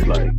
Like,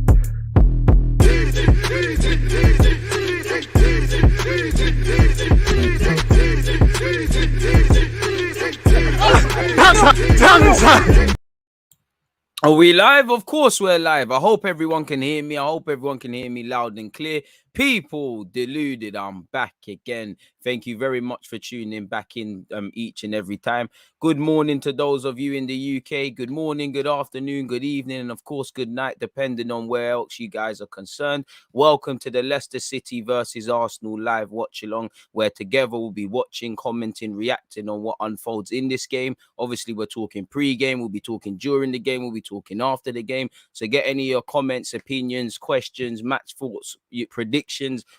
are we live? Of course we're live. I hope everyone can hear me. I hope everyone can hear me loud and clear. People, Deluded, I'm back again. Thank you very much for tuning in back in each and every time. Good morning to those of you in the UK. Good morning, good afternoon, good evening, and of course, good night, depending on where else you guys are concerned. Welcome to the Leicester City versus Arsenal Live Watchalong, where together we'll be watching, commenting, reacting on what unfolds in this game. Obviously, we're talking pre-game, we'll be talking during the game, we'll be talking after the game. So get any of your comments, opinions, questions, match thoughts, predictions,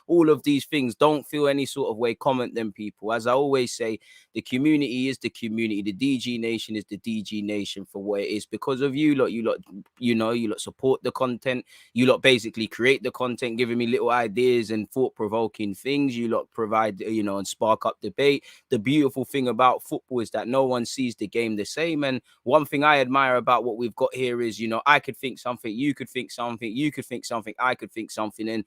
all of these things. Don't feel any sort of way. Comment them, people. As I always say, the community is the community. The DG Nation is the DG Nation for what it is. Because of you lot, you lot support the content. You lot basically create the content, giving me little ideas and thought-provoking things. You lot provide, and spark up debate. The beautiful thing about football is that no one sees the game the same. And one thing I admire about what we've got here is, I could think something, you could think something, you could think something, I could think something. And,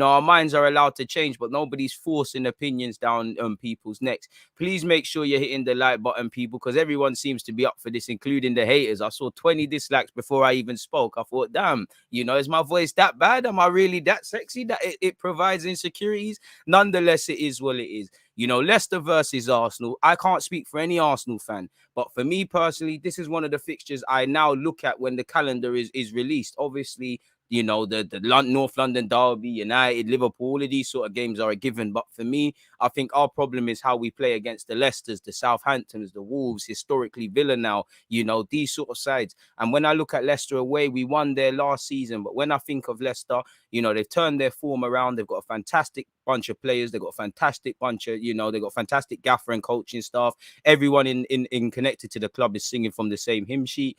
our minds are allowed to change, but nobody's forcing opinions down people's necks. Please make sure you're hitting the like button, people, because everyone seems to be up for this, including the haters. I saw 20 dislikes before I even spoke. I thought, damn, is my voice that bad? Am I really that sexy that it provides insecurities? Nonetheless, it is what it is. Leicester versus Arsenal. I can't speak for any Arsenal fan, but for me personally, this is one of the fixtures I now look at when the calendar is released. Obviously, the North London Derby, United, Liverpool, all of these sort of games are a given. But for me, I think our problem is how we play against the Leicesters, the Southamptons, the Wolves, historically Villa now, these sort of sides. And when I look at Leicester away, we won there last season. But when I think of Leicester, they've turned their form around. They've got a fantastic bunch of players. They've got a fantastic bunch of, they've got fantastic gaffer and coaching staff. Everyone in connected to the club is singing from the same hymn sheet.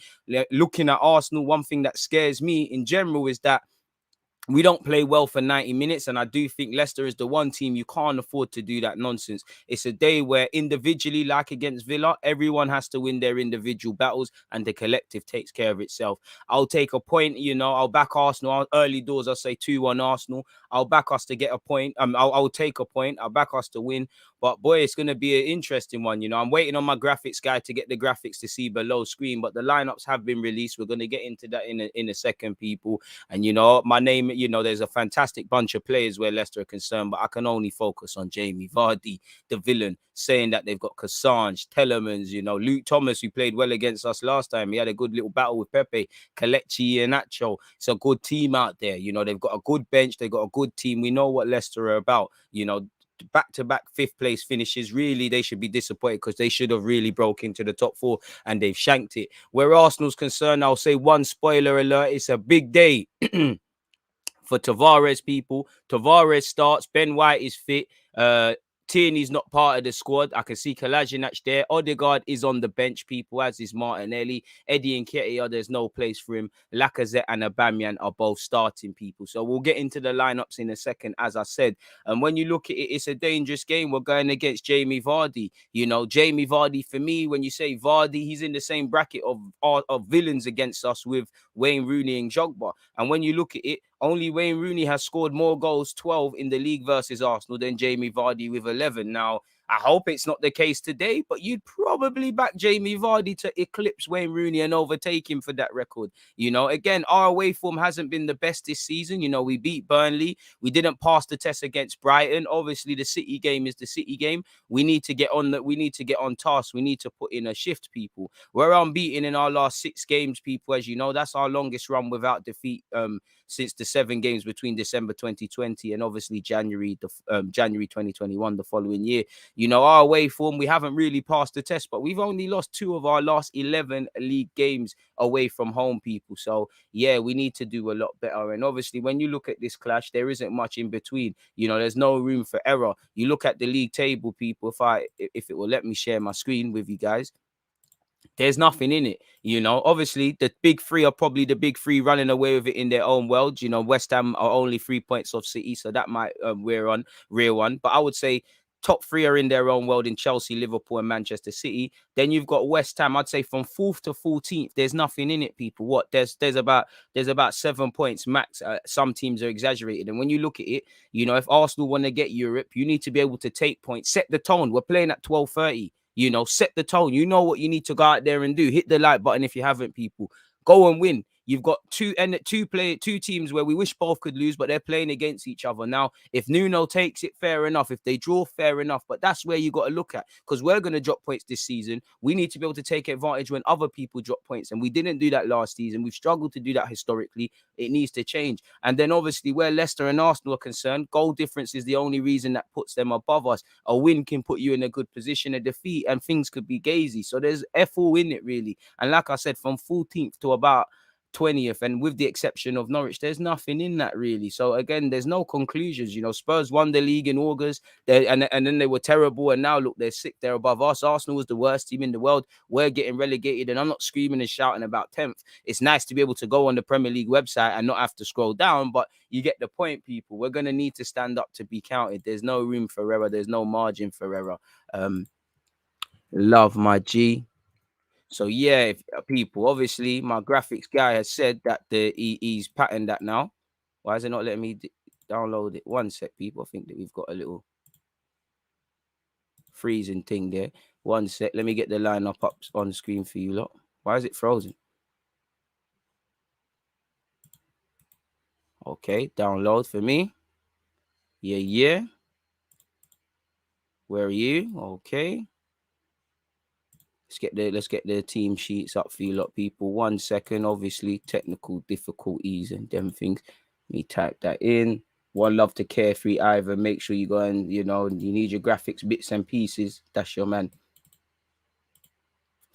Looking at Arsenal, one thing that scares me in general is that we don't play well for 90 minutes. And I do think Leicester is the one team you can't afford to do that nonsense. It's a day where individually, like against Villa, everyone has to win their individual battles and the collective takes care of itself. I'll take a point, I'll back Arsenal. Early doors, I'll say 2-1 Arsenal. I'll back us to get a point. I'll take a point. I'll back us to win. But boy, it's going to be an interesting one. I'm waiting on my graphics guy to get the graphics to see below screen, but the lineups have been released. We're going to get into that in a second, people. And, my name, there's a fantastic bunch of players where Leicester are concerned, but I can only focus on Jamie Vardy, the villain, saying that they've got Cassandre, Telemans, Luke Thomas, who played well against us last time. He had a good little battle with Pepe, Kelechi and Nacho. It's a good team out there. They've got a good bench. They've got a good team. We know what Leicester are about. Back-to-back fifth place finishes, really they should be disappointed because they should have really broke into the top four and they've shanked it. Where Arsenal's concerned, I'll say one spoiler alert, it's a big day for Tavares, people. Tavares starts, Ben White is fit, Tierney's not part of the squad. I can see Kolasinac there. Odegaard is on the bench, people, as is Martinelli. Eddie Nketiah, there's no place for him. Lacazette and Aubameyang are both starting, people. So we'll get into the lineups in a second, as I said. And when you look at it, it's a dangerous game. We're going against Jamie Vardy. Jamie Vardy, for me, when you say Vardy, he's in the same bracket of villains against us with Wayne Rooney and Jogba. And when you look at it, only Wayne Rooney has scored more goals, 12 in the league versus Arsenal, than Jamie Vardy with 11. Now, I hope it's not the case today, but you'd probably back Jamie Vardy to eclipse Wayne Rooney and overtake him for that record. Again, our away form hasn't been the best this season. We beat Burnley. We didn't pass the test against Brighton. Obviously, the City game is the City game. We need to get on We need to get on task. We need to put in a shift, people. We're unbeaten in our last 6 games, people. As you know, that's our longest run without defeat since the 7 games between December 2020 and obviously January 2021, the following year. Our away form, we haven't really passed the test, but we've only lost 2 of our last 11 league games away from home, people. So, yeah, we need to do a lot better. And obviously, when you look at this clash, there isn't much in between. There's no room for error. You look at the league table, people, if it will let me share my screen with you guys. There's nothing in it, Obviously, the big 3 are probably the big 3 running away with it in their own world. West Ham are only 3 points off City, so that might rear one. But I would say Top three are in their own world in Chelsea, Liverpool, and Manchester City. Then you've got West Ham. I'd say from 4th to 14th, there's nothing in it, people. What? There's about 7 points max. Some teams are exaggerated. And when you look at it, you know, if Arsenal want to get Europe, you need to be able to take points, set the tone. We're playing at 12:30. You know, set the tone. You know what you need to go out there and do. Hit the like button if you haven't, people. Go and win. You've got two teams where we wish both could lose, but they're playing against each other. Now, if Nuno takes it, fair enough. If they draw, fair enough. But that's where you got to look at, because we're going to drop points this season. We need to be able to take advantage when other people drop points. And we didn't do that last season. We've struggled to do that historically. It needs to change. And then obviously where Leicester and Arsenal are concerned, goal difference is the only reason that puts them above us. A win can put you in a good position. A defeat and things could be gazy. So there's F all in it, really. And like I said, from 14th to about 20th, and with the exception of Norwich, there's nothing in that really. So again, there's no conclusions. You know, Spurs won the league in August, and then they were terrible, and now look, they're sick. They're above us. Arsenal was the worst team in the world. We're getting relegated, and I'm not screaming and shouting about 10th. It's nice to be able to go on the Premier League website and not have to scroll down, but you get the point, people. We're gonna need to stand up to be counted. There's no room for error. There's no margin for error. Love my G. So yeah, people, obviously my graphics guy has said that he's patterned that now. Why is it not letting me download it? One sec, people. I think that we've got a little freezing thing there. One sec. Let me get the lineup up on screen for you lot. Why is it frozen? Okay, download for me. Yeah. Where are you? Okay. Let's get the team sheets up for you lot, people. 1 second. Obviously, technical difficulties and them things. Let me type that in. One love to Carefree Ivan. Make sure you go and, you know, you need your graphics bits and pieces. That's your man.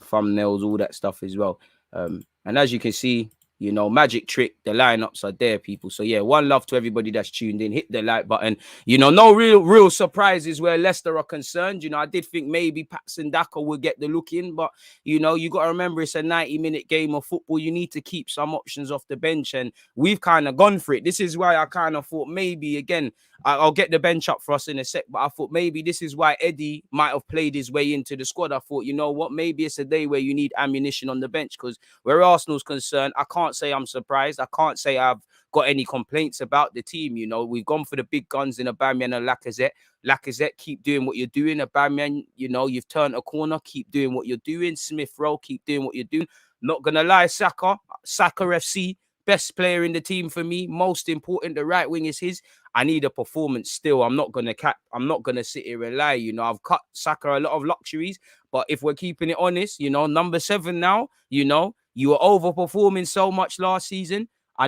Thumbnails, all that stuff as well. And as you can see, you know, magic trick, the lineups are there, people. So yeah, one love to everybody that's tuned in. Hit the like button. You know, no real surprises where Leicester are concerned. You know, I did think maybe Patson Daka would get the look in, but you know, you got to remember it's a 90-minute game of football. You need to keep some options off the bench, and we've kind of gone for it. This is why I kind of thought maybe, again, I'll get the bench up for us in a sec, but I thought maybe this is why Eddie might have played his way into the squad. I thought, you know what, maybe it's a day where you need ammunition on the bench, because where Arsenal's concerned, I can't say I'm surprised. I can't say I've got any complaints about the team. You know, we've gone for the big guns in Aubameyang and Lacazette. Lacazette, keep doing what you're doing. Aubameyang, you know, you've turned a corner. Keep doing what you're doing. Smith Rowe, keep doing what you're doing. Not gonna lie, Saka FC, best player in the team for me. Most important, the right wing is his. I need a performance still. I'm not gonna cap. I'm not gonna sit here and lie. You know, I've cut Saka a lot of luxuries, but if we're keeping it honest, you know, number 7 now. You know, you were overperforming so much last season. I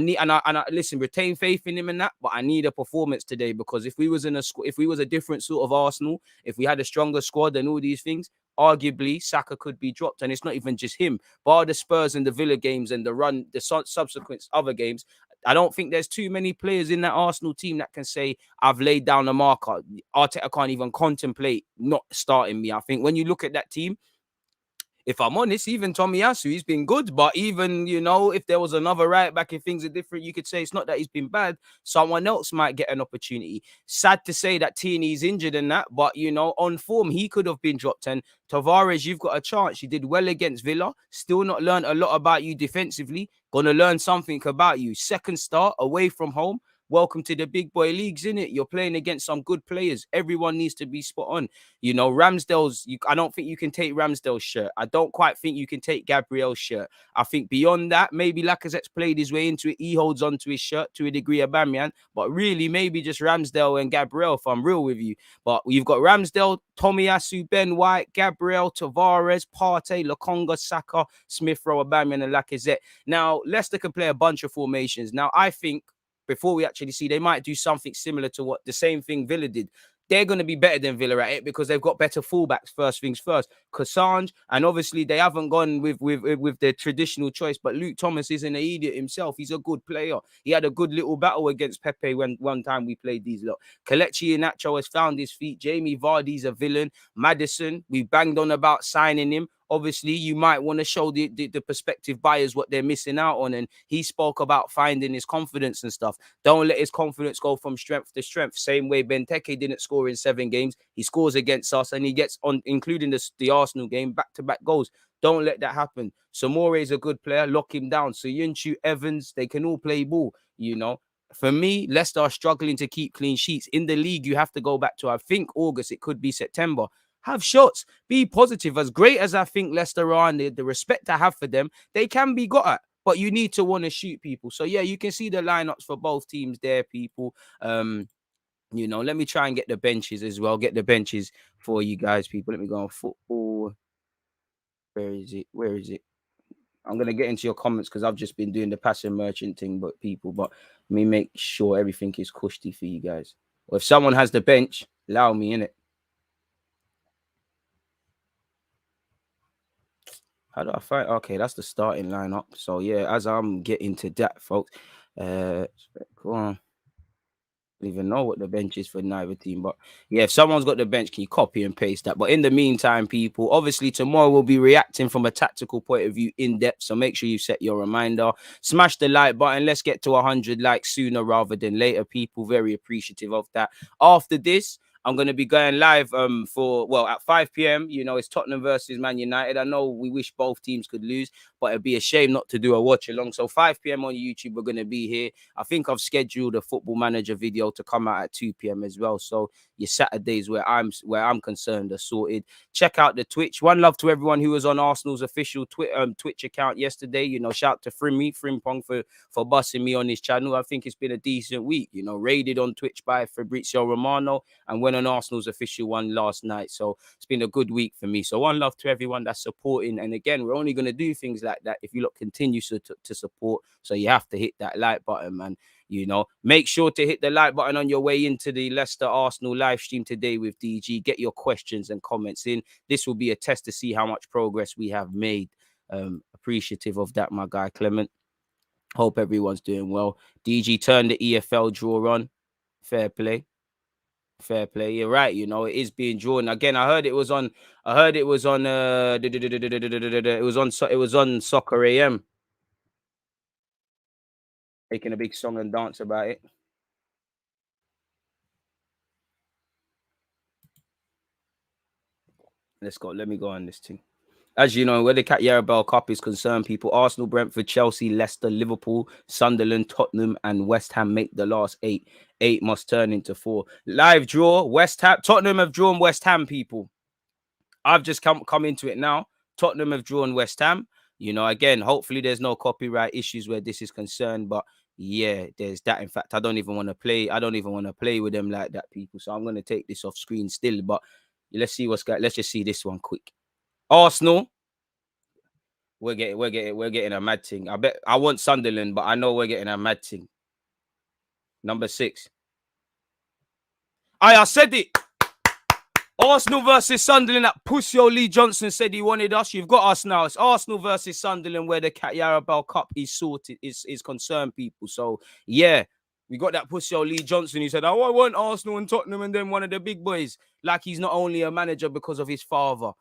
listen, retain faith in him and that, but I need a performance today, because if we was a different sort of Arsenal, if we had a stronger squad and all these things, arguably Saka could be dropped. And it's not even just him. Bar the Spurs and the Villa games and the subsequent other games, I don't think there's too many players in that Arsenal team that can say, I've laid down a marker. Arteta can't even contemplate not starting me. I think when you look at that team, if I'm honest, even Tomiyasu, he's been good. But even, you know, if there was another right back, if things are different, you could say it's not that he's been bad. Someone else might get an opportunity. Sad to say that Tierney's injured and that, but, you know, on form, he could have been dropped. And Tavares, you've got a chance. You did well against Villa. Still not learned a lot about you defensively. Gonna learn something about you. Second start away from home. Welcome to the big boy leagues, innit? You're playing against some good players. Everyone needs to be spot on. You know, I don't think you can take Ramsdale's shirt. I don't quite think you can take Gabriel's shirt. I think beyond that, maybe Lacazette's played his way into it. He holds on to his shirt to a degree, Aubameyang. But really, maybe just Ramsdale and Gabriel, if I'm real with you. But you've got Ramsdale, Tomiyasu, Ben White, Gabriel, Tavares, Partey, Lokonga, Saka, Smith Rowe, Aubameyang, and Lacazette. Now, Leicester can play a bunch of formations. Now, I think before we actually see, they might do something similar to what the same thing Villa did. They're going to be better than Villa at it because they've got better fullbacks, first things first. Cassandre, and obviously they haven't gone with the traditional choice, but Luke Thomas isn't an idiot himself. He's a good player. He had a good little battle against Pepe when one time we played these lot. Kelechi Iheanacho has found his feet. Jamie Vardy's a villain. Maddison, we banged on about signing him. obviously you might want to show the prospective buyers what they're missing out on. And he spoke about finding his confidence and stuff. Don't let his confidence go from strength to strength. Same way Benteke didn't score in 7 games. He scores against us and he gets on, including the Arsenal game, back-to-back goals. Don't let that happen. Samore is a good player. Lock him down. So Yunchu, Evans, they can all play ball, you know. For me, Leicester are struggling to keep clean sheets. In the league, you have to go back to, I think, August. It could be September. Have shots. Be positive. As great as I think Leicester are and the respect I have for them, they can be got at. But you need to want to shoot people. So, yeah, you can see the lineups for both teams there, people. You know, let me try and get the benches as well. Get the benches for you guys, people. Let me go on football. Where is it? Where is it? I'm gonna get into your comments because I've just been doing the passive merchant thing, but let me make sure everything is cushy for you guys. Or if someone has the bench, allow me in it. How do I find? Okay, that's the starting lineup. So yeah, as I'm getting to that, folks, go on. Don't even know what the bench is for neither team, but yeah, if someone's got the bench, can you copy and paste that? But in the meantime, people, obviously tomorrow we'll be reacting from a tactical point of view in depth, so make sure you set your reminder, smash the like button. Let's get to 100 likes sooner rather than later, people. Very appreciative of that. After this, I'm going to be going live at 5 p.m. You know, it's Tottenham versus Man United. I know we wish both teams could lose, but it'd be a shame not to do a watch along. So 5 p.m. on YouTube, we're going to be here. I think I've scheduled a Football Manager video to come out at 2 p.m. as well. So your Saturdays where I'm concerned are sorted. Check out the Twitch. One love to everyone who was on Arsenal's official Twitch account yesterday. You know, shout to Frimpong for bussing me on his channel. I think it's been a decent week. You know, raided on Twitch by Fabrizio Romano and went on Arsenal's official one last night. So it's been a good week for me. So one love to everyone that's supporting. And again, we're only going to do things like that if you look continue to support. So you have to hit that like button, man. You know, make sure to hit the like button on your way into the Leicester Arsenal live stream today with DG. Get your questions and comments in. This will be a test to see how much progress we have made. Appreciative of that, my guy Clement. Hope everyone's doing well. DG turned the EFL draw on. Fair play. Fair play. You're right. You know, it is being drawn. Again, I heard it was on it was on Soccer AM. Making a big song and dance about it. Let's go. Let me go on this thing. As you know, where the Cat Yarabel Cup is concerned, people, Arsenal, Brentford, Chelsea, Leicester, Liverpool, Sunderland, Tottenham, and West Ham make the last 8. 8 must turn into 4. Live draw, West Ham. Tottenham have drawn West Ham, people. I've just come into it now. Tottenham have drawn West Ham. You know, again, hopefully there's no copyright issues where this is concerned, but yeah, there's that. In fact, I don't even want to play with them like that, people. So I'm going to take this off screen still, but let's see let's just see this one quick. Arsenal, we're getting a mad thing. I want Sunderland, but I know we're getting a mad thing. Number 6. I said it. Arsenal versus Sunderland. That Pussy Lee Johnson said he wanted us. You've got us now. It's Arsenal versus Sunderland where the Cat Yarabel Cup is sorted, is concerned, people. So yeah, we got that Pussy Lee Johnson. He said, "Oh, I want Arsenal and Tottenham and then one of the big boys." Like he's not only a manager because of his father.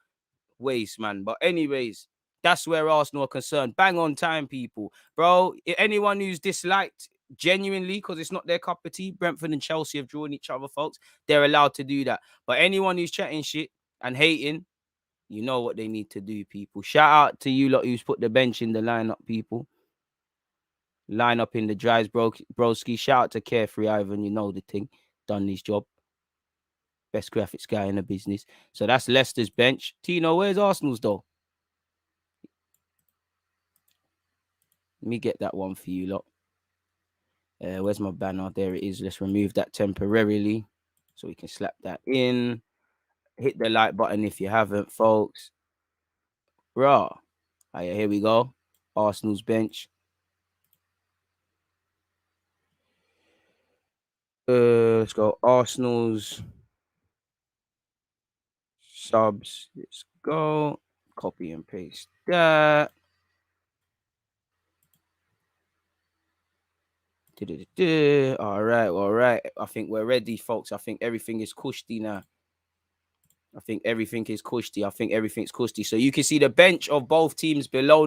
Waste, man. But anyways, that's where Arsenal are concerned. Bang on time, people. Bro, anyone who's disliked genuinely because it's not their cup of tea, Brentford and Chelsea have drawn each other, folks. They're allowed to do that. But anyone who's chatting shit and hating, you know what they need to do, people. Shout out to you lot who's put the bench in the lineup, people. Line up in the drives, broski. Shout out to Carefree Ivan. You know the thing. Done his job. Best graphics guy in the business. So that's Leicester's bench. Tino, where's Arsenal's though? Let me get that one for you lot. Where's my banner? There it is. Let's remove that temporarily so we can slap that in. Hit the like button if you haven't, folks. Raw. Oh, yeah, here we go. Arsenal's bench. Let's go. Arsenal's subs. Let's go. Copy and paste that. All right. I think we're ready, folks. I think everything is cushy now. I think everything is cushy. I think everything's cushy. So you can see the bench of both teams below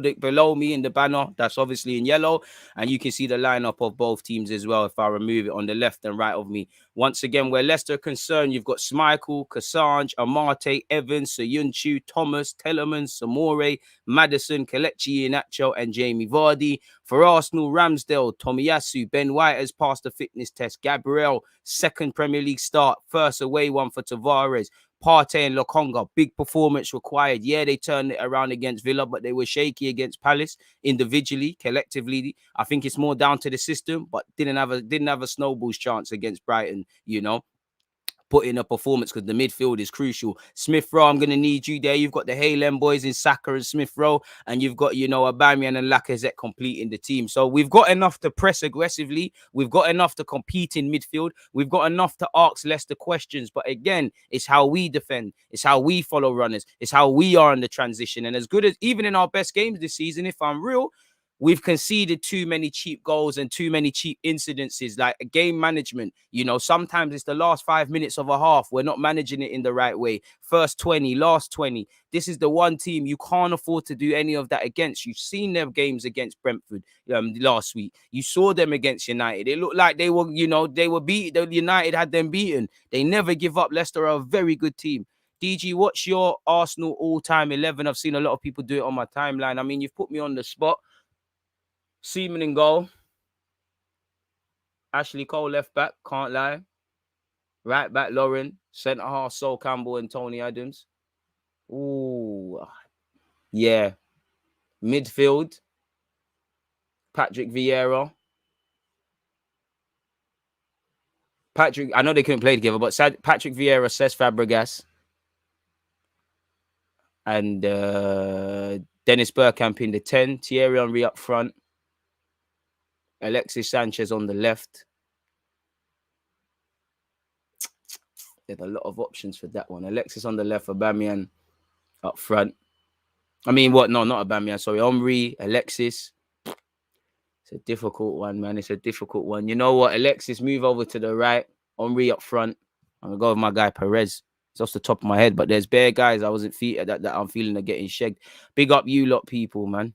me in the banner. That's obviously in yellow. And you can see the lineup of both teams as well if I remove it on the left and right of me. Once again, where Leicester are concerned, you've got Schmeichel, Kassange, Amate, Evans, Soyuncu, Thomas, Telemann, Samore, Maddison, Kelechi Iheanacho, and Jamie Vardy. For Arsenal, Ramsdale, Tomiyasu, Ben White has passed the fitness test. Gabriel, second Premier League start, first away one for Tavares. Partey and Lokonga, big performance required. Yeah, they turned it around against Villa, but they were shaky against Palace individually, collectively. I think it's more down to the system, but didn't have a snowball's chance against Brighton, you know. Put in a performance because the midfield is crucial. Smith Rowe, I'm going to need you there. You've got the Halem boys in Saka and Smith Rowe, and you've got, Aubameyang and Lacazette completing the team. So we've got enough to press aggressively. We've got enough to compete in midfield. We've got enough to ask Leicester questions. But again, it's how we defend. It's how we follow runners. It's how we are in the transition. And as good as, even in our best games this season, if I'm real, we've conceded too many cheap goals and too many cheap incidences, like game management. Sometimes it's the last 5 minutes of a half. We're not managing it in the right way. First 20, last 20. This is the one team you can't afford to do any of that against. You've seen their games against Brentford last week. You saw them against United. It looked like they were beat. United had them beaten. They never give up. Leicester are a very good team. DG, what's your Arsenal all-time 11? I've seen a lot of people do it on my timeline. I mean, you've put me on the spot. Seaman in goal. Ashley Cole left back, can't lie. Right back, Lauren. Centre half, Sol Campbell and Tony Adams. Ooh. Yeah. Midfield. Patrick Vieira. I know they couldn't play together, but Patrick Vieira, Cesc Fabregas. And Dennis Bergkamp in the 10. Thierry Henry up front. Alexis Sanchez on the left. There's a lot of options for that one. Alexis on the left, Aubameyang up front. I mean, what? No, not Aubameyang. Sorry, Henry, Alexis. It's a difficult one, man. It's a difficult one. You know what? Alexis, move over to the right. Henry up front. I'm going to go with my guy, Perez. It's off the top of my head, but there's bare guys I wasn't that I'm feeling are getting shagged. Big up you lot, people, man.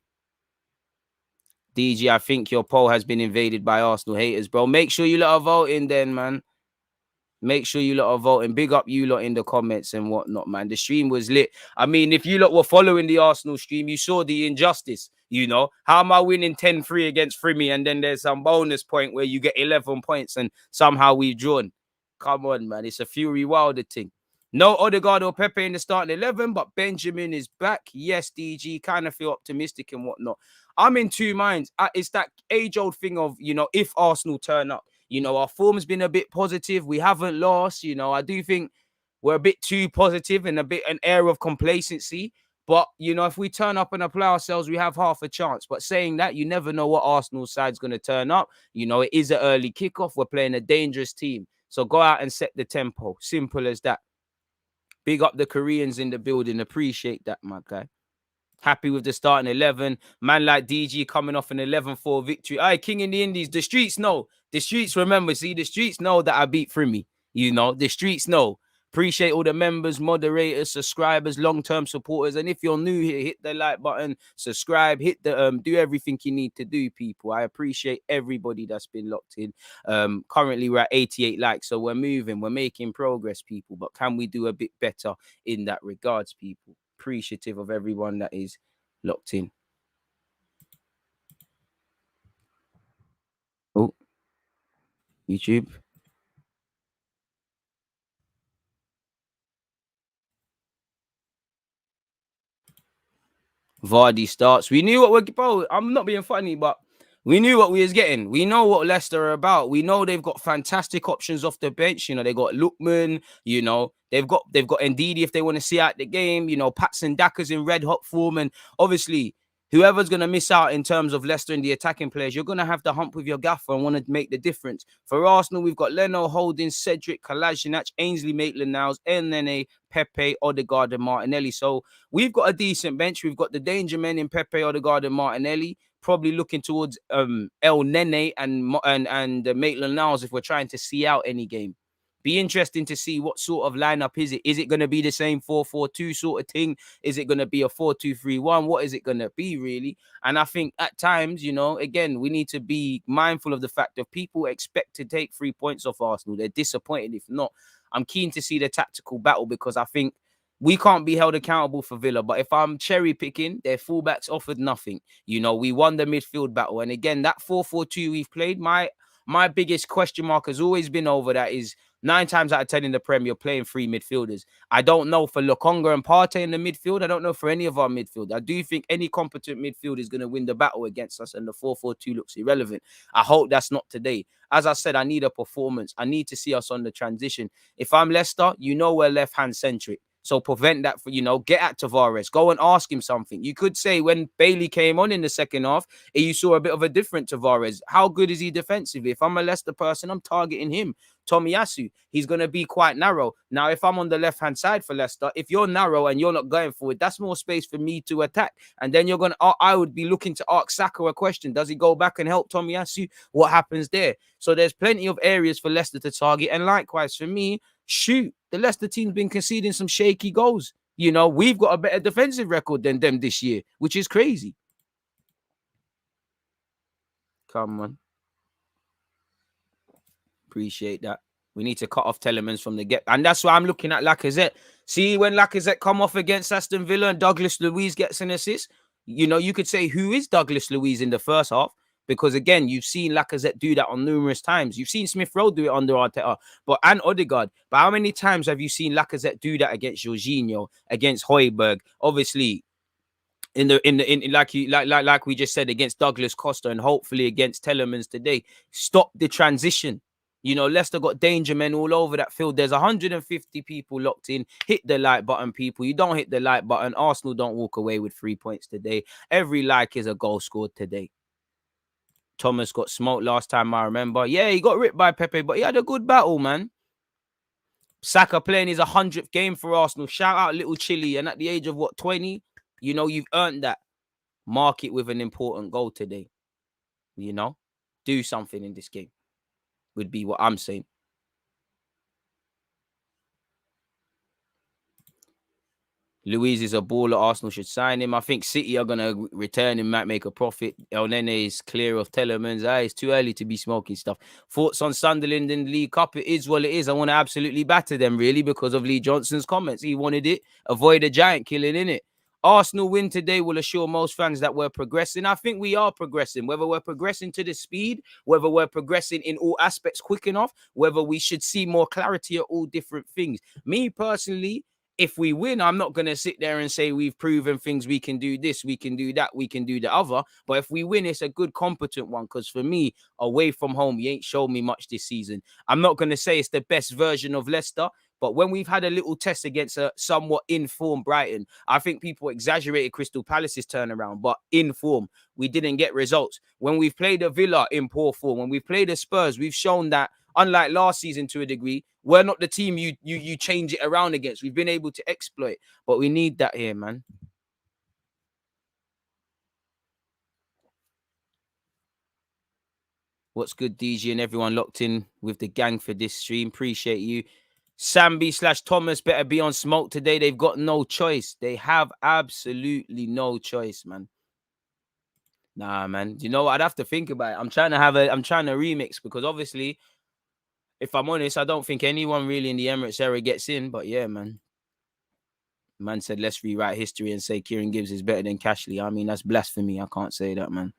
DG, I think your poll has been invaded by Arsenal haters, bro. Make sure you lot are voting then, man. Make sure you lot are voting. Big up you lot in the comments and whatnot, man. The stream was lit. I mean, if you lot were following the Arsenal stream, you saw the injustice, How am I winning 10-3 against Frimmy and then there's some bonus point where you get 11 points and somehow we've drawn? Come on, man. It's a Fury Wilder thing. No Odegaard or Pepe in the starting 11, but Benjamin is back. Yes, DG, kind of feel optimistic and whatnot. I'm in two minds. It's that age-old thing of, if Arsenal turn up, our form's been a bit positive. We haven't lost. I do think we're a bit too positive and an air of complacency. But, if we turn up and apply ourselves, we have half a chance. But saying that, you never know what Arsenal side's going to turn up. It is an early kickoff. We're playing a dangerous team. So go out and set the tempo. Simple as that. Big up the Koreans in the building. Appreciate that, my guy. Happy with the starting 11. Man like DG coming off an 11-4 victory. Aye, King in the Indies. The streets know. The streets remember. See, the streets know that I beat Frimmy. The streets know. Appreciate all the members, moderators, subscribers, long-term supporters. And if you're new here, hit the like button, subscribe, hit the do everything you need to do, people. I appreciate everybody that's been locked in. Currently, we're at 88 likes, so we're moving. We're making progress, people. But can we do a bit better in that regards, people? Appreciative of everyone that is locked in. Oh, YouTube. Vardy starts. We knew what we're... Bro, I'm not being funny, but we knew what we was getting. We know what Leicester are about. We know they've got fantastic options off the bench. They got Lookman. They've got Ndidi if they want to see out the game. Patson Daka's in red hot form. And obviously, whoever's going to miss out in terms of Leicester and the attacking players, you're going to have to hump with your gaffer and want to make the difference. For Arsenal, we've got Leno, Holding, Cedric, Kolasinac, Ainsley Maitland-Niles, Nene, Pepe, Odegaard and Martinelli. So we've got a decent bench. We've got the danger men in Pepe, Odegaard and Martinelli. Probably looking towards El Nene and Maitland-Niles if we're trying to see out any game. Be interesting to see what sort of lineup is it. Is it going to be the same 4-4-2 sort of thing? Is it going to be a 4-2-3-1? What is it going to be, really? And I think at times, you know, again, we need to be mindful of the fact that people expect to take 3 points off Arsenal. They're disappointed if not. I'm keen to see the tactical battle because I think we can't be held accountable for Villa. But if I'm cherry picking, their fullbacks offered nothing. You know, we won the midfield battle. And again, that 4-4-2 we've played, my biggest question mark has always been over that is 9 times out of 10 in the Prem, you're playing 3 midfielders. I don't know for Lokonga and Partey in the midfield. I don't know for any of our midfield. I do think any competent midfield is going to win the battle against us, and the 4-4-2 looks irrelevant. I hope that's not today. As I said, I need a performance. I need to see us on the transition. If I'm Leicester, you know we're left-hand centric. So prevent that, you know, get at Tavares. Go and ask him something. You could say when Bailey came on in the second half, you saw a bit of a different Tavares. How good is he defensively? If I'm a Leicester person, I'm targeting him. Tomiyasu, he's going to be quite narrow. Now, if I'm on the left-hand side for Leicester, if you're narrow and you're not going forward, that's more space for me to attack. And then I would be looking to ask Saka a question. Does he go back and help Tomiyasu? What happens there? So there's plenty of areas for Leicester to target. And likewise, for me, shoot, the Leicester team's been conceding some shaky goals. You know, we've got a better defensive record than them this year, which is crazy. Come on. Appreciate that. We need to cut off Telemans from the get. And that's why I'm looking at Lacazette. See, when Lacazette come off against Aston Villa and Douglas Luiz gets an assist, you know, you could say, who is Douglas Luiz in the first half? Because, again, you've seen Lacazette do that on numerous times. You've seen Smith Rowe do it under Arteta and Odegaard. But how many times have you seen Lacazette do that against Jorginho, against Højbjerg? Obviously, like we just said, against Douglas Costa and hopefully against Telemans today. Stop the transition. You know, Leicester got danger men all over that field. There's 150 people locked in. Hit the like button, people. You don't hit the like button, Arsenal don't walk away with 3 points today. Every like is a goal scored today. Thomas got smoked last time, I remember. Yeah, he got ripped by Pepe, but he had a good battle, man. Saka playing his 100th game for Arsenal. Shout out little Chile. And at the age of, 20? You know, you've earned that. Mark it with an important goal today. You know? Do something in this game. Would be what I'm saying. Luiz is a baller. Arsenal should sign him. I think City are going to return him, might make a profit. El Nene is clear of Telemans. It's too early to be smoking stuff. Thoughts on Sunderland in the League Cup? It is what it is. I want to absolutely batter them, really, because of Lee Johnson's comments. He wanted it. Avoid a giant killing, innit? Arsenal win today will assure most fans that we're progressing. I think we are progressing. Whether we're progressing to the speed, whether we're progressing in all aspects quick enough, whether we should see more clarity at all different things. Me, personally, if we win, I'm not going to sit there and say we've proven things. We can do this, we can do that, we can do the other. But if we win, it's a good, competent one. Because for me, away from home, you ain't shown me much this season. I'm not going to say it's the best version of Leicester. But when we've had a little test against a somewhat in-form Brighton, I think people exaggerated Crystal Palace's turnaround. But in form, we didn't get results. When we've played a Villa in poor form, when we've played a Spurs, we've shown that, unlike last season to a degree, we're not the team you change it around against. We've been able to exploit, but we need that here, man. What's good, DG, and everyone locked in with the gang for this stream. Appreciate you. Sambi/Thomas better be on smoke today. They've got no choice. They have absolutely no choice, man. Nah, man. You know what? I'd have to think about it. I'm trying to remix because obviously, if I'm honest, I don't think anyone really in the Emirates era gets in. But yeah, man. Man said, let's rewrite history and say Kieran Gibbs is better than Cashley. I mean, that's blasphemy. I can't say that, man.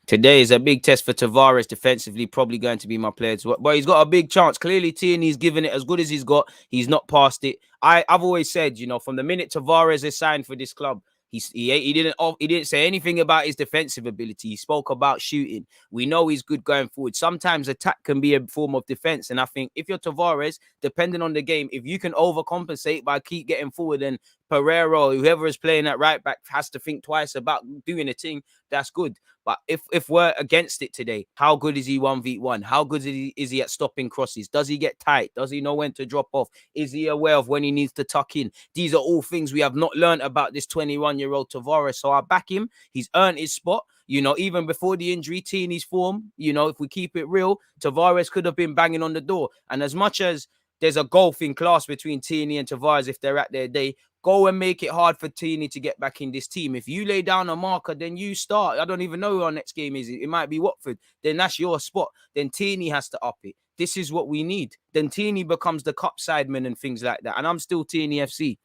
Today is a big test for Tavares defensively, probably going to be my player. But he's got a big chance. Clearly, Tierney's given it as good as he's got. He's not passed it. I've always said, you know, from the minute Tavares is signed for this club, he didn't say anything about his defensive ability. He spoke about shooting. We know he's good going forward. Sometimes attack can be a form of defense. And I think if you're Tavares, depending on the game, if you can overcompensate by keep getting forward, and Pereira or whoever is playing at right back has to think twice about doing a thing, that's good. But if we're against it today, how good is he 1v1? How good is he at stopping crosses? Does he get tight? Does he know when to drop off? Is he aware of when he needs to tuck in? These are all things we have not learned about this 21-year-old Tavares. So I back him. He's earned his spot. You know, even before the injury, Tini's form, you know, if we keep it real, Tavares could have been banging on the door. And as much as there's a gulf in class between Tini and Tavares if they're at their day, go and make it hard for Tini to get back in this team. If you lay down a marker, then you start. I don't even know who our next game is. It might be Watford. Then that's your spot. Then Tini has to up it. This is what we need. Then Tini becomes the cup sideman and things like that. And I'm still Tini FC.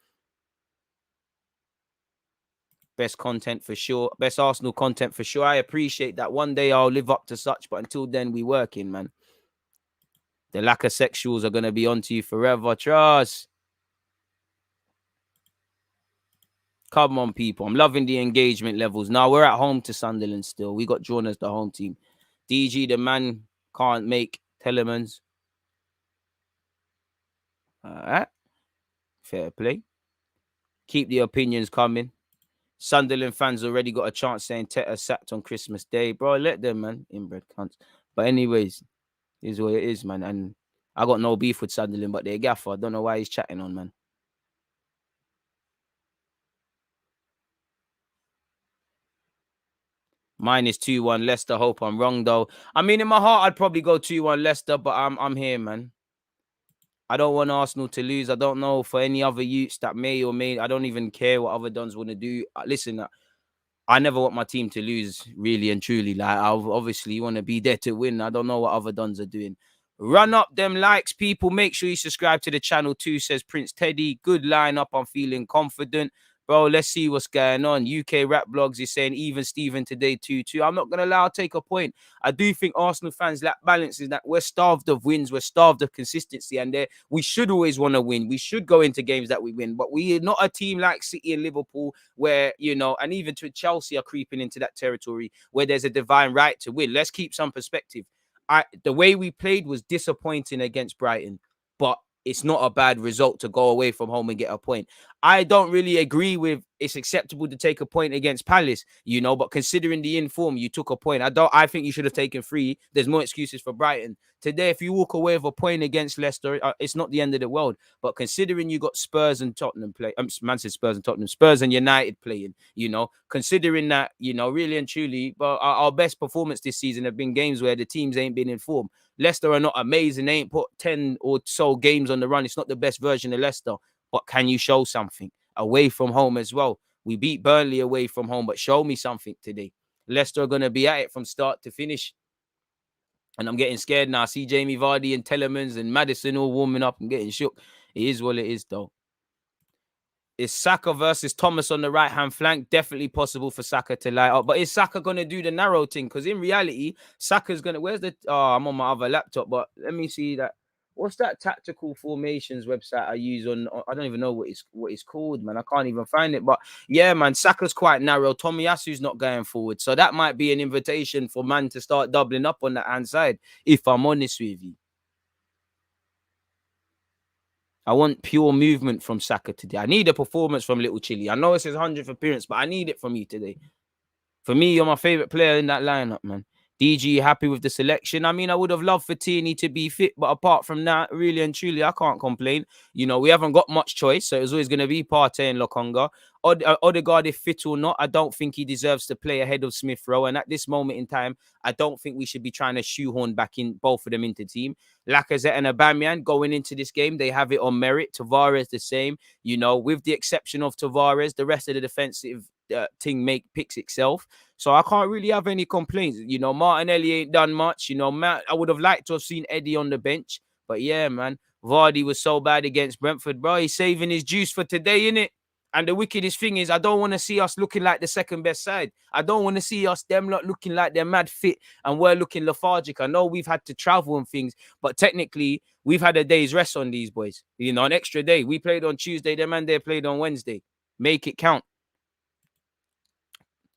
Best content for sure. Best Arsenal content for sure. I appreciate that. One day I'll live up to such, but until then, we working, man. The lack of sexuals are going to be onto you forever. Trust. Come on, people. I'm loving the engagement levels. Now, we're at home to Sunderland still. We got drawn as the home team. DG, the man can't make Telemans. All right. Fair play. Keep the opinions coming. Sunderland fans already got a chance saying Teta sacked on Christmas Day. Bro, let them, man. Inbred cunts. But anyways, is what it is, man. And I got no beef with Sunderland, but they're gaffer. I don't know why he's chatting on, man. Mine is 2-1 Leicester. Hope I'm wrong, though. I mean, in my heart, I'd probably go 2-1 Leicester, but I'm here, man. I don't want Arsenal to lose. I don't know for any other youths that may or may. I don't even care what other dons want to do. Listen, I never want my team to lose, really and truly. Like, I obviously want to be there to win. I don't know what other dons are doing. Run up them likes, people. Make sure you subscribe to the channel too, says Prince Teddy. Good lineup. I'm feeling confident. Bro, let's see what's going on. UK Rap Blogs is saying even Steven today 2-2. I'm not going to lie, I'll take a point. I do think Arsenal fans lack balance in that we're starved of wins. We're starved of consistency. And we should always want to win. We should go into games that we win. But we are not a team like City and Liverpool where, you know, and even to Chelsea are creeping into that territory where there's a divine right to win. Let's keep some perspective. The way we played was disappointing against Brighton. But it's not a bad result to go away from home and get a point. I don't really agree with it's acceptable to take a point against Palace, you know, but considering the inform, you took a point. I think you should have taken 3. There's more excuses for Brighton. Today, if you walk away with a point against Leicester, it's not the end of the world. But considering you got Spurs and Tottenham play, man said Spurs and Tottenham, Spurs and United playing, you know, considering that, you know, really and truly, but our best performance this season have been games where the teams ain't been in form. Leicester are not amazing. They ain't put 10 or so games on the run. It's not the best version of Leicester. But can you show something away from home as well? We beat Burnley away from home, but show me something today. Leicester are going to be at it from start to finish. And I'm getting scared now. I see Jamie Vardy and Telemans and Maddison all warming up and getting shook. It is what it is, though. Is Saka versus Thomas on the right-hand flank? Definitely possible for Saka to light up. But is Saka going to do the narrow thing? Because in reality, Saka's going to... Where's the... Oh, I'm on my other laptop, but let me see that. What's that tactical formations website I use on... I don't even know what it's called, man. I can't even find it. But yeah, man, Saka's quite narrow. Tomiyasu's not going forward. So that might be an invitation for man to start doubling up on that hand side, if I'm honest with you. I want pure movement from Saka today. I need a performance from Little Chilly. I know it's his 100th appearance, but I need it from you today. For me, you're my favourite player in that lineup, man. DG, happy with the selection? I mean, I would have loved for Tierney to be fit, but apart from that, really and truly, I can't complain. You know, we haven't got much choice, so it's always going to be Partey and Lokonga. Odegaard, if fit or not, I don't think he deserves to play ahead of Smith Rowe. And at this moment in time, I don't think we should be trying to shoehorn back in both of them into the team. Lacazette and Aubameyang going into this game, they have it on merit. Tavares the same. You know, with the exception of Tavares, the rest of the defensive thing picks itself. So I can't really have any complaints. You know, Martinelli ain't done much. You know, I would have liked to have seen Eddie on the bench. But yeah, man, Vardy was so bad against Brentford, bro. He's saving his juice for today, innit? And the wickedest thing is, I don't want to see us looking like the second best side. I don't want to see them not looking like they're mad fit and we're looking lethargic. I know we've had to travel and things, but technically we've had a day's rest on these boys. You know, an extra day. We played on Tuesday, them and they played on Wednesday. Make it count.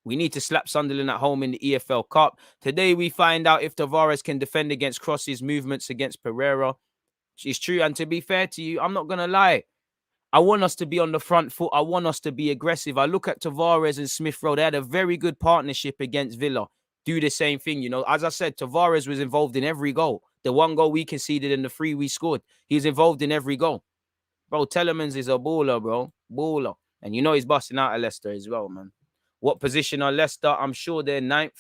We need to slap Sunderland at home in the EFL Cup. Today we find out if Tavares can defend against Cross's movements against Pereira. It's true. And to be fair to you, I'm not going to lie. I want us to be on the front foot. I want us to be aggressive. I look at Tavares and Smith Rowe. They had a very good partnership against Villa. Do the same thing. You know, as I said, Tavares was involved in every goal. The 1 goal we conceded and the 3 we scored. He's involved in every goal. Bro, Telemans is a baller, bro. Baller. And you know he's busting out at Leicester as well, man. What position are Leicester? I'm sure they're 9th.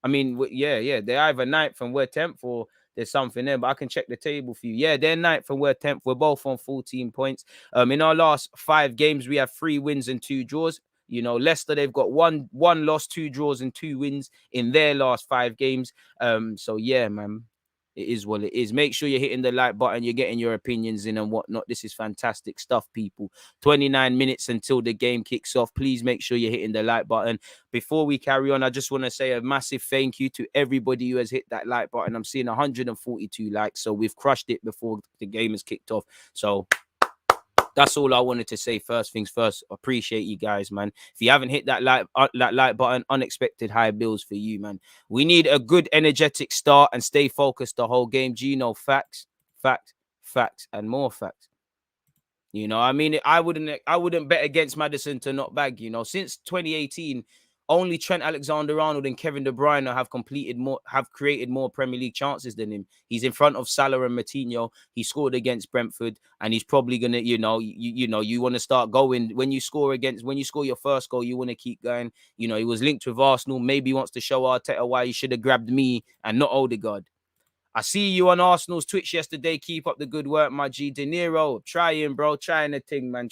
I mean, yeah, they're either 9th and we're 10th, or there's something there, but I can check the table for you. Yeah, they're 9th and we're 10th. We're both on 14 points. In our last 5 games, we have 3 wins and 2 draws. You know, Leicester, they've got one loss, 2 draws, and 2 wins in their last 5 games. So yeah, man, it is what it is. Make sure you're hitting the like button, you're getting your opinions in and whatnot. This is fantastic stuff, people. 29 minutes until the game kicks off. Please make sure you're hitting the like button. Before we carry on, I just want to say a massive thank you to everybody who has hit that like button. I'm seeing 142 likes, so we've crushed it before the game has kicked off. So that's all I wanted to say. First things first, appreciate you guys, man. If you haven't hit that like button, unexpected high bills for you, man. We need a good, energetic start and stay focused the whole game. Gino, facts, and more facts. You know, I mean, I wouldn't bet against Maddison to not bag. You know, since 2018, only Trent Alexander-Arnold and Kevin De Bruyne have created more Premier League chances than him. He's in front of Salah and Matinho. He scored against Brentford, and he's probably gonna, you want to start going when you score your first goal. You want to keep going. You know, he was linked with Arsenal. Maybe he wants to show Arteta why he should have grabbed me and not Odegaard. I see you on Arsenal's Twitch yesterday. Keep up the good work, my G. De Niro. Trying, bro. Trying the thing, man.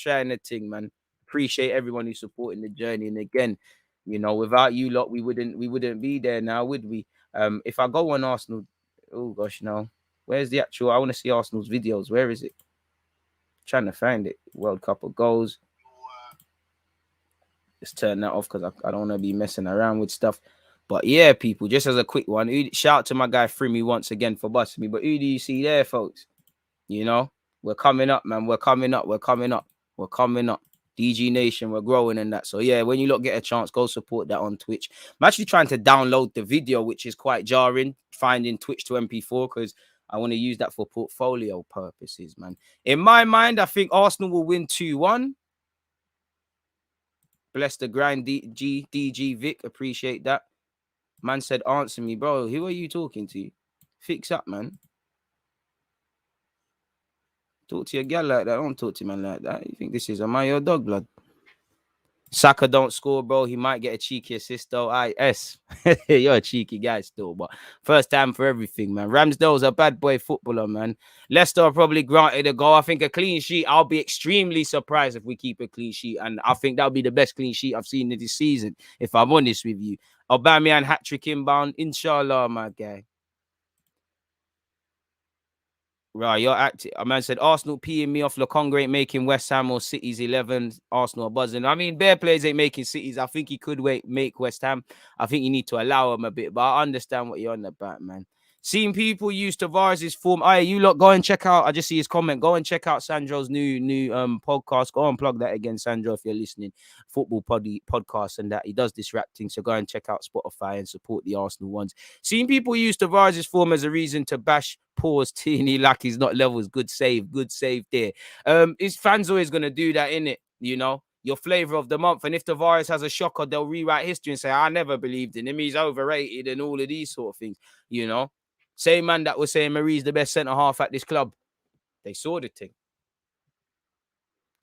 Appreciate everyone who's supporting the journey. And again, you know, without you lot, we wouldn't be there now, would we? If I go on Arsenal, oh gosh, no. Where's the actual? I want to see Arsenal's videos. Where is it? Trying to find it. World Cup of goals. Just turn that off because I don't want to be messing around with stuff. But yeah, people, just as a quick one, shout out to my guy Frimmy once again for busting me. But who do you see there, folks? You know, we're coming up, man. We're coming up. DG Nation, we're growing in that. So yeah, when you lot get a chance, go support that on Twitch. I'm actually trying to download the video, which is quite jarring, finding Twitch to MP4, because I want to use that for portfolio purposes, man. In my mind, I think Arsenal will win 2-1. Bless the grind, DG Vic. Appreciate that. Man said, answer me, bro. Who are you talking to? Fix up, man. Talk to your girl like that. Don't talk to man like that. You think this is your dog, blood? Saka don't score, bro. He might get a cheeky assist, though. You're a cheeky guy still, but first time for everything, man. Ramsdale's a bad boy footballer, man. Leicester are probably granted a goal. I think a clean sheet. I'll be extremely surprised if we keep a clean sheet, and I think that'll be the best clean sheet I've seen in this season, if I'm honest with you. Aubameyang hat-trick inbound. Inshallah, my guy. Right, you're active. A man said Arsenal peeing me off. Lokonga ain't making West Ham or City's 11. Arsenal are buzzing. I mean, bare players ain't making City's. I think he could make West Ham. I think you need to allow him a bit, but I understand what you're on about, man. Seeing people use Tavares' form. Hey, you lot, go and check out. I just see his comment. Go and check out Sandro's new podcast. Go and plug that again, Sandro, if you're listening. Football podcast and that. He does this rap thing, so go and check out Spotify and support the Arsenal ones. Seeing people use Tavares' form as a reason to bash Tierney like he's not levels. Good save there. His fans always gonna do that, innit? You know, your flavor of the month. And if Tavares has a shocker, they'll rewrite history and say, I never believed in him. He's overrated and all of these sort of things, you know. Same man that was saying Marie's the best centre-half at this club. They saw the thing.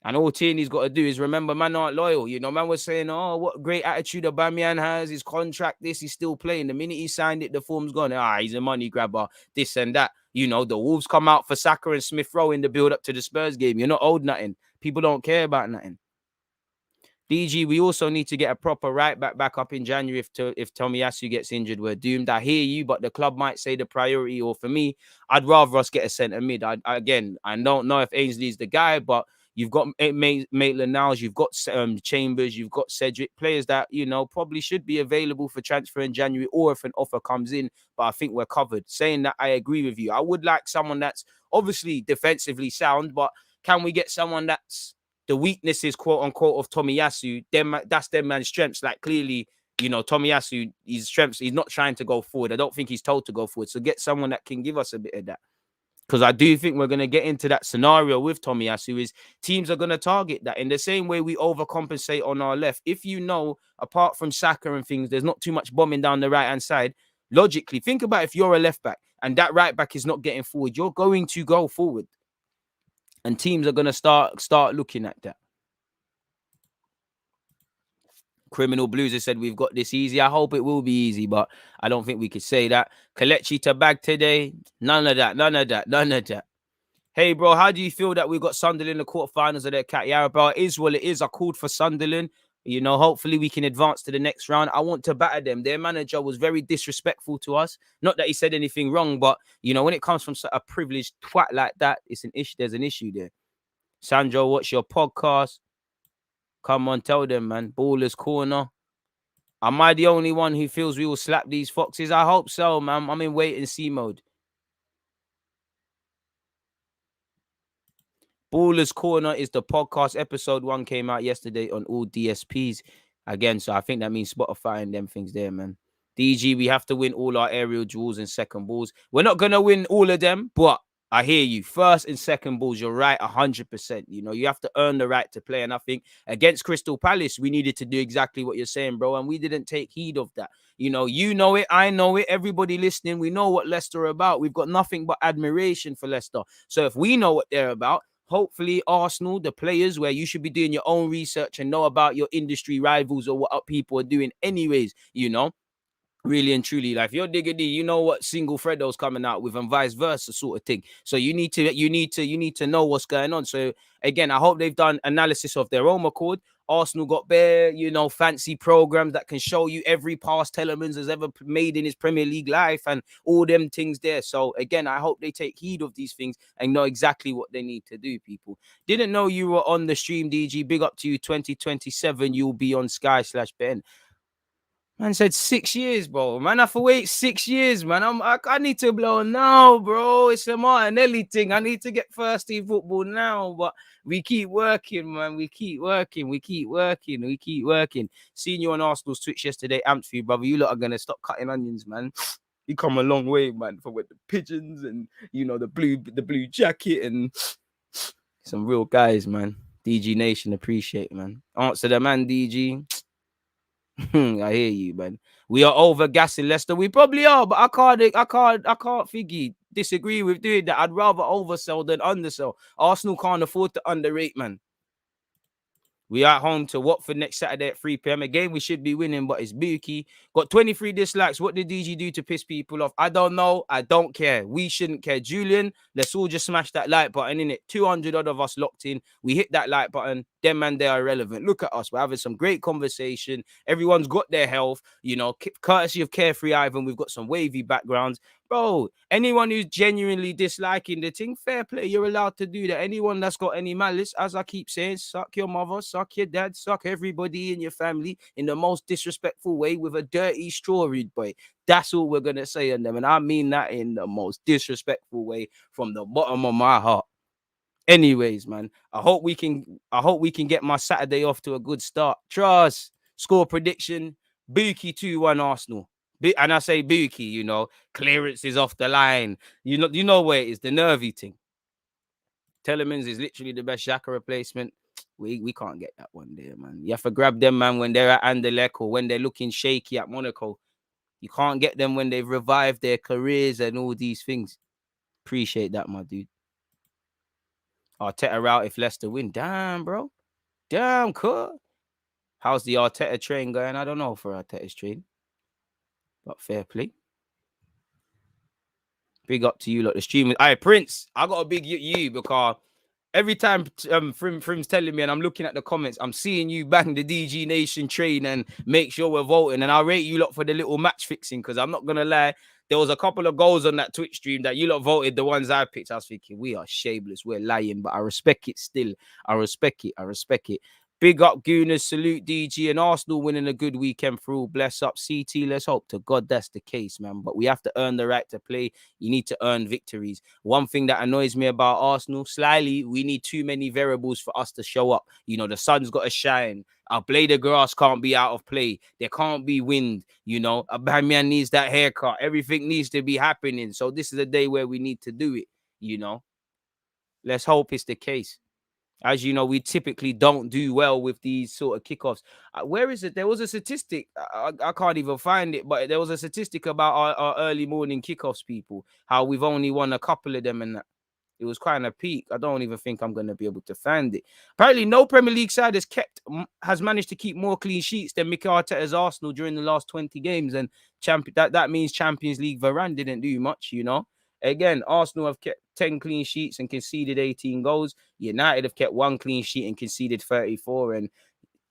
And all Tierney's got to do is remember, man aren't loyal. You know, man was saying, oh, what great attitude Aubameyang has. His contract, he's still playing. The minute he signed it, the form's gone. He's a money grabber, this and that. You know, the Wolves come out for Saka and Smith Rowe in the build-up to the Spurs game. You're not owed nothing. People don't care about nothing. DG, we also need to get a proper right back up in January. If Tomiyasu gets injured, we're doomed. I hear you, but the club might say the priority, or for me, I'd rather us get a centre mid. I don't know if Ainsley's the guy, but you've got Maitland-Niles, you've got Chambers, you've got Cedric, players that, you know, probably should be available for transfer in January, or if an offer comes in, but I think we're covered. Saying that, I agree with you. I would like someone that's obviously defensively sound, but can we get someone that's the weaknesses, quote unquote, of Tomiyasu? That's their man's strengths. Like, clearly, you know, Tomiyasu, his strengths, he's not trying to go forward. I don't think he's told to go forward. So get someone that can give us a bit of that. Because I do think we're going to get into that scenario with Tomiyasu, is teams are going to target that in the same way we overcompensate on our left. If you know, apart from Saka and things, there's not too much bombing down the right-hand side. Logically, think about if you're a left back and that right back is not getting forward, you're going to go forward. And teams are going to start looking at that. Criminal Blues has said we've got this easy. I hope it will be easy, but I don't think we could say that. Kelechi to bag today. None of that. None of that. None of that. Hey, bro, how do you feel that we got Sunderland in the quarterfinals of that Cat Yarra, bro? It is what it is. I called for Sunderland. You know, hopefully we can advance to the next round. I want to batter them. Their manager was very disrespectful to us. Not that he said anything wrong, but, you know, when it comes from a privileged twat like that, it's an issue. There's an issue there. Sandro, what's your podcast? Come on, tell them, man. Ballers Corner. Am I the only one who feels we will slap these foxes? I hope so, man. I'm in wait and see mode. Ballers Corner is the podcast. Episode 1 came out yesterday on all DSPs. Again, so I think that means Spotify and them things there, man. DG, we have to win all our aerial duels and second balls. We're not going to win all of them, but I hear you. First and second balls, you're right 100%. You know, you have to earn the right to play. And I think against Crystal Palace, we needed to do exactly what you're saying, bro. And we didn't take heed of that. You know it. I know it. Everybody listening, we know what Leicester are about. We've got nothing but admiration for Leicester. So if we know what they're about, hopefully Arsenal, the players, where you should be doing your own research and know about your industry rivals or what people are doing anyways, you know. Really and truly, like if you're Diggity, you know what single Fredo's coming out with and vice versa sort of thing. So you need to know what's going on. So again, I hope they've done analysis of their own accord. Arsenal got bare, you know, fancy programs that can show you every pass Telemans has ever made in his Premier League life and all them things there. So again, I hope they take heed of these things and know exactly what they need to do, people. Didn't know you were on the stream, DG. Big up to you. 2027, you'll be on Sky/Ben. Man said 6 years, bro. Man, I have to wait 6 years, man. I need to blow now, bro. It's a Martinelli thing. I need to get first team football now, but we keep working, man. We keep working. Seeing you on Arsenal's Twitch yesterday, amped for you, brother. You lot are gonna stop cutting onions, man. You come a long way, man, from with the pigeons and you know the blue jacket and some real guys, man. DG Nation, appreciate, man. Answer the man, DG. I hear you, man. We are over gassing Leicester. We probably are, but I can't figure disagree with doing that. I'd rather oversell than undersell. Arsenal can't afford to underrate, man. We are at home to Watford next Saturday at 3 p.m. Again, we should be winning, but it's Buki. Got 23 dislikes. What did DG do to piss people off? I don't know. I don't care. We shouldn't care. Julian, let's all just smash that like button, innit? 200 odd of us locked in. We hit that like button. Them man, they are irrelevant. Look at us. We're having some great conversation. Everyone's got their health. You know, courtesy of Carefree Ivan, we've got some wavy backgrounds. Bro, anyone who's genuinely disliking the thing, fair play, you're allowed to do that. Anyone that's got any malice, as I keep saying, suck your mother, suck your dad, suck everybody in your family in the most disrespectful way with a dirty straw, rude boy. That's all we're going to say on them. And I mean that in the most disrespectful way from the bottom of my heart. Anyways, man, I hope we can get my Saturday off to a good start. Trust. Score prediction, Buki 2-1 Arsenal. And I say Buki, you know, clearance is off the line. You know where it is, the nervy thing. Telemans is literally the best Xhaka replacement. We can't get that one there, man. You have to grab them, man, when they're at Anderlecht or when they're looking shaky at Monaco. You can't get them when they've revived their careers and all these things. Appreciate that, my dude. Arteta out if Leicester win. Damn, bro. Damn, cool. How's the Arteta train going? I don't know for Arteta's train. But fair play. Big up to you, lot. The stream. All right, Prince, I got a big you because every time Frim's telling me and I'm looking at the comments, I'm seeing you bang the DG Nation train and make sure we're voting. And I'll rate you lot for the little match fixing because I'm not going to lie. There was a couple of goals on that Twitch stream that you lot voted the ones I picked. I was thinking, we are shameless. We're lying, but I respect it still. I respect it. Big up Gooners, salute DG and Arsenal winning a good weekend for all. Bless up CT. Let's hope to God that's the case, man. But we have to earn the right to play. You need to earn victories. One thing that annoys me about Arsenal, slightly, we need too many variables for us to show up. You know, the sun's got to shine. Our blade of grass can't be out of play. There can't be wind. You know, Aubameyang needs that haircut. Everything needs to be happening. So this is a day where we need to do it, you know. Let's hope it's the case. As you know, we typically don't do well with these sort of kickoffs. Where is it? There was a statistic. I can't even find it, but there was a statistic about our early morning kickoffs, people. How we've only won a couple of them and that. It was kind of peak. I don't even think I'm going to be able to find it. Apparently, no Premier League side has managed to keep more clean sheets than Mikel Arteta's Arsenal during the last 20 games. And that means Champions League Varane didn't do much, you know. Again, Arsenal have kept 10 clean sheets and conceded 18 goals. United have kept 1 clean sheet and conceded 34. And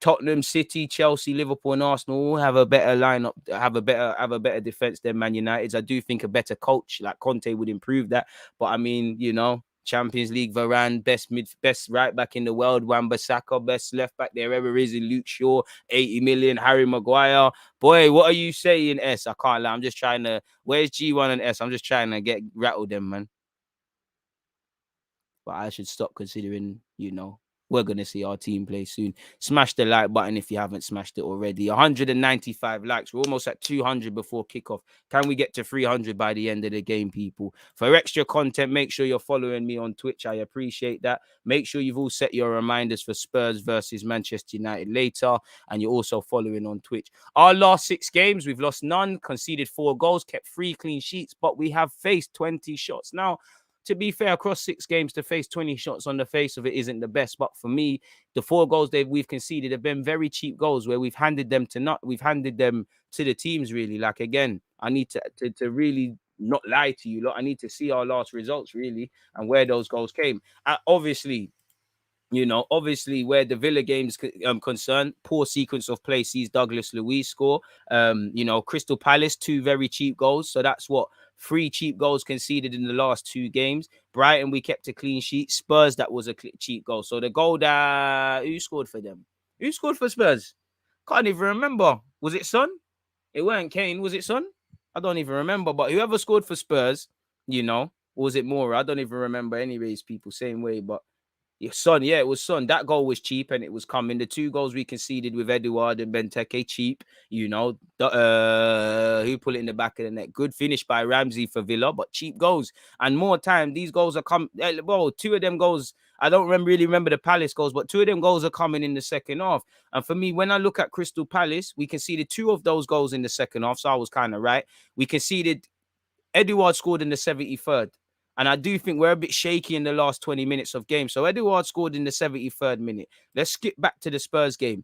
Tottenham, City, Chelsea, Liverpool, and Arsenal all have a better lineup, have a better defense than Man United's. I do think a better coach like Conte would improve that. But I mean, you know, Champions League, Varane, best right back in the world, Wan-Bissaka, best left back there ever is in Luke Shaw, 80 million, Harry Maguire. Boy, what are you saying, S? I can't lie. I'm just trying to. Where's G1 and S? I'm just trying to get rattle them, man. But I should stop considering, you know, we're going to see our team play soon. Smash the like button if you haven't smashed it already. 195 likes. We're almost at 200 before kickoff. Can we get to 300 by the end of the game, people? For extra content, make sure you're following me on Twitch. I appreciate that. Make sure you've all set your reminders for Spurs versus Manchester United later. And you're also following on Twitch. Our last 6 games, we've lost none, conceded 4 goals, kept 3 clean sheets, but we have faced 20 shots. Now, to be fair, across 6 games to face 20 shots on the face of it isn't the best. But for me, the 4 goals we've conceded have been very cheap goals where we've handed them to the teams, really. Like, again, I need to really not lie to you lot. I need to see our last results, really, and where those goals came. Obviously, you know, obviously, where the Villa game's concerned, poor sequence of play sees Douglas Luiz score. You know, Crystal Palace, 2 very cheap goals. So that's what 3 cheap goals conceded in the last 2 games. Brighton, we kept a clean sheet. Spurs, that was a cheap goal. So the goal that who scored for them? Who scored for Spurs? Can't even remember. Was it Son? It weren't Kane. Was it Son? I don't even remember. But whoever scored for Spurs, you know, or was it Moura? I don't even remember. Anyways, people, same way, but. Yeah, Son, yeah, it was Son. That goal was cheap and it was coming. The 2 goals we conceded with Eduard and Benteke, cheap. You know, who put it in the back of the net? Good finish by Ramsey for Villa, but cheap goals. And more time, these goals are coming. Well, 2 of them goals, I don't really remember the Palace goals, but 2 of them goals are coming in the second half. And for me, when I look at Crystal Palace, we conceded 2 of those goals in the second half, so I was kind of right. We conceded. Eduard scored in the 73rd. And I do think we're a bit shaky in the last 20 minutes of game. So Eduard scored in the 73rd minute. Let's skip back to the Spurs game.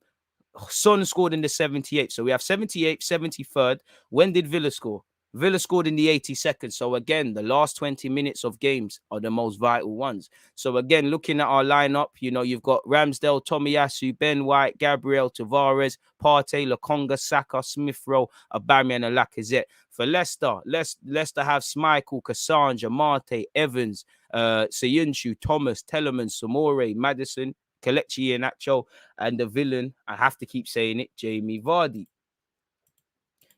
Son scored in the 78th. So we have 78th, 73rd. When did Villa score? Villa scored in the 82nd. So again, the last 20 minutes of games are the most vital ones. So again, looking at our lineup, you know, you've got Ramsdale, Tomiyasu, Ben White, Gabriel, Tavares, Partey, Lokonga, Saka, Smith Rowe, Aubameyang, and Lacazette. For Leicester, Leicester have Schmeichel, Cassandra, Marte, Evans, Sayunshu, Thomas, Telemans, Samore, Madison, Kelechi Iheanacho, and the villain, I have to keep saying it, Jamie Vardy.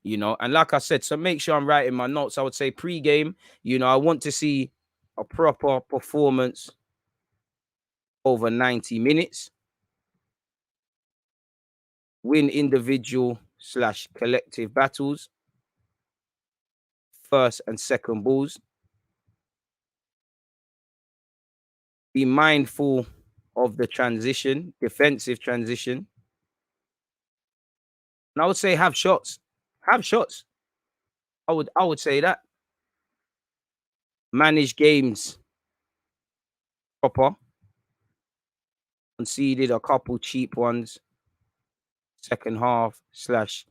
You know, and like I said, so make sure I'm writing my notes. I would say pre-game, you know, I want to see a proper performance over 90 minutes, win individual/collective battles, first and second balls, be mindful of the transition, defensive transition. And I would say have shots. Have shots. I would say that. Manage games proper. Conceded a couple cheap ones. Second half/last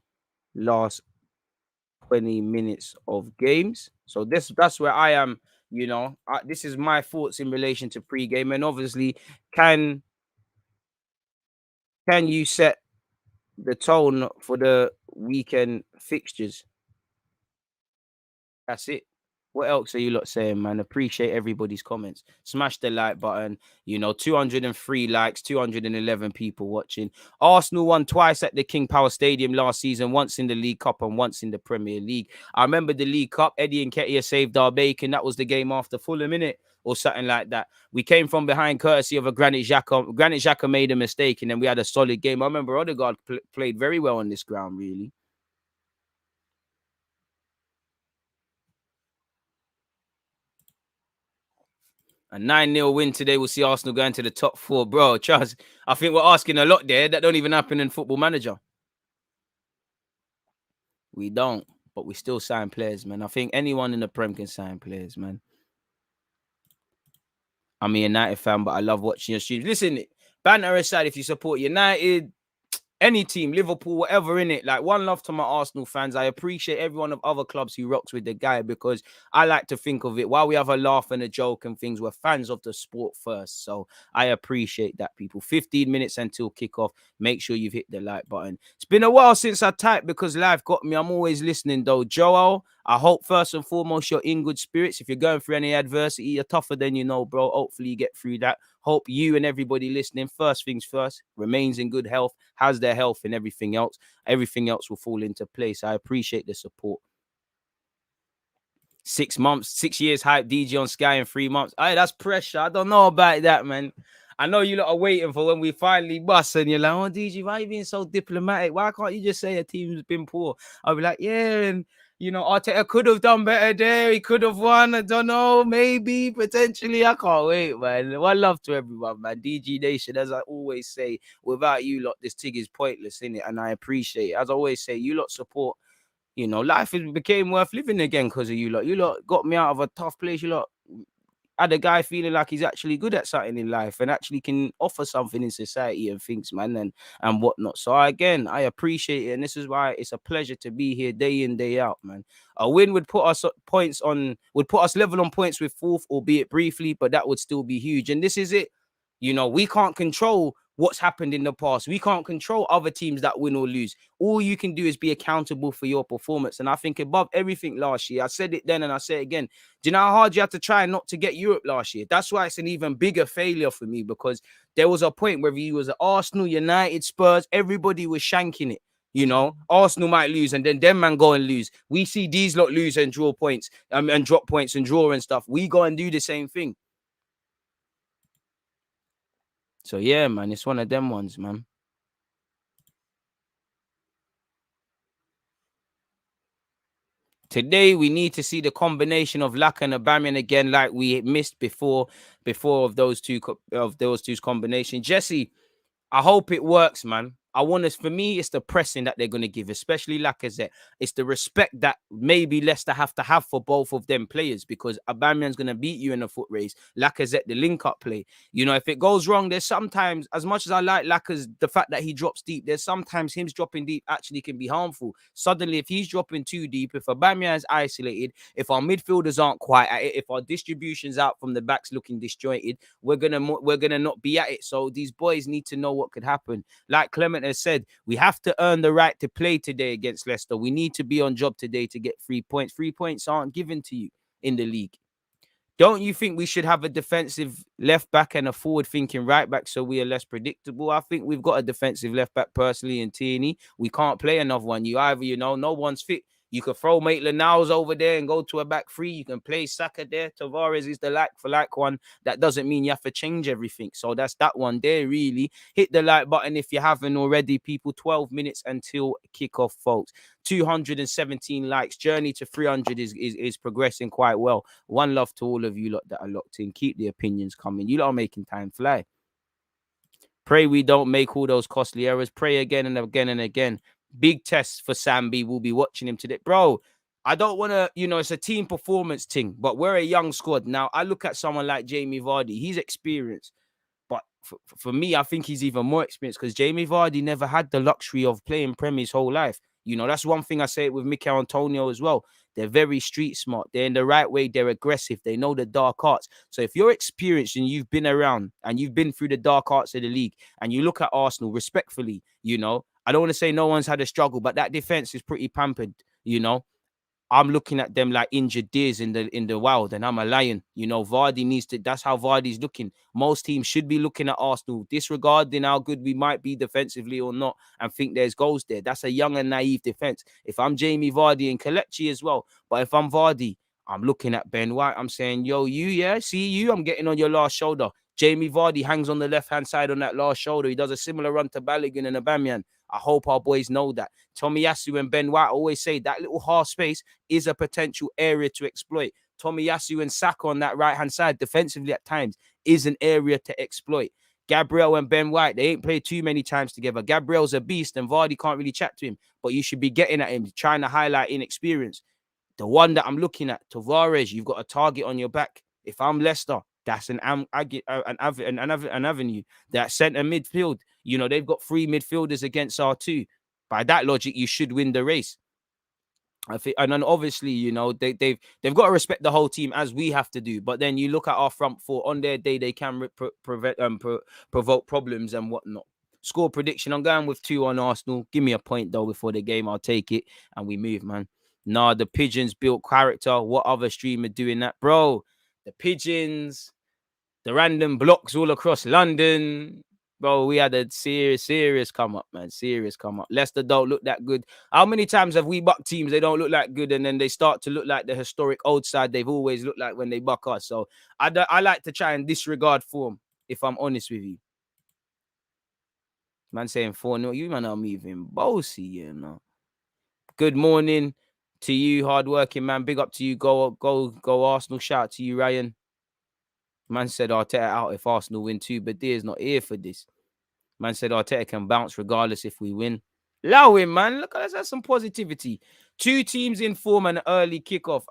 20 minutes of games. So that's where I am, you know. This is my thoughts in relation to pre-game. And obviously, can you set the tone for the weekend fixtures? That's it. What else are you lot saying, man? Appreciate everybody's comments. Smash the like button. You know, 203 likes, 211 people watching. Arsenal won twice at the King Power Stadium last season, once in the League Cup and once in the Premier League. I remember the League Cup, Eddie and Nketiah saved our bacon. That was the game after Fulham, innit? Or something like that. We came from behind courtesy of a Granit Xhaka. Granit Xhaka made a mistake and then we had a solid game. I remember Odegaard played very well on this ground, really. A 9-0 win today will see Arsenal going to the top 4. Bro, Charles, I think we're asking a lot there. That don't even happen in Football Manager. We don't, but we still sign players, man. I think anyone in the Prem can sign players, man. I'm a United fan, but I love watching your streams. Listen, banter aside, if you support United, any team, Liverpool, whatever, in it. Like, one love to my Arsenal fans. I appreciate everyone of other clubs who rocks with the guy, because I like to think of it, while we have a laugh and a joke and things, we're fans of the sport first. So I appreciate that, people. 15 minutes until kickoff. Make sure you've hit the like button. It's been a while since I typed because life got me. I'm always listening though. Joel, I hope first and foremost you're in good spirits. If you're going through any adversity, you're tougher than you know, bro. Hopefully you get through that. Hope you and everybody listening, first things first, remains in good health, has their health and everything else. Everything else will fall into place. I appreciate the support. 6 months, 6 years hype DJ on Sky in 3 months. Hey, that's pressure. I don't know about that, man. I know you lot are waiting for when we finally bust, and you're like, oh, DG, why are you being so diplomatic? Why can't you just say a team's been poor? I'll be like, yeah, and Arteta could have done better there. He could have won. I don't know, maybe, potentially. I can't wait, man. One love to everyone, man. DG Nation, as I always say, without you lot, this thing is pointless, innit? And I appreciate it. As I always say, you lot support. Life became worth living again because of you lot. You lot got me out of a tough place. You lot had a guy feeling like he's actually good at something in life and actually can offer something in society and things, man, and whatnot. So again, I appreciate it, and this is why it's a pleasure to be here day in, day out, man. A win would put us level on points with fourth, albeit briefly, but that would still be huge. And this is it. We can't control what's happened in the past. We can't control other teams that win or lose. All you can do is be accountable for your performance. And I think above everything last year, I said it then and I say it again. Do you know how hard you had to try not to get Europe last year? That's why it's an even bigger failure for me, because there was a point where you was at Arsenal, United, Spurs, everybody was shanking it. Arsenal might lose and then them man go and lose. We see these lot lose and draw points and drop points and draw and stuff. We go and do the same thing. So yeah, man, it's one of them ones, man. Today we need to see the combination of Laka and Aubameyang again, like we missed before of those two combination. Jesse, I hope it works, man. For me, it's the pressing that they're going to give, especially Lacazette. It's the respect that maybe Leicester have to have for both of them players, because Aubameyang's going to beat you in a foot race. Lacazette, the link-up play. If it goes wrong, there's sometimes, as much as I like Lacazette, the fact that he drops deep, there's sometimes him dropping deep actually can be harmful. Suddenly, if he's dropping too deep, if Aubameyang is isolated, if our midfielders aren't quite at it, if our distribution's out from the backs looking disjointed, we're gonna not be at it. So these boys need to know what could happen. Like Clement has said, we have to earn the right to play today against Leicester. We need to be on job today to get 3 points. 3 points aren't given to you in the league. Don't you think we should have a defensive left back and a forward thinking right back so we are less predictable? I think we've got a defensive left back personally in Tierney. We can't play another one. No one's fit. You can throw Maitland-Niles over there and go to a back three. You can play Saka there. Tavares is the like-for-like one. That doesn't mean you have to change everything. So that's that one there, really. Hit the like button if you haven't already, people. 12 minutes until kickoff, folks. 217 likes. Journey to 300 is progressing quite well. One love to all of you lot that are locked in. Keep the opinions coming. You lot are making time fly. Pray we don't make all those costly errors. Pray again and again and again. Big test for Sambi. We'll be watching him today. Bro, I don't want to, it's a team performance thing, but we're a young squad. Now, I look at someone like Jamie Vardy. He's experienced. But for me, I think he's even more experienced because Jamie Vardy never had the luxury of playing Premier his whole life. That's one thing I say with Mikel Antonio as well. They're very street smart. They're in the right way. They're aggressive. They know the dark arts. So if you're experienced and you've been around and you've been through the dark arts of the league and you look at Arsenal respectfully, I don't want to say no one's had a struggle, but that defense is pretty pampered, I'm looking at them like injured deers in the wild, and I'm a lion. Vardy needs to. That's how Vardy's looking. Most teams should be looking at Arsenal, disregarding how good we might be defensively or not, and think there's goals there. That's a young and naive defense. If I'm Jamie Vardy and Kelechi as well, but if I'm Vardy, I'm looking at Ben White. I'm saying, yo, see you. I'm getting on your last shoulder. Jamie Vardy hangs on the left-hand side on that last shoulder. He does a similar run to Balogun and Aubameyang. I hope our boys know that. Tomiyasu and Ben White always say that little half space is a potential area to exploit. Tomiyasu and Saka on that right-hand side defensively at times is an area to exploit. Gabriel and Ben White, they ain't played too many times together. Gabriel's a beast and Vardy can't really chat to him, but you should be getting at him, trying to highlight inexperience. The one that I'm looking at, Tavares, you've got a target on your back. If I'm Leicester, That's an avenue. That centre midfield, you know, they've got 3 midfielders against our 2. By that logic, you should win the race. I think, and then obviously, you know, they've got to respect the whole team as we have to do. But then you look at our front four on their day, they can provoke problems and whatnot. Score prediction: I'm going with 2 on Arsenal. Give me a point though before the game. I'll take it and we move, man. Nah, the Pigeons built character. What other streamer doing that, bro? The Pigeons, the random blocks all across London. Bro, we had a serious come up, man. Serious come up. Leicester don't look that good. How many times have we bucked teams? They don't look that good, and then they start to look like the historic old side they've always looked like when they buck us. So I like to try and disregard form, if I'm honest with you. Man saying 4-0. You man are moving bossy, you know. Good morning to you, hardworking man. Big up to you. Go Arsenal. Shout out to you, Ryan. Man said Arteta out if Arsenal win too, but Deer's not here for this. Man said Arteta can bounce regardless if we win. Allow him, man. Look, let's have some positivity. 2 teams in form and an early kickoff.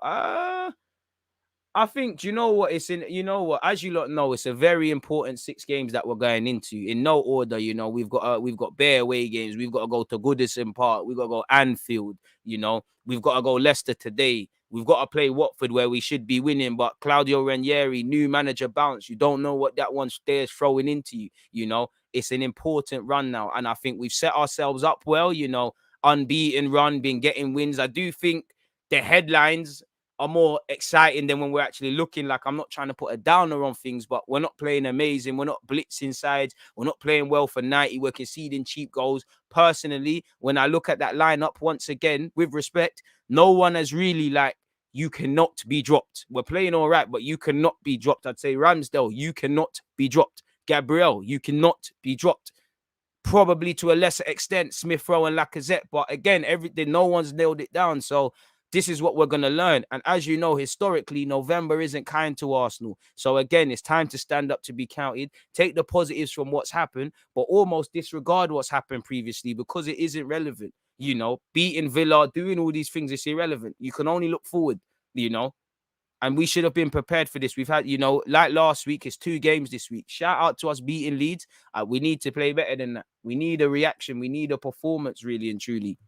I think, do you know what? You know what? As you lot know, it's a very important 6 games that we're going into in no order. You know, we've got bare away games. We've got to go to Goodison Park. We've got to go Anfield. You know, we've got to go Leicester today. We've got to play Watford where we should be winning. But Claudio Ranieri, new manager bounce. You don't know what that one there's throwing into you. You know, it's an important run now. And I think we've set ourselves up well, you know, unbeaten run, been getting wins. I do think the headlines are more exciting than when we're actually looking. Like, I'm not trying to put a downer on things, but we're not playing amazing. We're not blitzing sides. We're not playing well for 90. We're conceding cheap goals. Personally, when I look at that lineup, once again, with respect, no one has really, like, you cannot be dropped. We're playing all right, but you cannot be dropped. I'd say Ramsdale, you cannot be dropped. Gabriel, you cannot be dropped. Probably to a lesser extent, Smith Rowe and Lacazette. But again, no one's nailed it down. So this is what we're going to learn. And as you know, historically, November isn't kind to Arsenal. So again, it's time to stand up to be counted, take the positives from what's happened, but almost disregard what's happened previously because it isn't relevant. You know, beating Villa, doing all these things is irrelevant. You can only look forward, you know. And we should have been prepared for this. We've had, you know, like last week, it's 2 games this week. Shout out to us beating Leeds. We need to play better than that. We need a reaction. We need a performance, really and truly.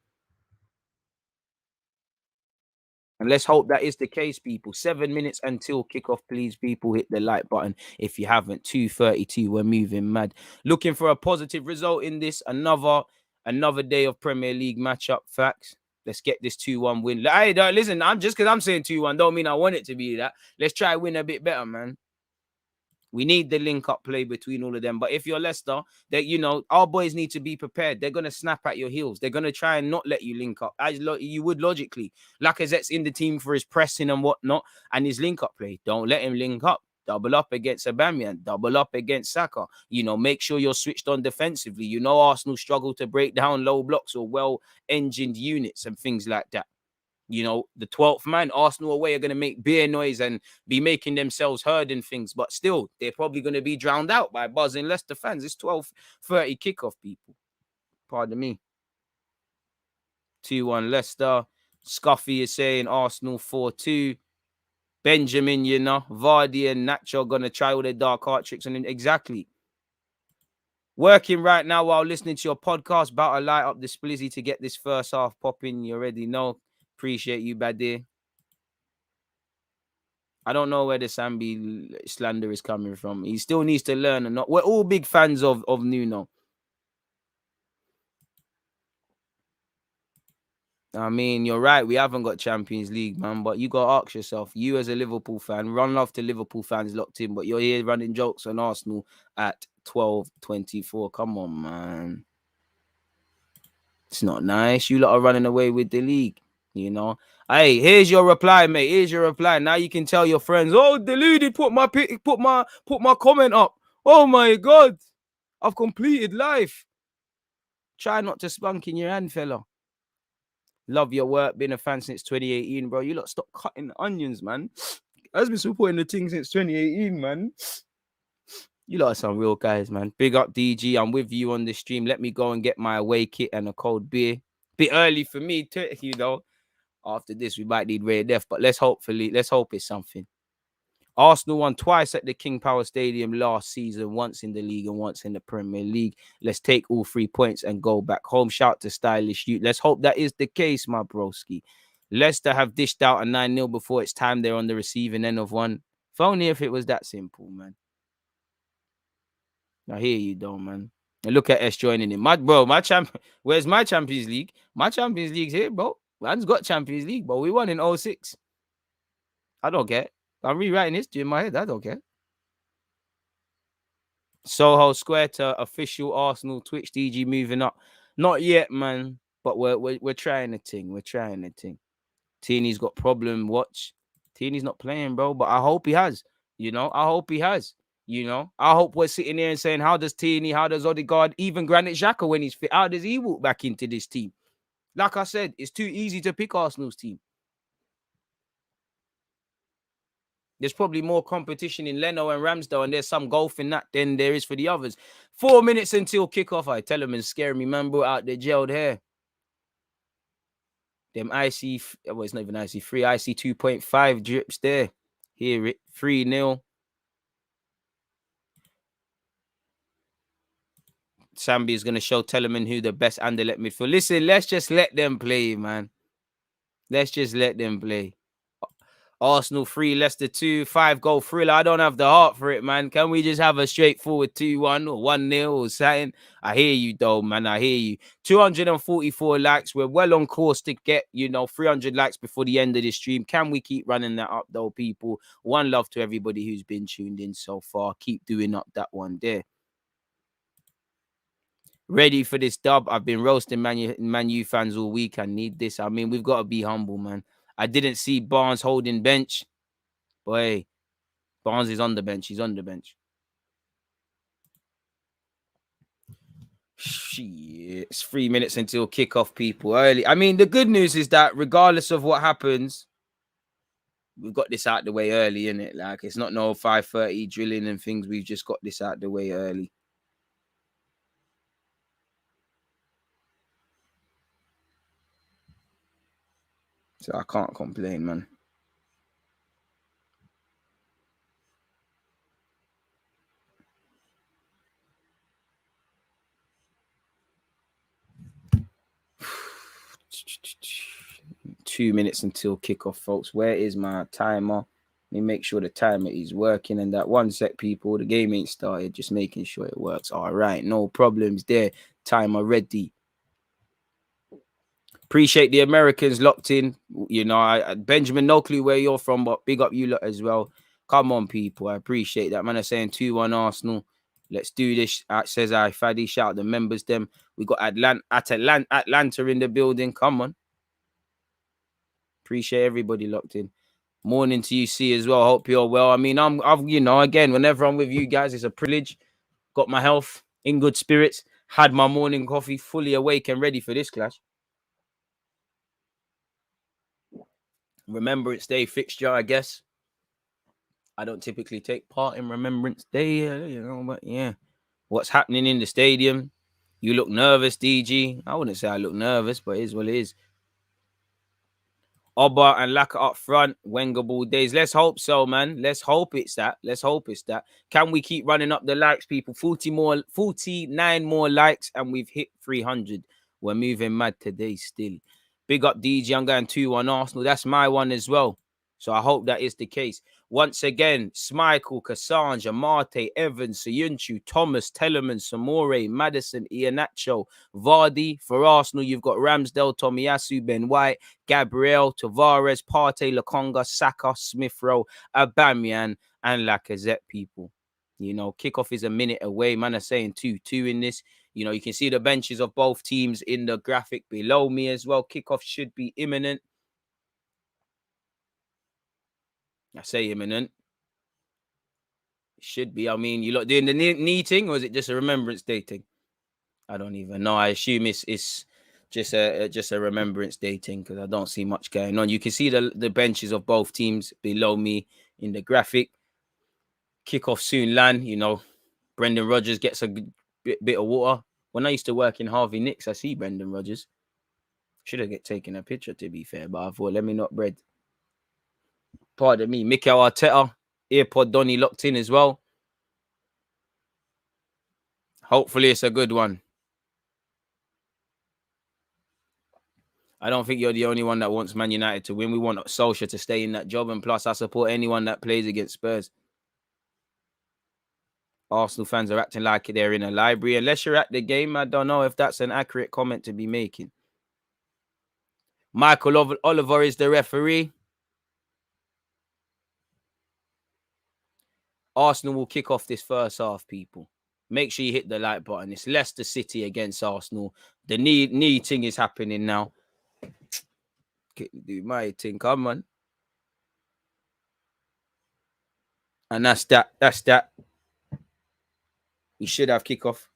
And let's hope that is the case, people. 7 minutes until kickoff. Please, people, hit the like button if you haven't. 2:32. We're moving mad. Looking for a positive result in this. Another day of Premier League matchup. Facts. Let's get this 2-1 win. Hey, listen, I'm just because I'm saying 2-1 don't mean I want it to be that. Let's try win a bit better, man. We need the link-up play between all of them. But if you're Leicester, that, you know, our boys need to be prepared. They're going to snap at your heels. They're going to try and not let you link up, as you would logically. Lacazette's in the team for his pressing and whatnot, and his link-up play. Don't let him link up. Double up against Aubameyang. Double up against Saka. You know, make sure you're switched on defensively. You know, Arsenal struggle to break down low blocks or well-engined units and things like that. You know, the 12th man, Arsenal away, are going to make beer noise and be making themselves heard and things. But still, they're probably going to be drowned out by buzzing Leicester fans. It's 12:30 kickoff, people. Pardon me. 2-1 Leicester. Scuffy is saying Arsenal 4-2. Benjamin, you know, Vardy and Nacho going to try all their dark art tricks on him. Exactly. Working right now while listening to your podcast. About to light up the splizzy to get this first half popping. You already know. Appreciate you, Badir. I don't know where the Sambi slander is coming from. He still needs to learn. And not. We're all big fans of Nuno. I mean, you're right. We haven't got Champions League, man. But you got to ask yourself, you as a Liverpool fan, run love to Liverpool fans locked in, but you're here running jokes on Arsenal at 12:24. Come on, man. It's not nice. You lot are running away with the league, you know. Hey, here's your reply, mate. Here's your reply. Now you can tell your friends, oh, Deluded, put my comment up. Oh my God, I've completed life. Try not to spunk in your hand, fella. Love your work. Been a fan since 2018, bro. You lot stop cutting the onions, man. I've been supporting the thing since 2018, man. You lot are some real guys, man. Big up, DG. I'm with you on the stream. Let me go and get my away kit and a cold beer. Bit early for me, too, you know. After this, we might need rare death, but let's hope it's something. Arsenal won twice at the King Power Stadium last season, once in the league and once in the Premier League. Let's take all 3 points and go back home. Shout to Stylish Youth. Let's hope that is the case, my broski. Leicester have dished out a 9-0 before it's time. They're on the receiving end of one. If only if it was that simple, man. I hear you, though, man. And look at S joining in. Where's my Champions League? My Champions League's here, bro. Man's got Champions League, but we won in 06. I don't care. I'm rewriting history in my head. I don't care. Soho Square to official Arsenal Twitch DG moving up. Not yet, man. But we're trying the thing. We're trying the thing. Teeny's got problem. Watch. Teeny's not playing, bro. But I hope he has. You know, I hope he has. You know, I hope we're sitting here and saying, how does Tierney, how does Odegaard, even Granit Xhaka when he's fit, how does he walk back into this team? Like I said, it's too easy to pick Arsenal's team. There's probably more competition in Leno and Ramsdale, and there's some golf in that than there is for the others. 4 minutes until kickoff. I tell him and scare me, man, brought out the gelled hair. Them icy, well, it's not even icy, free icy 2.5 drips there. Hear it, 3-0. Sambi is going to show Telemann who the best Anderlecht midfield. Listen, let's just let them play, man. Let's just let them play. Arsenal 3, Leicester 2, 5-goal thriller. I don't have the heart for it, man. Can we just have a straightforward 2-1 or 1-0 or something? I hear you, though, man. I hear you. 244 likes. We're well on course to get, 300 likes before the end of this stream. Can we keep running that up, though, people? One love to everybody who's been tuned in so far. Keep doing up that one there. Ready for this dub. I've been roasting Man U fans all week. I need this. I mean, we've got to be humble, man. I didn't see Barnes holding bench. Boy, Barnes is on the bench. He's on the bench. Shit. It's 3 minutes until kickoff, people. Early. I mean, the good news is that regardless of what happens, we've got this out the way early, innit? Like, it's not no 5:30 drilling and things. We've just got this out the way early. So I can't complain, man. Two minutes until kickoff, folks. Where is my timer? Let me make sure the timer is working. And that 1 sec, people. The game ain't started. Just making sure it works. All right. No problems there. Timer ready. Appreciate the Americans locked in. Benjamin, no clue where you're from, but big up you lot as well. Come on, people. I appreciate that. Man, I'm saying 2-1 Arsenal. Let's do this. Says I, Faddy. Shout out the members, them. We got Atlanta in the building. Come on. Appreciate everybody locked in. Morning to you, C, as well. Hope you're well. I mean, again, whenever I'm with you guys, it's a privilege. Got my health in good spirits. Had my morning coffee, fully awake and ready for this clash. Remembrance Day fixture, I guess. I don't typically take part in Remembrance Day, but yeah. What's happening in the stadium? You look nervous, DG. I wouldn't say I look nervous, but it is what it is. Oba and Laka up front, Wenger ball days. Let's hope so, man. Let's hope it's that. Can we keep running up the likes, people? 49 more likes, and we've hit 300. We're moving mad today still. Big up DG. I'm going 2-1 Arsenal. That's my one as well. So I hope that is the case. Once again, Schmeichel, Cassandra, Marte, Evans, Soyuncu, Thomas, Telemann, Samore, Madison, Iheanacho, Vardy. For Arsenal, you've got Ramsdale, Tomiyasu, Ben White, Gabriel, Tavares, Partey, Lokonga, Saka, Smith Rowe, Aubameyang, and Lacazette, people. Kickoff is a minute away. Man are saying 2-2 in this. You can see the benches of both teams in the graphic below me as well. Kickoff should be imminent. I say imminent. It should be. I mean, you lot doing the knee thing, or is it just a Remembrance Day thing? I don't even know. I assume it's just a Remembrance Day thing because I don't see much going on. You can see the benches of both teams below me in the graphic. Kickoff soon land. Brendan Rodgers gets a bit of water. When I used to work in Harvey Nicks, I see Brendan Rodgers. Should have taken a picture, to be fair, but I thought, let me not bread. Pardon me, Mikel Arteta Earpod Donny locked in as well. Hopefully it's a good one. I don't think you're the only one that wants Man United to win. We want Solskjaer to stay in that job. And plus, I support anyone that plays against Spurs. Arsenal fans are acting like they're in a library. Unless you're at the game, I don't know if that's an accurate comment to be making. Michael Oliver is the referee. Arsenal will kick off this first half, people. Make sure you hit the like button. It's Leicester City against Arsenal. The knee thing is happening now. Do my thing, come on. And that's that. That's that. We should have kickoff.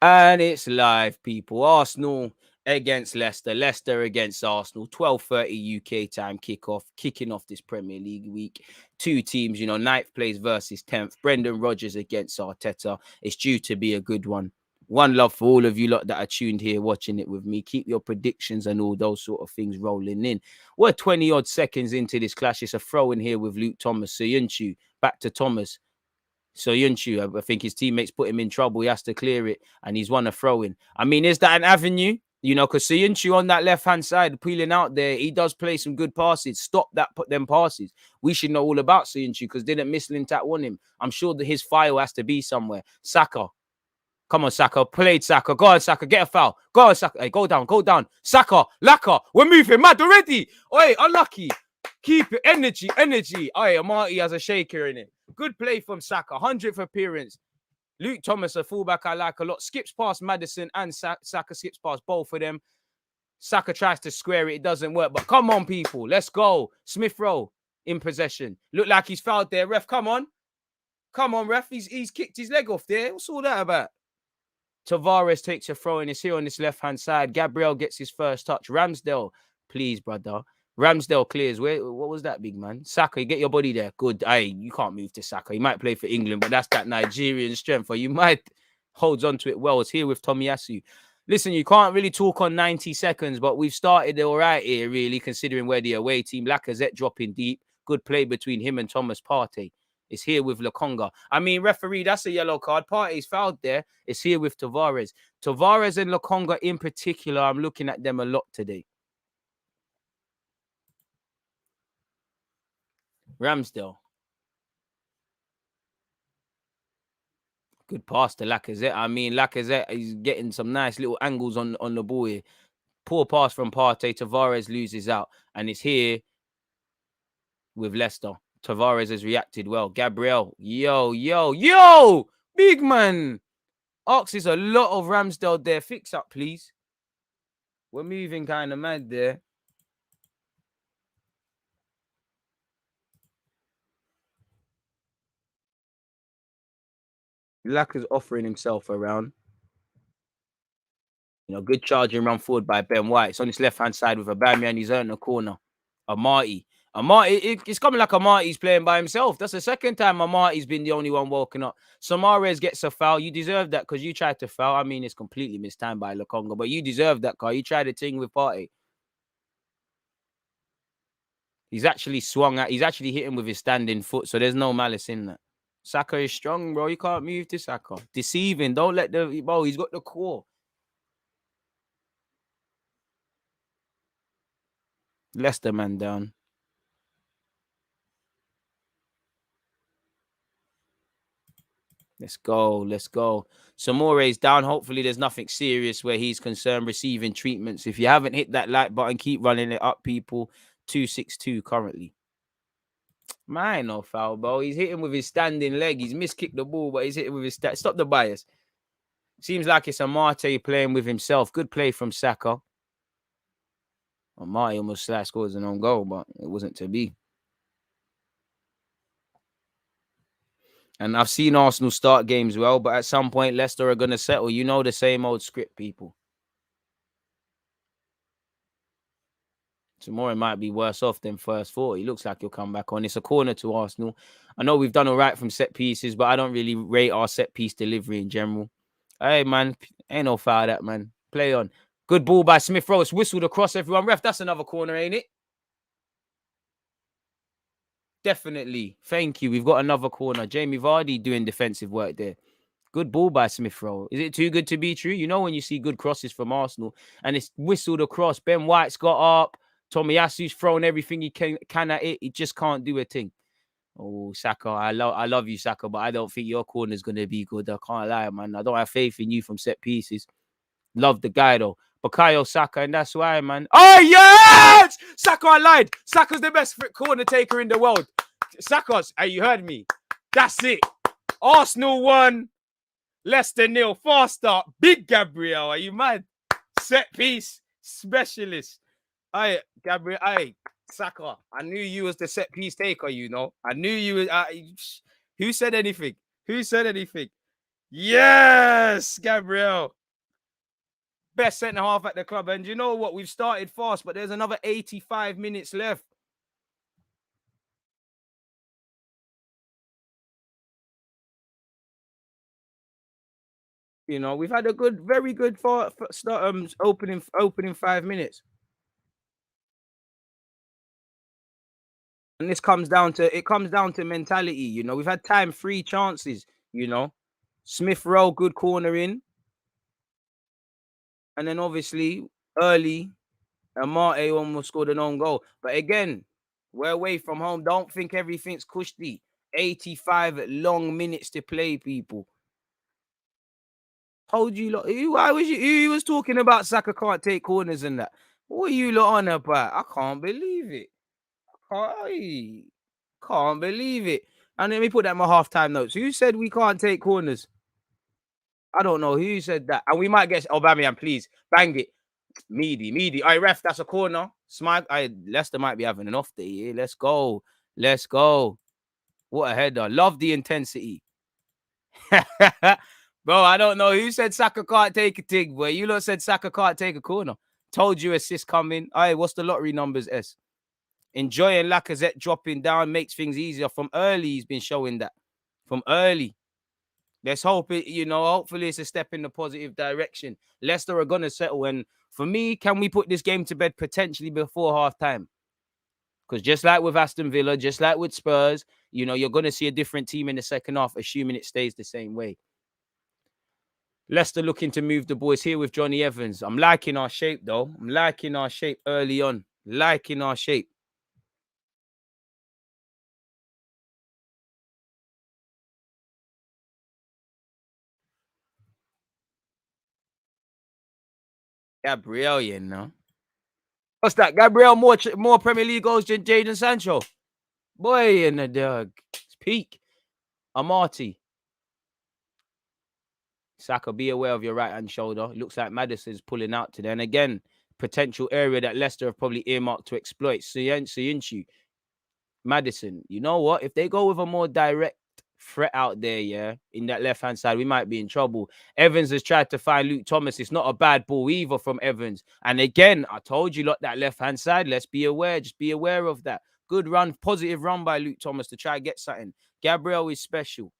And it's live, people. Arsenal against Leicester. Leicester against Arsenal. 12:30 UK time kickoff. Kicking off this Premier League week. Two teams, you know, 9th place versus 10th. Brendan Rodgers against Arteta. It's due to be a good one. One love for all of you lot that are tuned here watching it with me. Keep your predictions and all those sort of things rolling in. We're 20-odd seconds into this clash. It's a throw in here with Luke Thomas. Soyuncu back to Thomas. Soyuncu, I think his teammates put him in trouble. He has to clear it, and he's won a throw-in. I mean, is that an avenue? You know, because Soyuncu on that left-hand side, peeling out there, he does play some good passes. Stop that, put them passes. We should know all about Soyuncu because didn't Mislintat want him? I'm sure that his file has to be somewhere. Saka. Come on, Saka. Played Saka. Go on, Saka. Get a foul. Go on, Saka. Hey, go down. Go down. Saka. Laka. We're moving mad already. Oi, unlucky. Keep it. Energy. Oi, Amati has a shaker in it. Good play from Saka. 100th appearance. Luke Thomas, a fullback I like a lot. Skips past Maddison and Saka skips past both of them. Saka tries to square it. It doesn't work. But come on, people. Let's go. Smith Rowe in possession. Look like he's fouled there. Ref, come on. Come on, ref. He's kicked his leg off there. What's all that about? Tavares takes a throw and is here on this left-hand side. Gabriel gets his first touch. Ramsdale, please, brother. Ramsdale clears. What was that, big man? Saka, you get your body there. Good. You can't move to Saka. He might play for England, but that's that Nigerian strength. Or you might holds on to it well. It's here with Tomiyasu. Listen, you can't really talk on 90 seconds, but we've started all right here, really, considering we're the away team. Lacazette dropping deep. Good play between him and Thomas Partey. It's here with Lokonga. I mean, referee, that's a yellow card. Partey's fouled there. It's here with Tavares. Tavares and Lokonga in particular, I'm looking at them a lot today. Ramsdale. Good pass to Lacazette. I mean, Lacazette is getting some nice little angles on the ball here. Poor pass from Partey. Tavares loses out. And it's here with Leicester. Tavares has reacted well. Gabriel. Yo. Big man. Ox is a lot of Ramsdale there. Fix up, please. We're moving kind of mad there. Lacazette offering himself around. You know, good charging run forward by Ben White. It's on his left-hand side with Aubameyang. He's earned a corner. Amati, it's coming like Amati's playing by himself. That's the second time Amati's been the only one walking up. Samares gets a foul. You deserve that because you tried to foul. I mean, it's completely mistimed by Lokonga, but you deserve that, car. You tried a thing with Partey. He's actually swung at. He's actually hitting with his standing foot, so there's no malice in that. Saka is strong, bro. You can't move to Saka. Deceiving. Don't let the bro. He's got the core. Leicester man down. Let's go. Samore's down. Hopefully there's nothing serious where he's concerned receiving treatments. If you haven't hit that like button, keep running it up, people. 262 currently. Man, no foul, bro. He's hitting with his standing leg. He's miskicked the ball, but he's hitting with his Stop the bias. Seems like it's Amate playing with himself. Good play from Saka. Amate almost scores an own goal, but it wasn't to be. And I've seen Arsenal start games well, but at some point, Leicester are going to settle. You know the same old script, people. Tomorrow might be worse off than first 40. Looks like he'll come back on. It's a corner to Arsenal. I know we've done all right from set pieces, but I don't really rate our set piece delivery in general. Hey, man, ain't no foul that, man. Play on. Good ball by Smith Rowe. It's whistled across everyone. Ref, that's another corner, ain't it? Definitely. Thank you. We've got another corner. Jamie Vardy doing defensive work there. Good ball by Smith Rowe. Is it too good to be true? You know when you see good crosses from Arsenal and it's whistled across. Ben White's got up. Tomiyasu's thrown everything he can at it. He just can't do a thing. Oh, Saka, I love you, Saka, but I don't think your corner is going to be good. I can't lie, man. I don't have faith in you from set pieces. Love the guy, though. Bukayo Saka, and that's why, man. Oh, yes! Saka, I lied. Saka's the best corner taker in the world. Saka's, you heard me. That's it. Arsenal won. Leicester 0. Fast start. Big Gabriel. Are you mad? Set piece specialist. Aye, Gabriel. Aye, Saka. I knew you was the set piece taker, you know. I knew you was. Who said anything? Who said anything? Yes, Gabriel. Best centre half at the club. And you know what? We've started fast, but there's another 85 minutes left. You know, we've had a good, very good start, opening 5 minutes. And this comes down to mentality, you know. We've had 3 chances, you know. Smith Rowe, good corner in. And then obviously early, Amate almost scored an own goal. But again, we're away from home. Don't think everything's cushy. 85 long minutes to play, people. Told you lot. Why was you was talking about Saka can't take corners and that? What are you lot on about? I can't believe it. I can't believe it. And let me put that in my halftime notes. Who said we can't take corners? I don't know who said that. And we might get Aubameyang, please. Bang it. Meaty. All right, ref, that's a corner. Smile. Leicester might be having an off day here. Let's go. What a header. Love the intensity. Bro, I don't know who said Saka can't take a thing, boy. You lot said Saka can't take a corner. Told you assist coming. All right, what's the lottery numbers, S? Enjoying Lacazette dropping down makes things easier. From early, he's been showing that. From early. Let's hope it, you know, hopefully it's a step in the positive direction. Leicester are going to settle. And for me, can we put this game to bed potentially before half-time? Because just like with Aston Villa, just like with Spurs, you know, you're going to see a different team in the second half, assuming it stays the same way. Leicester looking to move the boys here with Johnny Evans. I'm liking our shape, though. I'm liking our shape early on. Liking our shape. Gabriel, you know. What's that? Gabriel more Premier League goals than Jadon Sancho. Boy, in the dog. It's peak. Amati. Saka, be aware of your right-hand shoulder. It looks like Maddison's pulling out today. And again, potential area that Leicester have probably earmarked to exploit. Soyuncu. Maddison. You know what? If they go with a more direct threat out there, yeah, in that left-hand side, we might be in trouble. Evans has tried to find Luke Thomas. It's not a bad ball either from Evans. And again, I told you, look, that left-hand side, let's be aware. Just be aware of that. Good run, positive run by Luke Thomas to try and get something. Gabriel is special.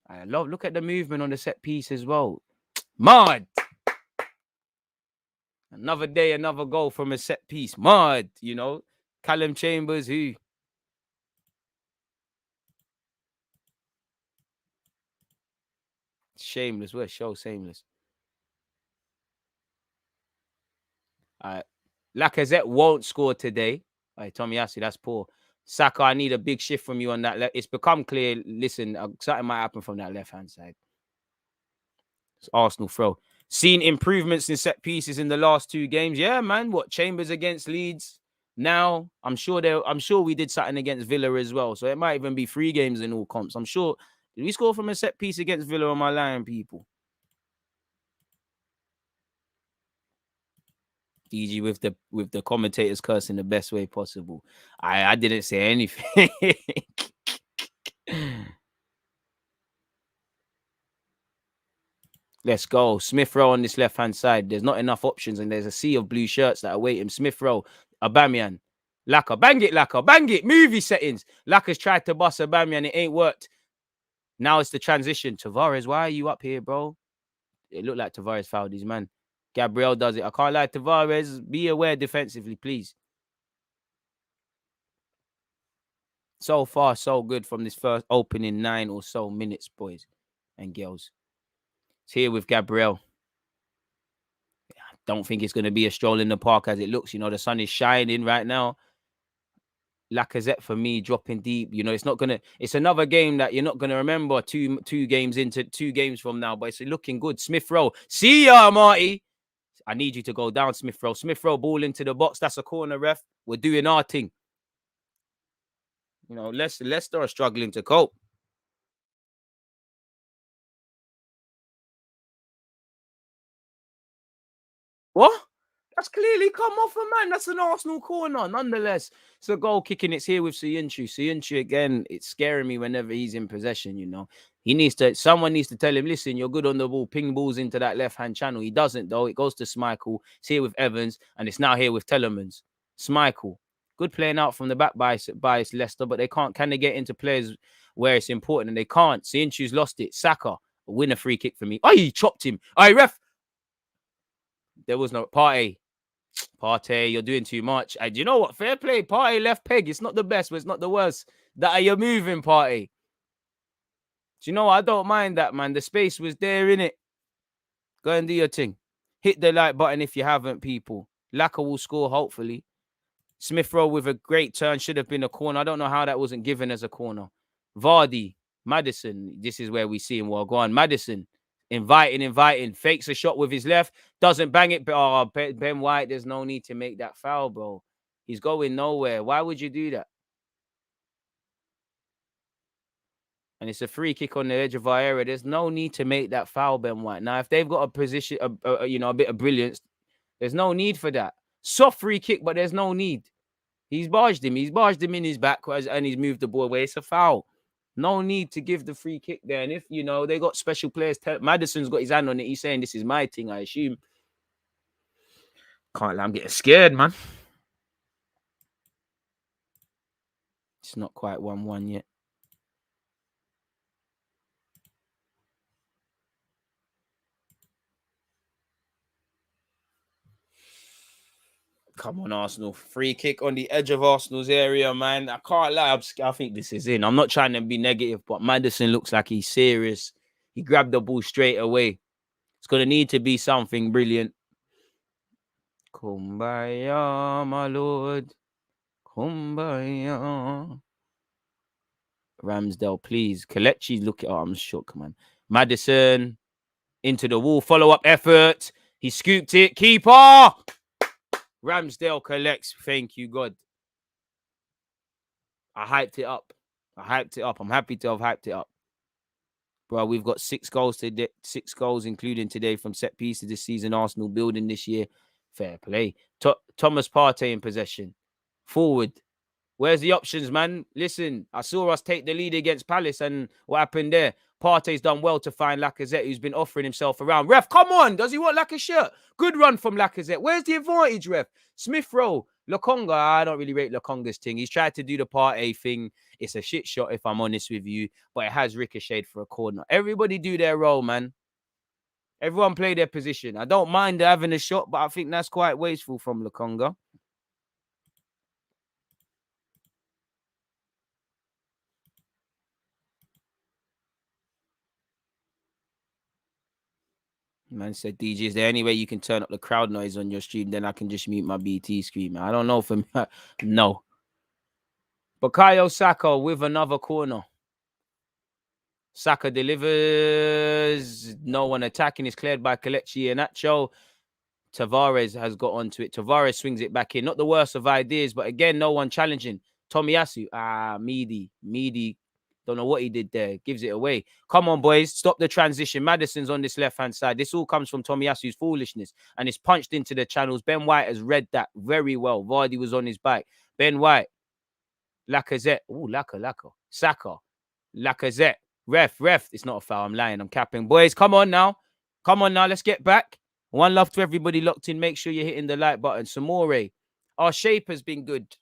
I look at the movement on the set piece as well. Mud. Another day, another goal from a set piece. Mud, you know. Callum Chambers, who? Shameless. We're so shameless. All right. Lacazette won't score today. All right, Tomiyasu, that's poor. Saka, I need a big shift from you on that. It's become clear. Listen, something might happen from that left-hand side. It's Arsenal throw. Seen improvements in set pieces in the last 2 games. Yeah, man. What, Chambers against Leeds? Now, I'm sure we did something against Villa as well. So it might even be 3 games in all comps. I'm sure. Did we score from a set piece against Villa on my line, people? DG with the commentators cursing the best way possible. I didn't say anything. Let's go. Smith Rowe on this left-hand side. There's not enough options, and there's a sea of blue shirts that await him. Smith Rowe, Aubameyang. Laka, bang it, Laka, bang it. Movie settings. Laka's tried to bust Aubameyang. It ain't worked. Now it's the transition. Tavares, why are you up here, bro? It looked like Tavares fouled his man. Gabriel does it. I can't lie, Tavares. Be aware defensively, please. So far, so good from this first opening 9 or so minutes, boys and girls. It's here with Gabriel. Don't think it's going to be a stroll in the park as it looks. You know, the sun is shining right now. Lacazette for me dropping deep. You know, it's not gonna. It's another game that you're not gonna remember two games into 2 games from now. But it's looking good. Smith Rowe, see ya, Marty. I need you to go down, Smith Rowe. Smith Rowe, ball into the box. That's a corner, ref. We're doing our thing. You know, Leicester are struggling to cope. What? That's clearly come off a man. That's an Arsenal corner. Nonetheless, it's a goal kicking. It's here with Siyunchu. Siyunchu, again, it's scaring me whenever he's in possession, you know. Someone needs to tell him, listen, you're good on the ball. Ping balls into that left-hand channel. He doesn't, though. It goes to Schmeichel. It's here with Evans, and it's now here with Telemans. Schmeichel. Good playing out from the back by Leicester, but they can't. Can they get into players where it's important? And they can't. Siyunchu's lost it. Saka, win a free kick for me. Oh, he chopped him. All right, ref. There was no Partey. Partey, you're doing too much. And you know what? Fair play. Partey left peg. It's not the best, but it's not the worst. That you're moving, Partey. Do you know what? I don't mind that, man. The space was there, innit? Go and do your thing. Hit the like button if you haven't, people. Laka will score, hopefully. Smith Rowe with a great turn. Should have been a corner. I don't know how that wasn't given as a corner. Vardy, Maddison. This is where we see him. Well, go on. Maddison. Inviting. Fakes a shot with his left. Doesn't bang it. But Ben White, there's no need to make that foul, bro. He's going nowhere. Why would you do that? And it's a free kick on the edge of our area. There's no need to make that foul, Ben White. Now, if they've got a position, a bit of brilliance, there's no need for that. Soft free kick, but there's no need. He's barged him. He's barged him in his back and he's moved the ball away. It's a foul. No need to give the free kick there. And if, they got special players, Maddison's got his hand on it. He's saying, this is my thing, I assume. Can't lie, I'm getting scared, man. It's not quite 1-1 yet. Come on, Arsenal. Free kick on the edge of Arsenal's area, man. I can't lie. I think this is in. I'm not trying to be negative, but Maddison looks like he's serious. He grabbed the ball straight away. It's going to need to be something brilliant. Kumbaya, my lord. Kumbaya. RAMSDALE, please. Kelechi, look at. Oh, I'm shook, man. Maddison into the wall. Follow-up effort. He scooped it. Keeper. RAMSDALE collects. Thank you, God. I hyped it up. I'm happy to have hyped it up. Bro, we've got 6 goals today. 6 goals, including today, from set pieces this season. Arsenal building this year. Fair play. Thomas Partey in possession. Forward. Where's the options, man? Listen, I saw us take the lead against Palace, and what happened there? Partey's done well to find Lacazette, who's been offering himself around. Ref, come on. Does he want like a shirt? Good run from Lacazette. Where's the advantage, ref? Smith Rowe. Lokonga, I don't really rate Lokonga's thing. He's tried to do the Partey thing. It's a shit shot, if I'm honest with you, but it has ricocheted for a corner. Everybody do their role, man. Everyone play their position. I don't mind having a shot, but I think that's quite wasteful from Lokonga. Man said, DJ, is there any way you can turn up the crowd noise on your stream? Then I can just mute my BT screen. I don't know for me. No. Bukayo Saka with another corner. Saka delivers. No one attacking. It's cleared by Kelechi Iheanacho. Tavares has got onto it. Tavares swings it back in. Not the worst of ideas, but again, no one challenging. Tomiyasu. Meady. Don't know what he did there. Gives it away. Come on, boys. Stop the transition. Maddison's on this left-hand side. This all comes from Tomiyasu's foolishness. And it's punched into the channels. Ben White has read that very well. Vardy was on his back. Ben White. Lacazette. Oh, Laka. Saka. Lacazette. Ref. It's not a foul. I'm lying. I'm capping. Boys, come on now. Let's get back. One love to everybody locked in. Make sure you're hitting the like button. Samore. Our shape has been good.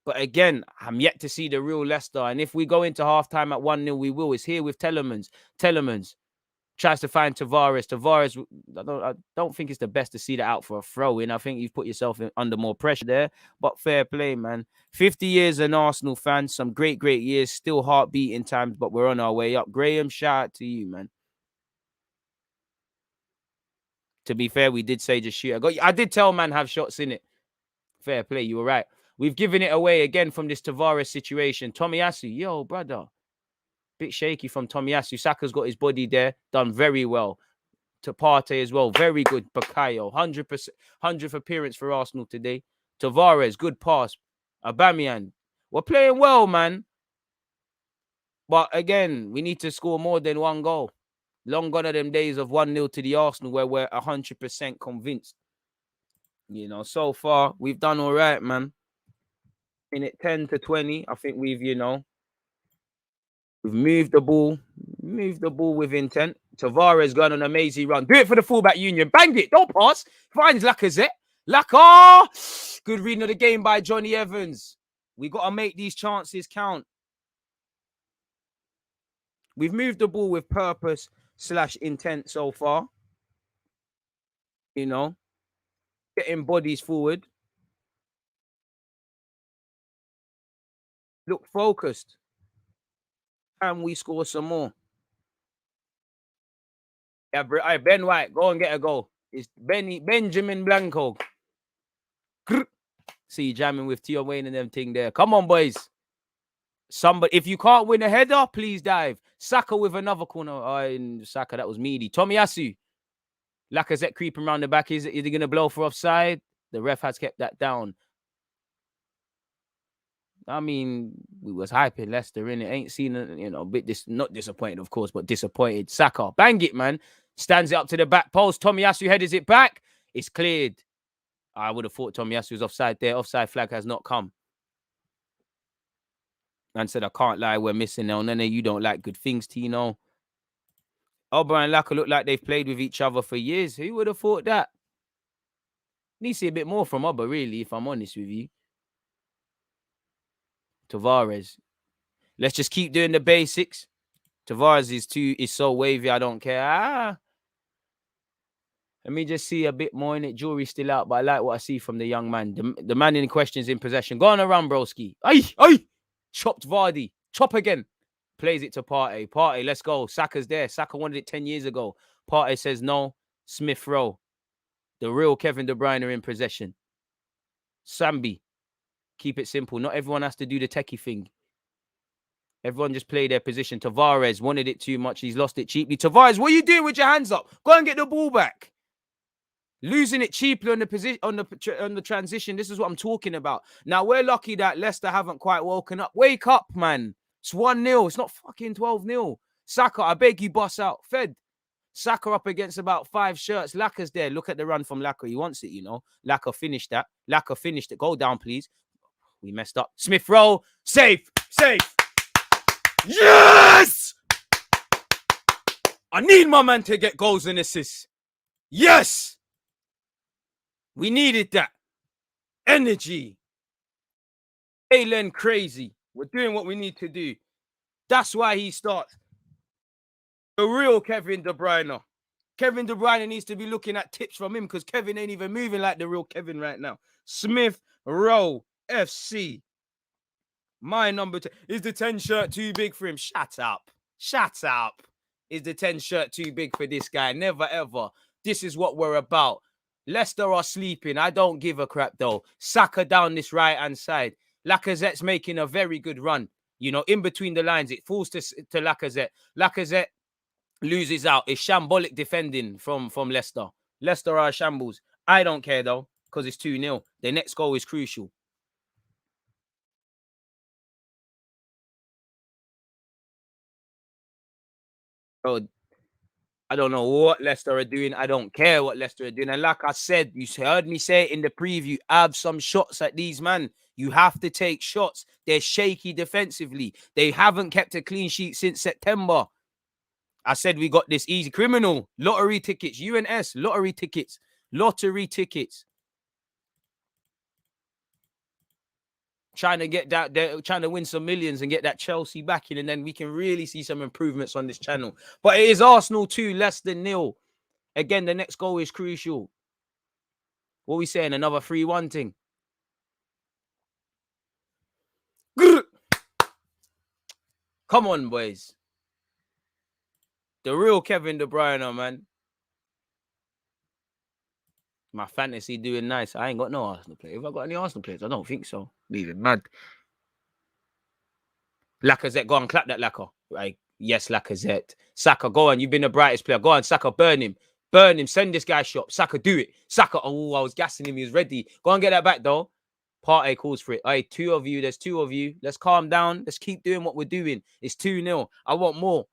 But again, I'm yet to see the real Leicester. And if we go into halftime at 1-0, we will. It's here with Telemans. Tries to find Tavares. Tavares, I don't think it's the best to see that out for a throw-in. I think you've put yourself under more pressure there. But fair play, man. 50 years an Arsenal fan. Some great years. Still heartbeating times, but we're on our way up. Graham, shout out to you, man. To be fair, we did say just shoot. I did tell man have shots in it. Fair play, you were right. We've given it away again from this Tavares situation. Tomiyasu, yo, brother. Bit shaky from Tomiyasu. Saka's got his body there. Done very well. To Partey as well. Very good. Bakayo. 100%. 100th appearance for Arsenal today. Tavares, good pass. Aubameyang. We're playing well, man. But again, we need to score more than one goal. Long gone are them days of 1-0 to the Arsenal where we're 100% convinced. You know, so far, we've done all right, man. In it 10 to 20, I think we've moved the ball with intent. Tavares gone on an amazing run. Do it for the fullback union. Bang it. Don't pass. Finds Lacazette. Good reading of the game by Johnny Evans. We got to make these chances count. We've moved the ball with purpose / intent so far. You know, getting bodies forward. Look focused. And we score some more. Yeah, Ben White, go and get a goal. It's Benjamin Blanco. See, jamming with Tio Wayne and them thing there. Come on, boys. Somebody, if you can't win a header, please dive. Saka with another corner. Saka, that was meaty. Tomiyasu. Lacazette creeping around the back. Is he going to blow for offside? The ref has kept that down. I mean, we was hyping Leicester in it. Ain't seen a bit not disappointed, of course, but disappointed. Saka, bang it, man. Stands it up to the back post. Tomiyasu headers it back. It's cleared. I would have thought Tomiyasu was offside there. Offside flag has not come. And said, I can't lie, we're missing now. None of you don't like good things, Tino. Oba and Laka look like they've played with each other for years. Who would have thought that? Need to see a bit more from Oba, really, if I'm honest with you. Tavares. Let's just keep doing the basics. Tavares is so wavy, I don't care. Let me just see a bit more in it. Jury's still out, but I like what I see from the young man. The man in question is in possession. Go on a run, broski. Ay! Chopped Vardy. Chop again. Plays it to Partey. Partey, let's go. Saka's there. Saka wanted it 10 years ago. Partey says no. Smith Rowe. The real Kevin De Bruyne in possession. Sambi. Keep it simple. Not everyone has to do the techie thing. Everyone just play their position. Tavares wanted it too much. He's lost it cheaply. Tavares, what are you doing with your hands up? Go and get the ball back. Losing it cheaply on the position on the transition. This is what I'm talking about. Now we're lucky that Leicester haven't quite woken up. Wake up, man. It's 1-0. It's not fucking 12-0. Saka, I beg you, boss out. Fed. Saka up against about 5 shirts. Laka's there. Look at the run from Laka. He wants it, you know. Laka finished that. Laka finished it. Go down, please. We messed up. Smith Rowe. Safe. Yes! I need my man to get goals and assists. Yes! We needed that. Energy. Alen crazy. We're doing what we need to do. That's why he starts. The real Kevin De Bruyne. Kevin De Bruyne needs to be looking at tips from him because Kevin ain't even moving like the real Kevin right now. Smith Rowe FC. My number 10. Is the 10 shirt too big for him? Shut up. Is the 10 shirt too big for this guy? Never ever. This is what we're about. Leicester are sleeping. I don't give a crap though. Saka down this right-hand side. Lacazette's making a very good run. You know, in between the lines, it falls to Lacazette. Lacazette loses out. It's shambolic defending from Leicester. Leicester are shambles. I don't care though, because it's 2-0. The next goal is crucial. So, I don't know what Leicester are doing. I don't care what Leicester are doing. And like I said, you heard me say it in the preview, have some shots at these, man. You have to take shots. They're shaky defensively. They haven't kept a clean sheet since September. I said we got this easy. Criminal. Lottery tickets. UNS. Lottery tickets. trying to get that, they're trying to win some millions and get that Chelsea backing, and then we can really see some improvements on this channel. But it is Arsenal 2, Leicester 0. Again, the next goal is crucial. What are we saying? Another 3-1 thing. Come on, boys. The real Kevin De Bruyne, man. My fantasy doing nice. I ain't got no Arsenal players. Have I got any Arsenal players? I don't think so. Leaving mad. Lacazette, go on, clap that Lacazette. Right. Yes, Lacazette. Saka, go on. You've been the brightest player. Go on, Saka, burn him. Burn him. Send this guy shop. Saka, do it. Saka, oh, I was gassing him. He was ready. Go and get that back, though. Partey calls for it. Hey, 2 of you. There's 2 of you. Let's calm down. Let's keep doing what we're doing. It's 2-0. I want more.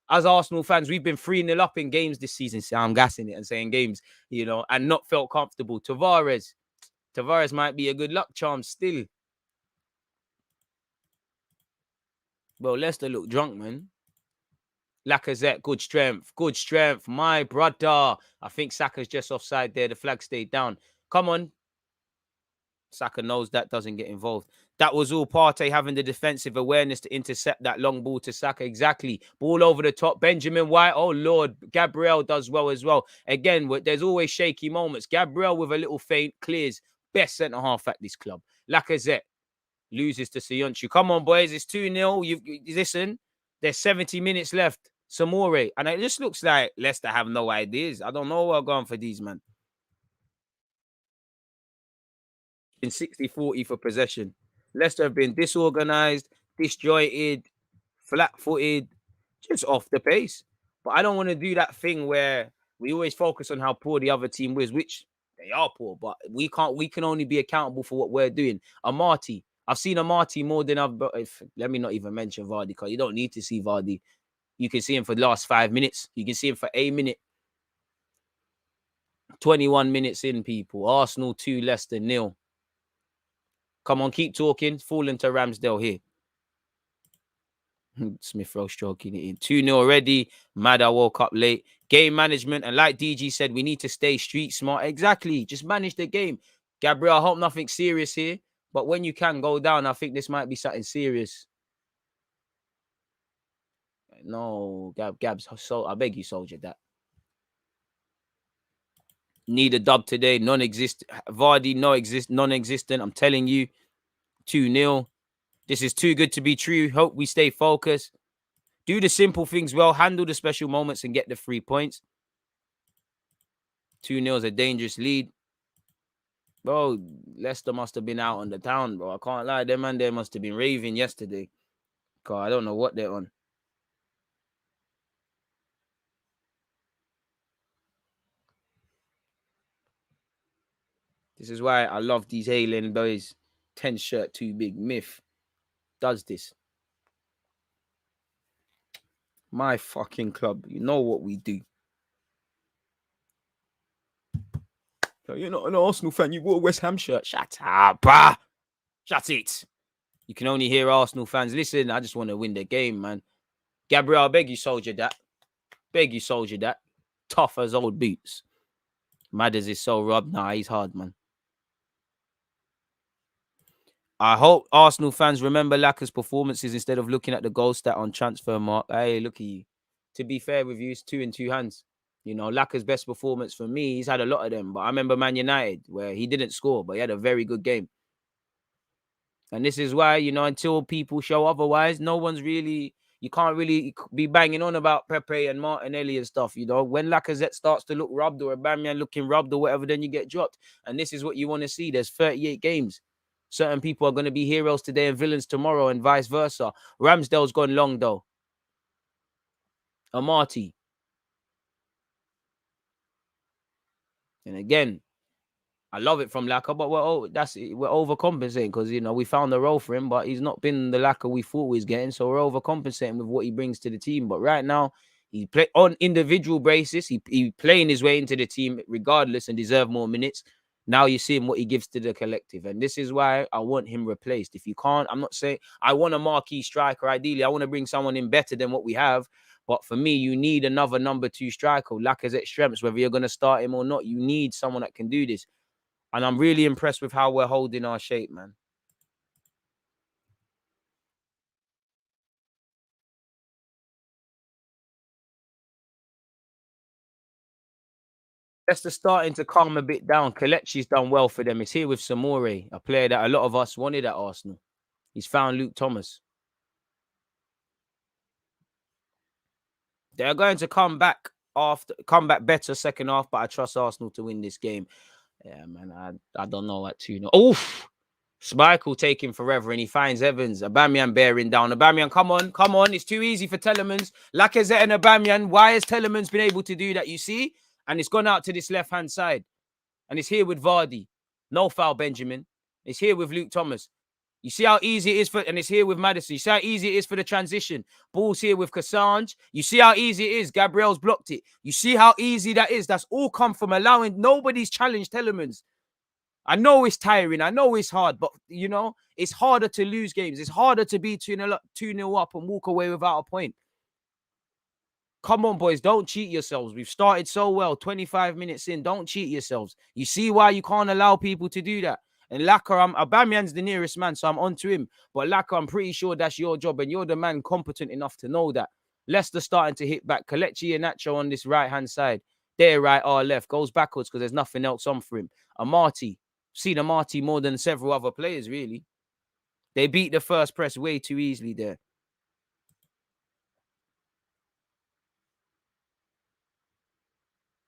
As Arsenal fans, we've been 3-0 up in games this season. So I'm gassing it and saying games, you know, and not felt comfortable. Tavares might be a good luck charm still. Well, Leicester look drunk, man. Lacazette, good strength. Good strength. My brother. I think Saka's just offside there. The flag stayed down. Come on. Saka knows that doesn't get involved. That was all Partey having the defensive awareness to intercept that long ball to Saka. Exactly. Ball over the top. Benjamin White. Oh, Lord. Gabriel does well as well. Again, there's always shaky moments. Gabriel with a little feint clears. Best centre-half at this club. Lacazette loses to Sionchu. Come on, boys. It's 2-0. Listen, there's 70 minutes left. Samore. And it just looks like Leicester have no ideas. I don't know where I'm going for these, man. In 60-40 for possession. Leicester have been disorganized, disjointed, flat-footed, just off the pace. But I don't want to do that thing where we always focus on how poor the other team was, which they are poor, but we can only be accountable for what we're doing. Amati. I've seen Amati more than let me not even mention Vardy, because you don't need to see Vardy. You can see him for the last 5 minutes. You can see him for a minute. 21 minutes in, people. Arsenal 2, Leicester 0. Come on, keep talking. Fall into Ramsdale here. Smith Rowe stroking it in. 2-0 already. Mad, I woke up late. Game management. And like DG said, we need to stay street smart. Exactly. Just manage the game. Gabriel, I hope nothing serious here. But when you can go down, I think this might be something serious. No, Gabs, I beg you, soldier, that. Need a dub today. Non-existent. Vardy, non-existent. I'm telling you. 2-0. This is too good to be true. Hope we stay focused. Do the simple things well. Handle the special moments and get the 3 points. 2-0 is a dangerous lead. Bro, Leicester must have been out on the town, bro. I can't lie. Them man there must have been raving yesterday. God, I don't know what they're on. This is why I love these Haaland boys. 10 shirt too big. Myth does this. My fucking club. You know what we do. You're not an Arsenal fan. You wore a West Ham shirt. Shut up, bruh. Shut it. You can only hear Arsenal fans. Listen, I just want to win the game, man. Gabriel, I beg you, soldier that. Beg you, soldier that. Tough as old boots. Madders is so rubbed. Nah, he's hard, man. I hope Arsenal fans remember Lacaz's performances instead of looking at the goal stat on transfer mark. Hey, look at you. To be fair with you, it's 2 in 2 hands. You know, Lacaz's best performance for me, he's had a lot of them. But I remember Man United, where he didn't score, but he had a very good game. And this is why, you know, until people show otherwise, no one's really... You can't really be banging on about Pepe and Martinelli and stuff, you know. When Lacazette starts to look rubbed or Aubameyang looking rubbed or whatever, then you get dropped. And this is what you want to see. There's 38 games. Certain people are going to be heroes today and villains tomorrow and vice versa. Ramsdale's gone long, though. Amati. And again, I love it from Laka, but we're overcompensating because, you know, we found the role for him, but he's not been the Laka we thought we was getting. So we're overcompensating with what he brings to the team. But right now, he play on individual basis. He playing his way into the team regardless and deserve more minutes. Now you see him what he gives to the collective. And this is why I want him replaced. If you can't, I'm not saying I want a marquee striker. Ideally, I want to bring someone in better than what we have. But for me, you need another number 2 striker. Lacazette strengths, whether you're going to start him or not, you need someone that can do this. And I'm really impressed with how we're holding our shape, man. Leicester starting to calm a bit down. Kelechi's done well for them. He's here with Samore, a player that a lot of us wanted at Arsenal. He's found Luke Thomas. They're going to come back better second half, but I trust Arsenal to win this game. Yeah, man, I don't know what to know. Oof! Schmeichel taking forever, and he finds Evans. Aubameyang bearing down. Aubameyang, come on. It's too easy for Telemans. Lacazette and Aubameyang. Why has Telemans been able to do that? You see? And it's gone out to this left-hand side. And it's here with Vardy. No foul, Benjamin. It's here with Luke Thomas. You see how easy it is and it's here with Maddison. You see how easy it is for the transition. Ball's here with Cassange. You see how easy it is. Gabriel's blocked it. You see how easy that is. That's all come from allowing nobody's challenged Telemans. I know it's tiring. I know it's hard, but, you know, it's harder to lose games. It's harder to be 2-0 up and walk away without a point. Come on, boys. Don't cheat yourselves. We've started so well. 25 minutes in. Don't cheat yourselves. You see why you can't allow people to do that. And Laka, Aubameyang's the nearest man, so I'm on to him. But Laka, I'm pretty sure that's your job, and you're the man competent enough to know that. Leicester starting to hit back. Kelechi and Nacho on this right-hand side. Their right, our left. Goes backwards because there's nothing else on for him. Amati. Seen Amati more than several other players, really. They beat the first press way too easily there.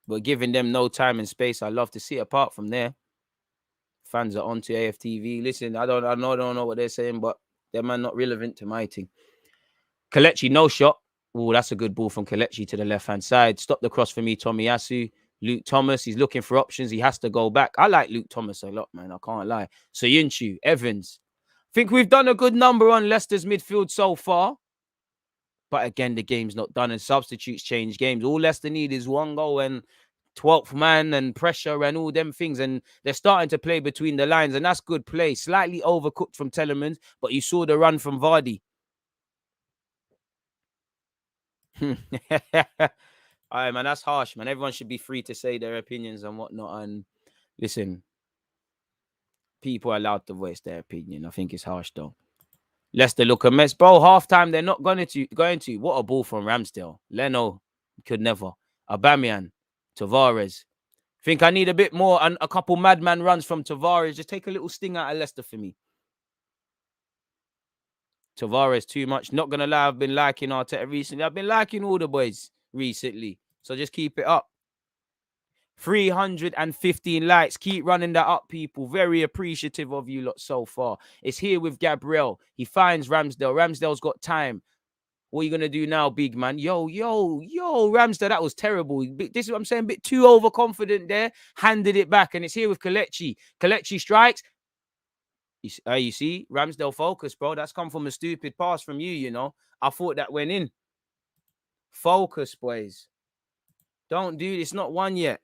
But giving them no time and space, I love to see it. Apart from there, fans are onto AFTV. Listen, I don't know what they're saying, but they're man not relevant to my team. Kelechi, no shot. Oh, that's a good ball from Kelechi to the left-hand side. Stop the cross for me, Tomiyasu. Luke Thomas, he's looking for options. He has to go back. I like Luke Thomas a lot, man. I can't lie. Soyuncu, Evans. Think we've done a good number on Leicester's midfield so far. But again, the game's not done and substitutes change games. All Leicester need is one goal and 12th man and pressure and all them things. And they're starting to play between the lines. And that's good play. Slightly overcooked from Telemans, but you saw the run from Vardy. All right, man, that's harsh, man. Everyone should be free to say their opinions and whatnot. And listen, people are allowed to voice their opinion. I think it's harsh, though. Leicester look a mess. Bro, halftime, they're not going to. What a ball from Ramsdale. Leno could never. Aubameyang, Tavares. Think I need a bit more and a couple madman runs from Tavares. Just take a little sting out of Leicester for me. Tavares, too much. Not going to lie, I've been liking Arteta recently. I've been liking all the boys recently. So just keep it up. 315 likes. Keep running that up, people. Very appreciative of you lot so far. It's here with Gabriel. He finds Ramsdale. Ramsdale's got time. What are you going to do now, big man? Yo, Ramsdale, that was terrible. This is what I'm saying. A bit too overconfident there. Handed it back. And it's here with Kelechi. Kelechi strikes. You see, Ramsdale focus, bro. That's come from a stupid pass from you, you know. I thought that went in. Focus, boys. Don't do this. Not one yet.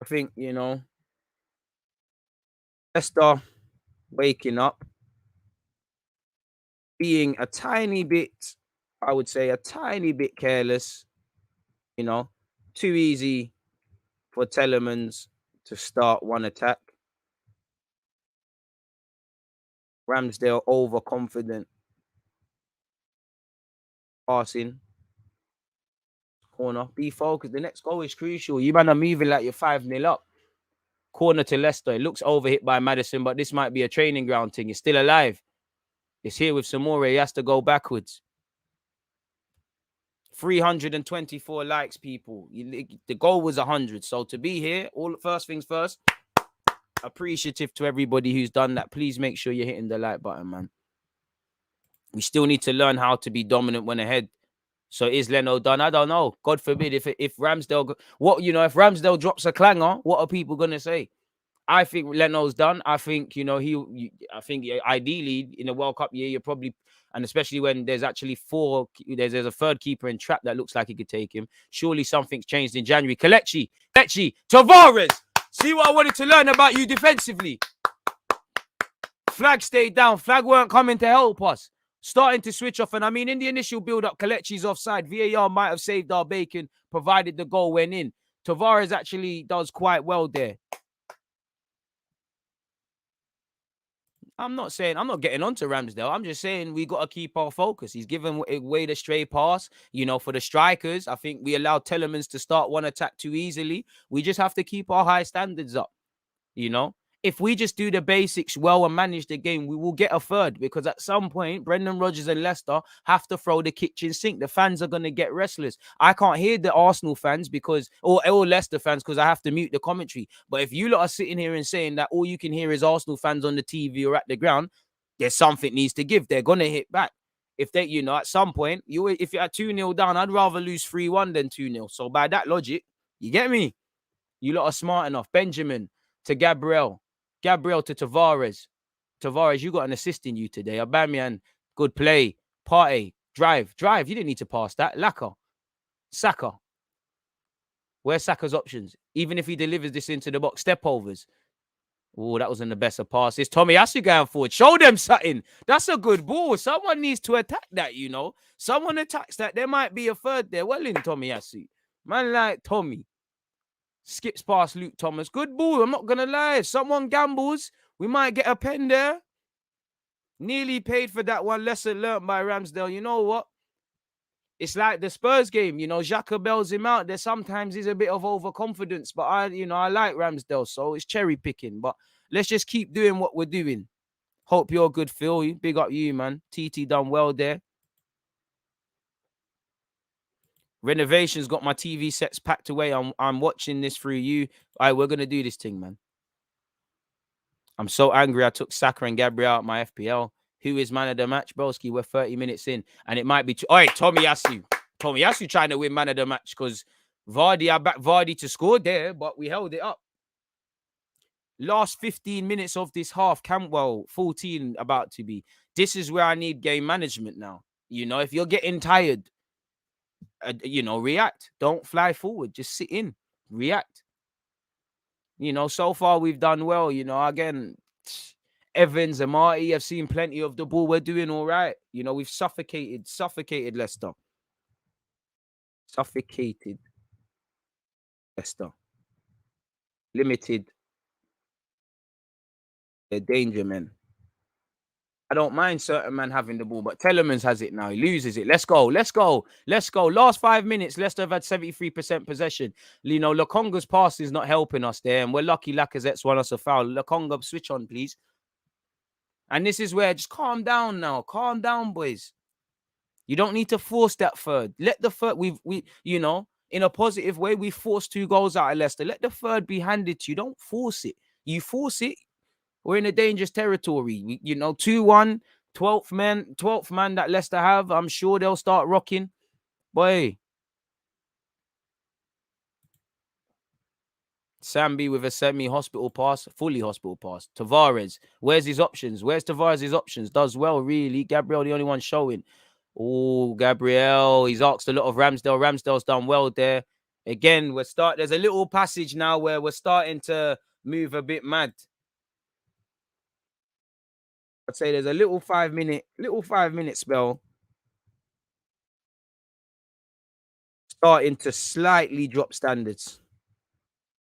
I think, you know, Leicester waking up, being a tiny bit, I would say, a tiny bit careless, you know, too easy for Telemans to start one attack. Ramsdale overconfident. Passing. Corner. Be focused. The next goal is crucial. You man are moving like you're 5-0 up. Corner to Leicester. It looks overhit by Maddison, but this might be a training ground thing. It's still alive. It's here with Samore. He has to go backwards. 324 likes, people. The goal was 100. So to be here, first things first, appreciative to everybody who's done that. Please make sure you're hitting the like button, man. We still need to learn how to be dominant when ahead. So is Leno done? I don't know. God forbid if Ramsdale, if Ramsdale drops a clanger, what are people gonna say? I think Leno's done. I think, I think ideally in a World Cup year, you're probably, and especially when there's actually there's a third keeper in trap that looks like he could take him. Surely something's changed in January. Kelechi, Tavares. See what I wanted to learn about you defensively. Flag stayed down. Flag weren't coming to help us. Starting to switch off. And I mean, in the initial build-up, Kelechi's offside. VAR might have saved our bacon, provided the goal went in. Tavares actually does quite well there. I'm not getting onto Ramsdale. I'm just saying we got to keep our focus. He's given away the stray pass. You know, for the strikers, I think we allowed Telemans to start one attack too easily. We just have to keep our high standards up. You know, if we just do the basics well and manage the game, we will get a third, because at some point, Brendan Rodgers and Leicester have to throw the kitchen sink. The fans are going to get restless. I can't hear the Arsenal fans or Leicester fans, because I have to mute the commentary. But if you lot are sitting here and saying that all you can hear is Arsenal fans on the TV or at the ground, there's something needs to give. They're going to hit back. If they, you know, at some point, if you're at 2-0 down, I'd rather lose 3-1 than 2-0. So by that logic, you get me? You lot are smart enough. Benjamin to Gabriel to Tavares. Tavares, you got an assist in you today. Aubameyang, good play. Partey, drive. You didn't need to pass that. Laka, Saka. Where's Saka's options? Even if he delivers this into the box, step overs. Oh, that wasn't the best of passes. Tomiyasu going forward. Show them something. That's a good ball. Someone needs to attack that, you know. Someone attacks that. There might be a third there. Well in Tomiyasu. Man like Tommy. Skips past Luke Thomas. Good ball. I'm not going to lie. If someone gambles, we might get a pen there. Nearly paid for that one. Lesson learnt by Ramsdale. You know what? It's like the Spurs game. You know, Xhaka bails him out. There sometimes is a bit of overconfidence. But I like Ramsdale. So it's cherry picking. But let's just keep doing what we're doing. Hope you're good, Phil. Big up you, man. TT done well there. Renovations got my TV sets packed away. I'm watching this through you. All right, we're going to do this thing, man. I'm so angry I took Saka and Gabriel out my FPL. Who is man of the match, broski? We're 30 minutes in, and it might be... All right, Tomiyasu. Tomiyasu trying to win man of the match, because Vardy, I backed Vardy to score there, but we held it up. Last 15 minutes of this half, 14 about to be. This is where I need game management now. You know, if you're getting tired, react. Don't fly forward. Just sit in. React. You know, so far we've done well. You know, again, Evans and Marty have seen plenty of the ball. We're doing all right. You know, we've suffocated Leicester. Suffocated Leicester. Limited their danger, men. I don't mind certain man having the ball, but Telemans has it now. He loses it. Let's go. Last 5 minutes, Leicester have had 73% possession. You know, Lokonga's pass is not helping us there, and we're lucky Lacazette's won us a foul. Lokonga, switch on, please. And this is where, just calm down now. Calm down, boys. You don't need to force that third. Let the third, you know, in a positive way, we forced 2 goals out of Leicester. Let the third be handed to you. Don't force it. You force it, we're in a dangerous territory. You know, 2-1, 12th man that Leicester have. I'm sure they'll start rocking. Boy. Sambi with a semi-hospital pass, fully hospital pass. Tavares, where's his options? Where's Tavares' options? Does well, really. Gabriel, the only one showing. Oh, Gabriel, he's asked a lot of Ramsdale. Ramsdale's done well there. Again, there's a little passage now where we're starting to move a bit mad. I'd say there's a little 5 minute spell starting to slightly drop standards.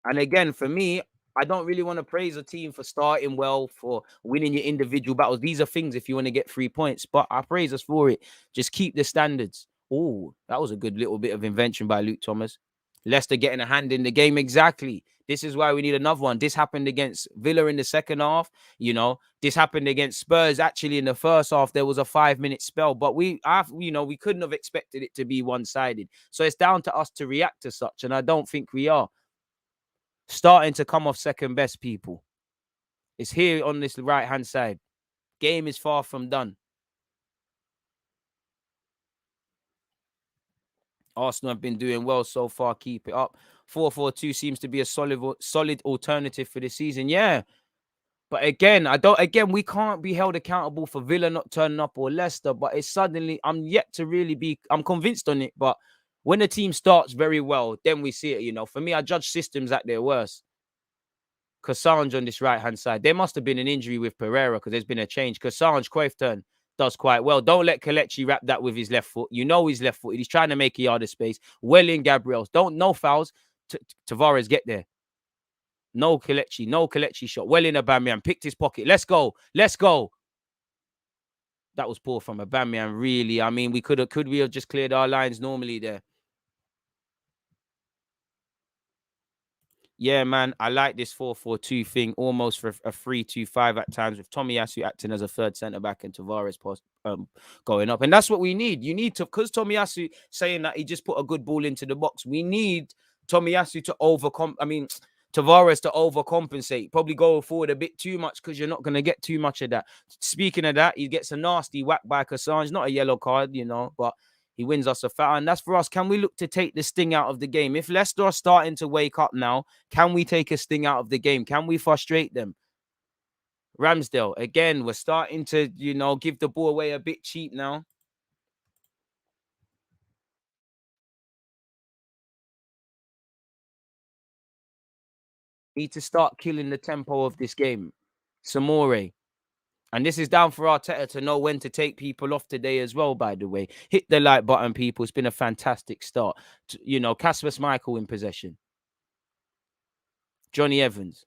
And again, for me, I don't really want to praise a team for starting well, for winning your individual battles. These are things if you want to get 3 points, but I praise us for it. Just keep the standards. Oh, that was a good little bit of invention by Luke Thomas. Leicester getting a hand in the game. Exactly. This is why we need another one. This happened against Villa in the second half. You know, this happened against Spurs. Actually, in the first half, there was a 5-minute spell, but we couldn't have expected it to be one-sided. So it's down to us to react to such, and I don't think we are. Starting to come off second best, people. It's here on this right-hand side. Game is far from done. Arsenal have been doing well so far. Keep it up. 4-4-2 seems to be a solid alternative for the season. Yeah. But again, we can't be held accountable for Villa not turning up or Leicester. But it's suddenly, I'm convinced on it. But when a team starts very well, then we see it, you know. For me, I judge systems at their worst. Cassandre on this right-hand side. There must have been an injury with Pereira because there's been a change. Cassandre, Cruyff turn, does quite well. Don't let Kelechi wrap that with his left foot. You know he's left-footed. He's trying to make a yard of space. Well in Gabriel's. No fouls. Tavares, get there. No Kelechi shot. Well in Aubameyang. Picked his pocket. Let's go. Let's go. That was poor from Aubameyang, really. I mean, could we have just cleared our lines normally there? Yeah, man, I like this 4-4-2 thing, almost for a 3-2-5 at times, with Tomiyasu acting as a third centre back and Tavares going up. And that's what we need. You need to, because Tomiyasu saying that he just put a good ball into the box, we need Tomiyasu to Tavares to overcompensate, probably go forward a bit too much, because you're not going to get too much of that. Speaking of that, he gets a nasty whack by Kassan. It's not a yellow card, but he wins us a foul. And that's for us. Can we look to take the sting out of the game? If Leicester are starting to wake up now, can we take a sting out of the game? Can we frustrate them? Ramsdale, again, we're starting to, give the ball away a bit cheap now. Need to start killing the tempo of this game. Samore. And this is down for Arteta to know when to take people off today as well, by the way. Hit the like button, people. It's been a fantastic start. Kasper Schmeichel in possession. Johnny Evans.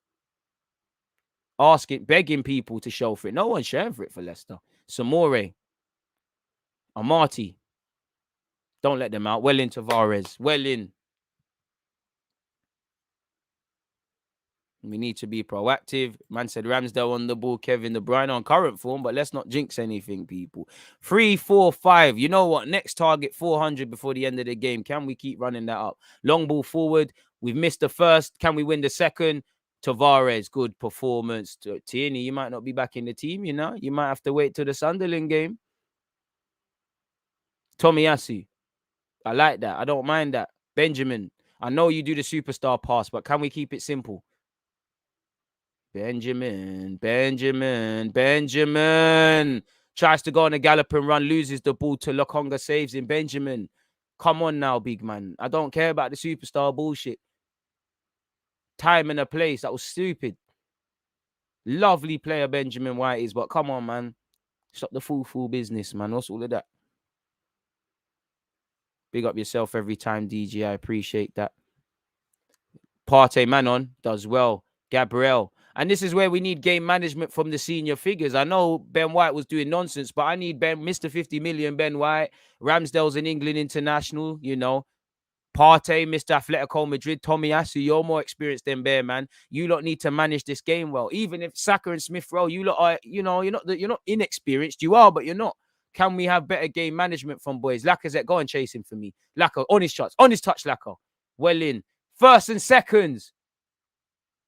Begging people to show for it. No one's sharing for it for Leicester. Samore. Amati. Don't let them out. Well in Tavares. Well in. We need to be proactive. Man said Ramsdale on the ball, Kevin De Bruyne on current form, but let's not jinx anything, people. 3-4-5. You know what? Next target, 400 before the end of the game. Can we keep running that up? Long ball forward. We've missed the first. Can we win the second? Tavares, good performance. Tierney, you might not be back in the team, You might have to wait till the Sunderland game. Tomiyasu. I like that. I don't mind that. Benjamin. I know you do the superstar pass, but can we keep it simple? Benjamin. Tries to go on a gallop and run, loses the ball to Lokonga, saves him. Benjamin. Come on now, big man. I don't care about the superstar bullshit. Time and a place. That was stupid. Lovely player Benjamin White is, but come on, man. Stop the fool business, man. What's all of that? Big up yourself every time, DJ. I appreciate that. Partey Manon does well. Gabriel. And this is where we need game management from the senior figures. I know Ben White was doing nonsense, but I need Mr. 50 million Ben White. Ramsdale's an England international, Partey, Mr. Atletico Madrid, Tomiyasu, you're more experienced than Bear, man. You lot need to manage this game well. Even if Saka and Smith Rowe, you lot are, you're not inexperienced. You are, but you're not. Can we have better game management from boys? Lacazette, go and chase him for me. Lacazette, on his shots, on his touch, Lacazette. Well in. First and seconds.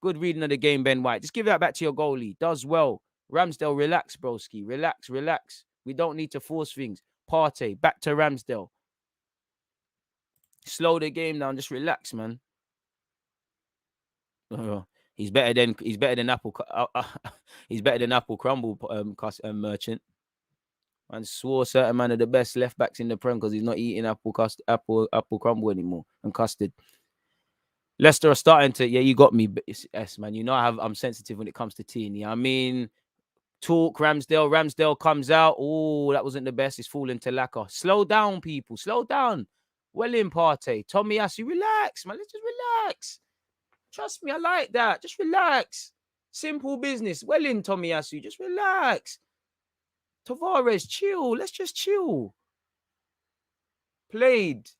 Good reading of the game, Ben White. Just give that back to your goalie. Does well. Ramsdale, relax, broski. Relax. We don't need to force things. Partey, back to Ramsdale. Slow the game down. Just relax, man. He's better than Apple. He's better than Apple Crumble merchant. And swore certain man of the best left backs in the Prem because he's not eating apple crumble anymore and custard. Leicester are starting to, you got me, S man. I'm sensitive when it comes to Tierney. I mean, talk Ramsdale comes out. Oh, that wasn't the best. It's falling to Lacazette. Slow down, people. Slow down. Well in Partey. Tomiyasu, relax, man. Let's just relax. Trust me, I like that. Just relax. Simple business. Well in Tomiyasu. Just relax. Tavares, chill. Let's just chill. Played.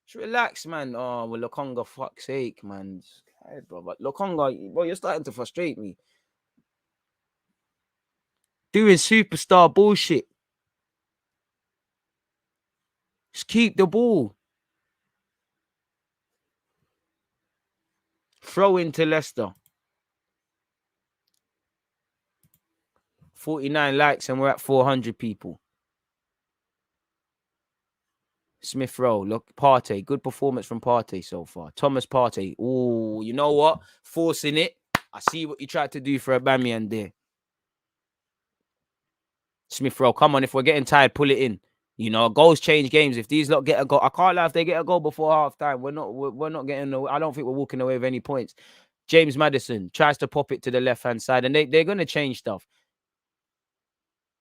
Just relax, man. Oh, well, Lokonga, fuck's sake, man. Hey, bro. But Lokonga, bro, you're starting to frustrate me. Doing superstar bullshit. Just keep the ball. Throw into Leicester. 49 likes and we're at 400 people. Smith Rowe, look, Partey, good performance from Partey so far. Thomas Partey, oh, you know what? Forcing it. I see what you tried to do for Aubameyang there. Smith Rowe, come on, if we're getting tired, pull it in. Goals change games. If these lot get a goal, I can't lie if they get a goal before half time. We're not getting. I don't think we're walking away with any points. James Maddison tries to pop it to the left hand side, and they're going to change stuff.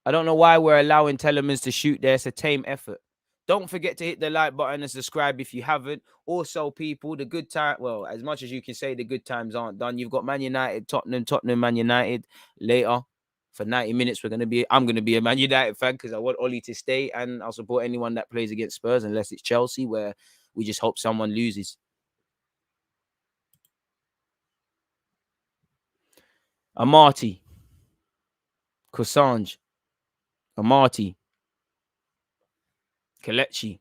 I don't know why we're allowing Telemans to shoot there. It's a tame effort. Don't forget to hit the like button and subscribe if you haven't. Also, people, the good time, well, as much as you can say the good times aren't done, you've got Man United, Tottenham, Man United later. For 90 minutes, I'm going to be a Man United fan because I want Ollie to stay, and I'll support anyone that plays against Spurs unless it's Chelsea, where we just hope someone loses. Amati. Kosange. Amati. Kelechi.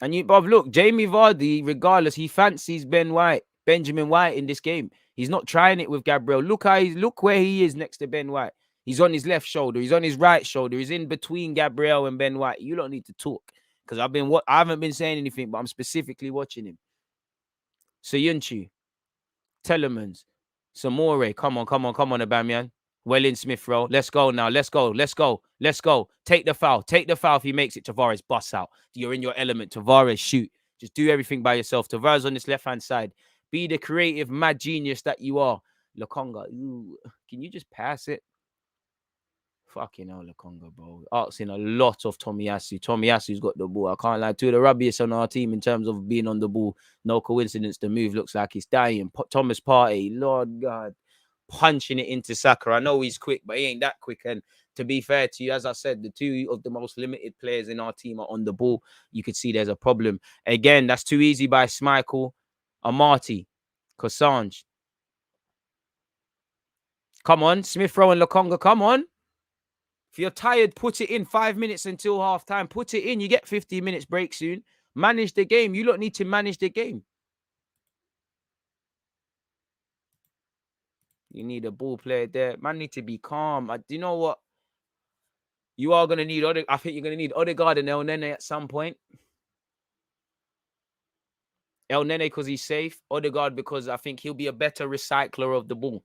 And you, Bob, look, Jamie Vardy, regardless, he fancies Benjamin White in this game. He's not trying it with Gabriel. Look where he is next to Ben White. He's on his left shoulder. He's on his right shoulder. He's in between Gabriel and Ben White. You don't need to talk because I haven't been saying anything, but I'm specifically watching him. Soyuncu, Telemans, Samore. Come on, Aubameyang. Well in Smith Rowe. Let's go now. Let's go. Take the foul. If he makes it, Tavares busts out. You're in your element. Tavares, shoot. Just do everything by yourself. Tavares on this left-hand side. Be the creative, mad genius that you are. Lokonga, can you just pass it? Fucking hell, Lokonga, bro. Asking a lot of Tomiyasu. Tomiyasu's got the ball. I can't lie. Two of the rubbiest on our team in terms of being on the ball. No coincidence. The move looks like he's dying. Thomas Partey, Lord God. Punching it into Saka. I know he's quick, but he ain't that quick. And to be fair to you, as I said, the two of the most limited players in our team are on the ball. You could see there's a problem. Again, that's too easy by Schmeichel. Amati. Kosange. Come on. Smith Rowe and Lokonga. Come on. If you're tired, put it in. 5 minutes until half time. Put it in. You get 15 minutes break soon. Manage the game. You don't need to manage the game. You need a ball player there. Man need to be calm. Do you know what? You are going to need I think you're going to need Odegaard and El Nene at some point. El Nene because he's safe. Odegaard because I think he'll be a better recycler of the ball.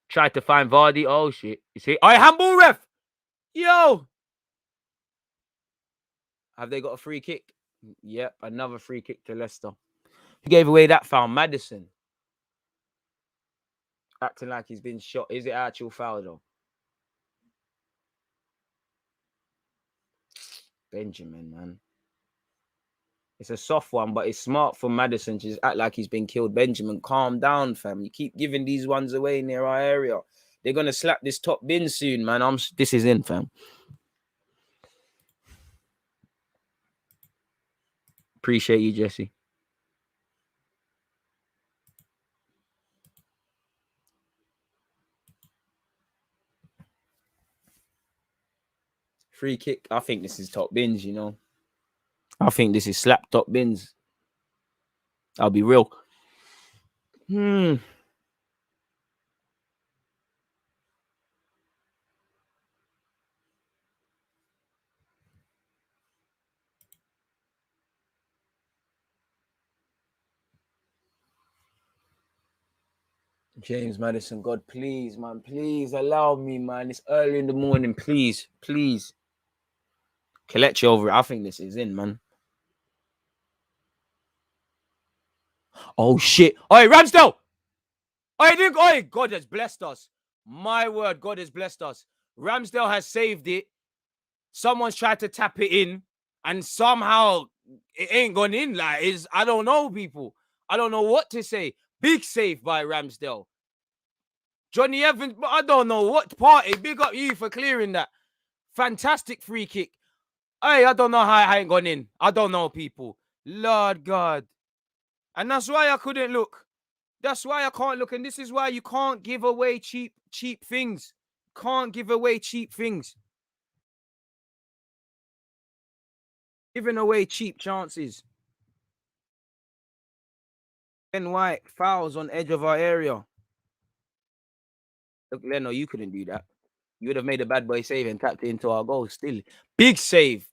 Try to find Vardy. Oh, shit. You see? Oh, handball ref. Yo. Have they got a free kick? Yep. Another free kick to Leicester. Who gave away that foul? Maddison. Acting like he's been shot. Is it actual foul, though? Benjamin, man. It's a soft one, but it's smart for Maddison to just act like he's been killed. Benjamin, calm down, fam. You keep giving these ones away near our area. They're going to slap this top bin soon, man. This is in, fam. Appreciate you, Jesse. Free kick. I think this is top bins, you know. I think this is slap top bins. I'll be real. James Maddison, God, please, man. Please allow me, man. It's early in the morning. Please. Kelechi over it. I think this is in, man. Oh, shit. Oi, Ramsdale. Oi, God has blessed us. My word, God has blessed us. Ramsdale has saved it. Someone's tried to tap it in, and somehow it ain't gone in. I don't know, people. I don't know what to say. Big save by Ramsdale. Johnny Evans, but I don't know what party. Big up you for clearing that. Fantastic free kick. Hey, I don't know how it ain't gone in. I don't know, people. Lord God. And that's why I couldn't look. That's why I can't look. And this is why you can't give away cheap things. Can't give away cheap things. Giving away cheap chances. Ben White fouls on edge of our area. Look, Leno, you couldn't do that. You would have made a bad boy save and tapped it into our goal still. Big save.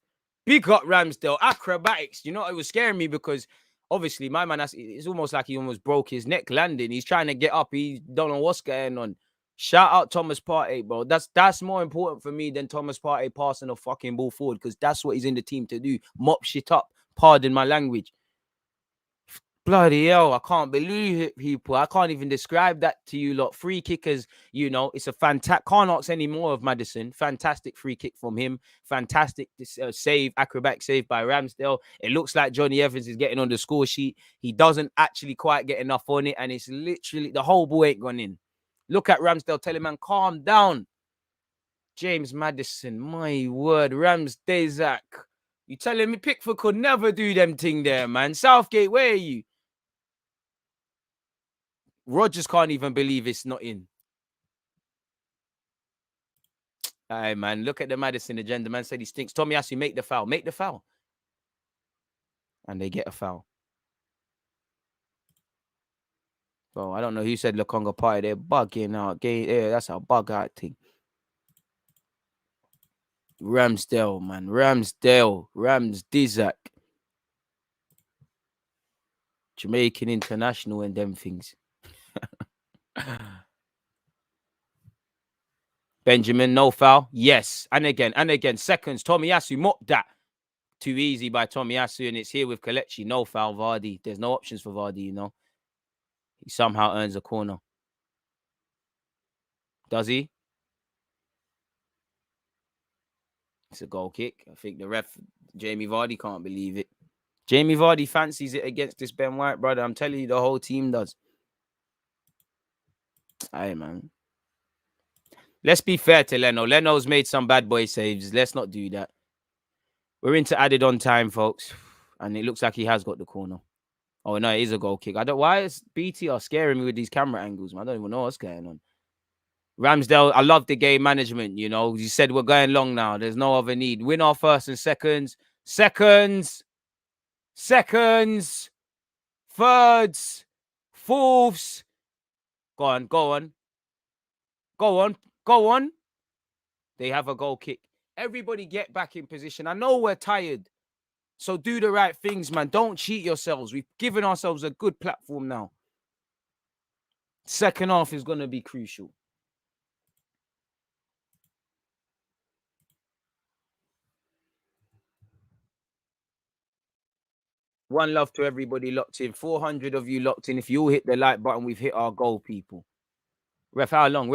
Big up Ramsdale. Acrobatics. You know, it was scaring me because obviously my man, it's almost like he almost broke his neck landing. He's trying to get up. He don't know what's going on. Shout out Thomas Partey, bro. That's more important for me than Thomas Partey passing a fucking ball forward because that's what he's in the team to do. Mop shit up. Pardon my language. Bloody hell, I can't believe it, people. I can't even describe that to you lot. Free kickers, you know, it's a fantastic. Can't ask any more of Maddison. Fantastic free kick from him. Fantastic save, acrobatic save by Ramsdale. It looks like Johnny Evans is getting on the score sheet. He doesn't actually quite get enough on it, and it's literally the whole ball ain't gone in. Look at Ramsdale, tell him, man, calm down. James Maddison, my word, Ramsdale. You telling me Pickford could never do them thing there, man? Southgate, where are you? Rodgers can't even believe it's not in. Aye, man. Look at the Maddison agenda. Man said he stinks. Tommy Asu, make the foul. Make the foul. And they get a foul. Bro, I don't know who said Lukonga party. They're bugging out. Yeah, that's a bug out thing. Ramsdale, man. Ramsdizak. Jamaican international and them things. Benjamin, no foul. Yes. And again. Seconds. Tomiyasu mopped that. Too easy by Tomiyasu, and it's here with Kelechi. No foul, Vardy. There's no options for Vardy, you know. He somehow earns a corner. Does he? It's a goal kick. I think the ref, Jamie Vardy, can't believe it. Jamie Vardy fancies it against this Ben White, brother. I'm telling you, the whole team does. Aye, man. Let's be fair to Leno. Leno's made some bad boy saves. Let's not do that. We're into added on time, folks. And it looks like he has got the corner. Oh, no, it is a goal kick. Why is BTR scaring me with these camera angles, man? I don't even know what's going on. Ramsdale, I love the game management, you know. You said we're going long now. There's no other need. Win our first and seconds. Seconds. Thirds. Fourths. Go on. They have a goal kick. Everybody get back in position. I know we're tired. So do the right things, man. Don't cheat yourselves. We've given ourselves a good platform now. Second half is going to be crucial. One love to everybody locked in. 400 of you locked in. If you all hit the like button, we've hit our goal, people. Ref, how long?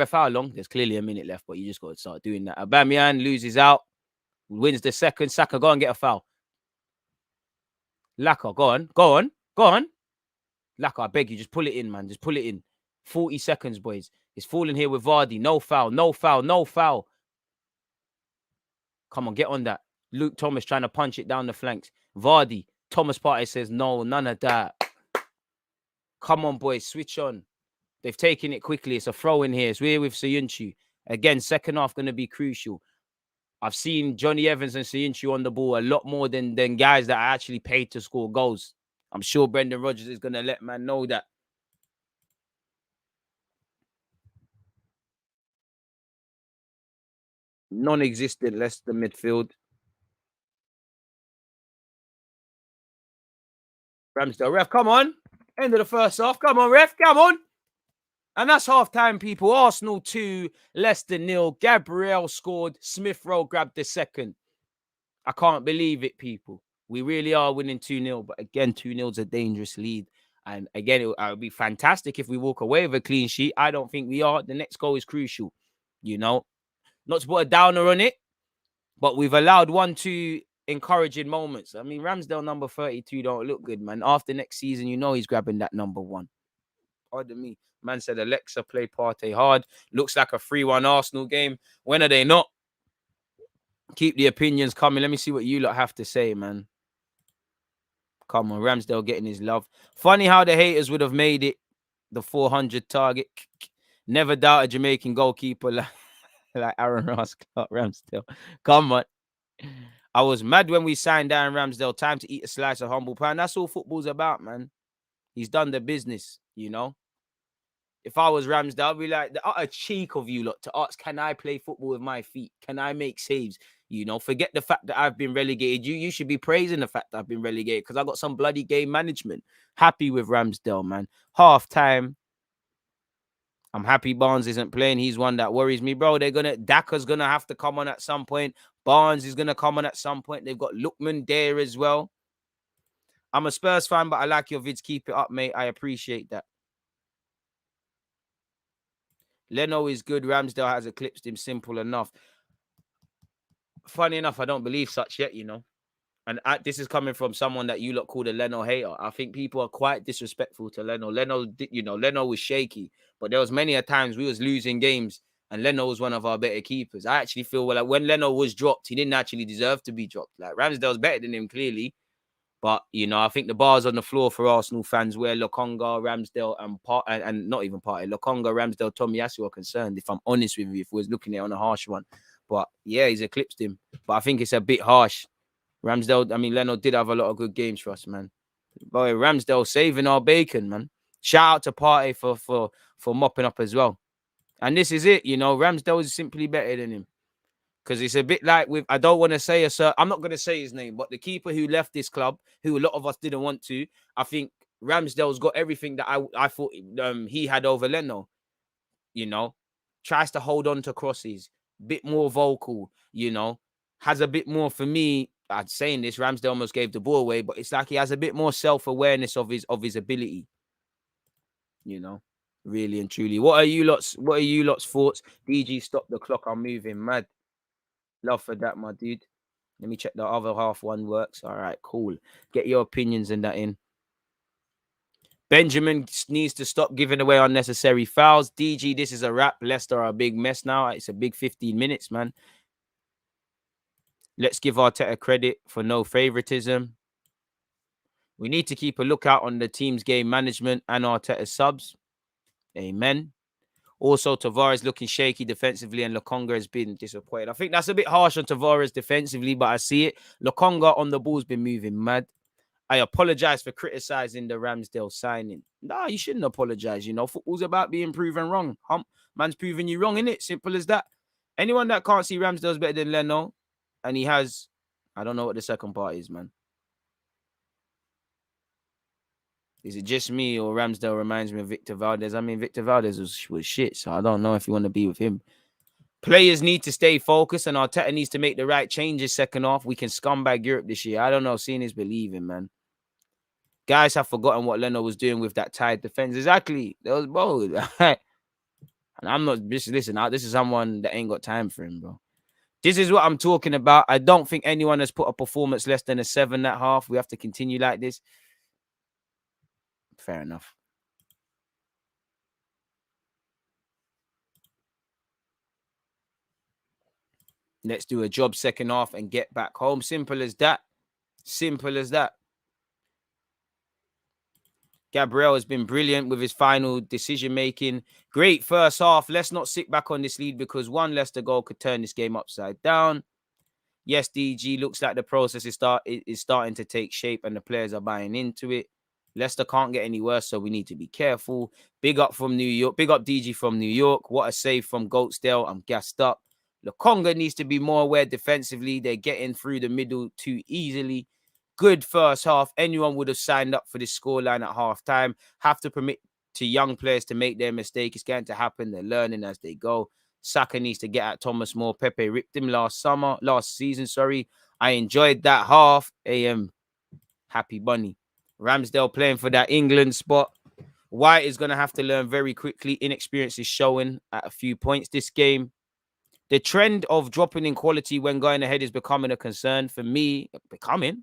There's clearly a minute left, but you just got to start doing that. Aubameyang loses out. Wins the second. Saka, go and get a foul. Laka, go on. Laka, I beg you, just pull it in, man. Just pull it in. 40 seconds, boys. It's falling here with Vardy. No foul. Come on, get on that. Luke Thomas trying to punch it down the flanks. Vardy. Thomas Partey says, no, none of that. Come on, boys, switch on. They've taken it quickly. It's a throw in here. It's here with Soyuncu. Again, second half going to be crucial. I've seen Johnny Evans and Soyuncu on the ball a lot more than guys that are actually paid to score goals. I'm sure Brendan Rodgers is going to let man know that. Non-existent Leicester midfield. Ramsdale, ref, come on. End of the first half. Come on, ref, come on. And that's half-time, people. Arsenal 2, Leicester 0. Gabriel scored. Smith Rowe grabbed the second. I can't believe it, people. We really are winning 2-0. But again, 2-0 is a dangerous lead. And again, it would be fantastic if we walk away with a clean sheet. I don't think we are. The next goal is crucial. You know, not to put a downer on it, but we've allowed 1-2 encouraging moments. I mean, Ramsdale number 32 don't look good, man. After next season, you know he's grabbing that number 1. Pardon me. Man said Alexa play Partey hard. Looks like a 3-1 Arsenal game. When are they not? Keep the opinions coming. Let me see what you lot have to say, man. Come on, Ramsdale getting his love. Funny how the haters would have made it the 400 target. Never doubt a Jamaican goalkeeper like Aaron Ross, Clark Ramsdale. Come on. I was mad when we signed Aaron Ramsdale. Time to eat a slice of humble pie. And that's all football's about, man. He's done the business, you know. If I was Ramsdale, I'd be like, the utter cheek of you lot to ask, can I play football with my feet? Can I make saves? You know, forget the fact that I've been relegated. You should be praising the fact that I've been relegated because I got some bloody game management. Happy with Ramsdale, man. Half time. I'm happy Barnes isn't playing. He's one that worries me, bro. Daka's gonna have to come on at some point. Barnes is gonna come on at some point. They've got Lookman there as well. I'm a Spurs fan, but I like your vids. Keep it up, mate. I appreciate that. Leno is good. Ramsdale has eclipsed him. Simple enough. Funny enough, I don't believe such yet, you know. And this is coming from someone that you lot call a Leno hater. I think people are quite disrespectful to Leno. Leno was shaky, but there was many a times we was losing games, and Leno was one of our better keepers. I actually feel like when Leno was dropped, he didn't actually deserve to be dropped. Like Ramsdale's better than him, clearly. But, you know, I think the bar's on the floor for Arsenal fans where Lokonga, Ramsdale, and not even Partey, Lokonga, Ramsdale, Tomiyasu are concerned, if I'm honest with you, if we was looking at it on a harsh one. But, yeah, he's eclipsed him. But I think it's a bit harsh. Leno did have a lot of good games for us, man. Boy, Ramsdale saving our bacon, man. Shout out to Partey for mopping up as well. And this is it, you know, Ramsdale is simply better than him. Because it's a bit like with, I don't want to say I'm not going to say his name, but the keeper who left this club, who a lot of us didn't want to, I think Ramsdale's got everything that I thought he had over Leno, you know, tries to hold on to crosses, bit more vocal, you know, has a bit more, for me, I'm saying this, Ramsdale almost gave the ball away, but it's like he has a bit more self-awareness of his ability, you know, really and truly. What are you lot's thoughts? DG, stop the clock, I'm moving mad. Love for that, my dude. Let me check the other half one works. All right, cool. Get your opinions in that in. Benjamin needs to stop giving away unnecessary fouls. DG, this is a wrap. Leicester are a big mess now. It's a big 15 minutes, man. Let's give Arteta credit for no favoritism. We need to keep a lookout on the team's game management and Arteta's subs. Amen. Also, Tavares looking shaky defensively, and Lokonga has been disappointed. I think that's a bit harsh on Tavares defensively, but I see it. Lokonga on the ball's been moving mad. I apologize for criticizing the Ramsdale signing. Nah, you shouldn't apologize. You know, football's about being proven wrong. Man's proving you wrong, innit? Simple as that. Anyone that can't see Ramsdale's better than Leno, and he has, I don't know what the second part is, man. Is it just me, or Ramsdale reminds me of Victor Valdez? I mean, Victor Valdez was shit, so I don't know if you want to be with him. Players need to stay focused, and Arteta needs to make the right changes second half. We can scumbag Europe this year. I don't know. Seeing is believing, man. Guys have forgotten what Leno was doing with that tight defense. Exactly. That was bold. And I'm not just listen. This is someone that ain't got time for him, bro. This is what I'm talking about. I don't think anyone has put a performance less than a 7 that half. We have to continue like this. Fair enough. Let's do a job second half and get back home. Simple as that. Simple as that. Gabriel has been brilliant with his final decision-making. Great first half. Let's not sit back on this lead because one Leicester goal could turn this game upside down. Yes, DG, looks like the process is starting to take shape and the players are buying into it. Leicester can't get any worse, so we need to be careful. Big up from New York. Big up DG from New York. What a save from Goatsdale. I'm gassed up. Lokonga needs to be more aware defensively. They're getting through the middle too easily. Good first half. Anyone would have signed up for this scoreline at halftime. Have to permit to young players to make their mistake. It's going to happen. They're learning as they go. Saka needs to get at Thomas more. Pepe ripped him last season. I enjoyed that half. Happy bunny. Ramsdale playing for that England spot. White is going to have to learn very quickly. Inexperience is showing at a few points this game. The trend of dropping in quality when going ahead is becoming a concern for me. Becoming.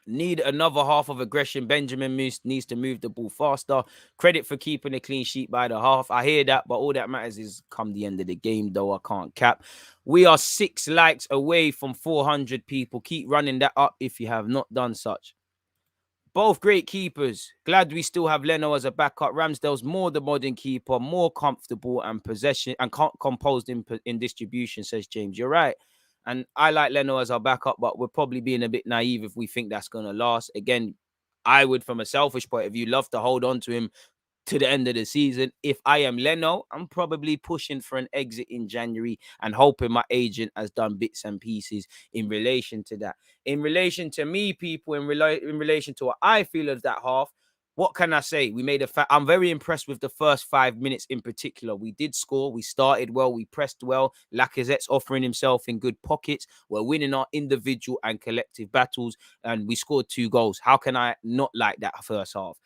Need another half of aggression. Benjamin needs to move the ball faster. Credit for keeping a clean sheet by the half. I hear that, but all that matters is come the end of the game, though. I can't cap. We are 6 likes away from 400 people. Keep running that up if you have not done such. Both great keepers. Glad we still have Leno as a backup. Ramsdale's more the modern keeper, more comfortable and possession and composed in distribution, says James. You're right. And I like Leno as our backup, but we're probably being a bit naive if we think that's going to last. Again, I would, from a selfish point of view, love to hold on to him to the end of the season. If I am Leno, I'm probably pushing for an exit in January and hoping my agent has done bits and pieces in relation to that. In relation to me, people, in relation to what I feel of that half, what can I say? We made I'm very impressed with the first 5 minutes in particular. We did score. We started well. We pressed well. Lacazette's offering himself in good pockets. We're winning our individual and collective battles, and we scored 2 goals. How can I not like that first half?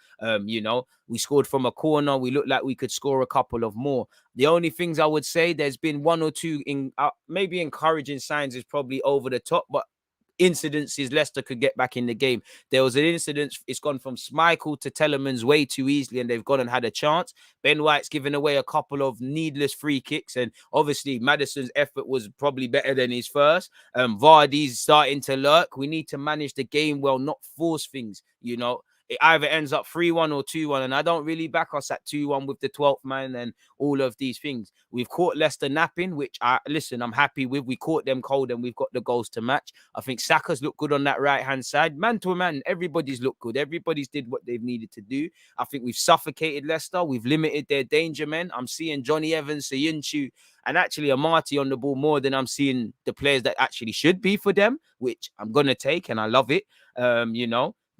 We scored from a corner. We looked like we could score a couple of more. The only things I would say, there's been 1 or 2 maybe encouraging signs is probably over the top, but incidences Leicester could get back in the game. There was an incident, it's gone from Schmeichel to Telemans way too easily, and they've gone and had a chance. Ben White's given away a couple of needless free kicks, and obviously Maddison's effort was probably better than his first. Vardy's starting to lurk. We need to manage the game well, not force things, It either ends up 3-1 or 2-1, and I don't really back us at 2-1 with the 12th man and all of these things. We've caught Leicester napping, which I'm happy with. We caught them cold and we've got the goals to match. I think Saka's looked good on that right-hand side. Man to man, everybody's looked good. Everybody's did what they've needed to do. I think we've suffocated Leicester. We've limited their danger men. I'm seeing Johnny Evans, Sayuncu, and actually Amati on the ball more than I'm seeing the players that actually should be for them, which I'm going to take, and I love it.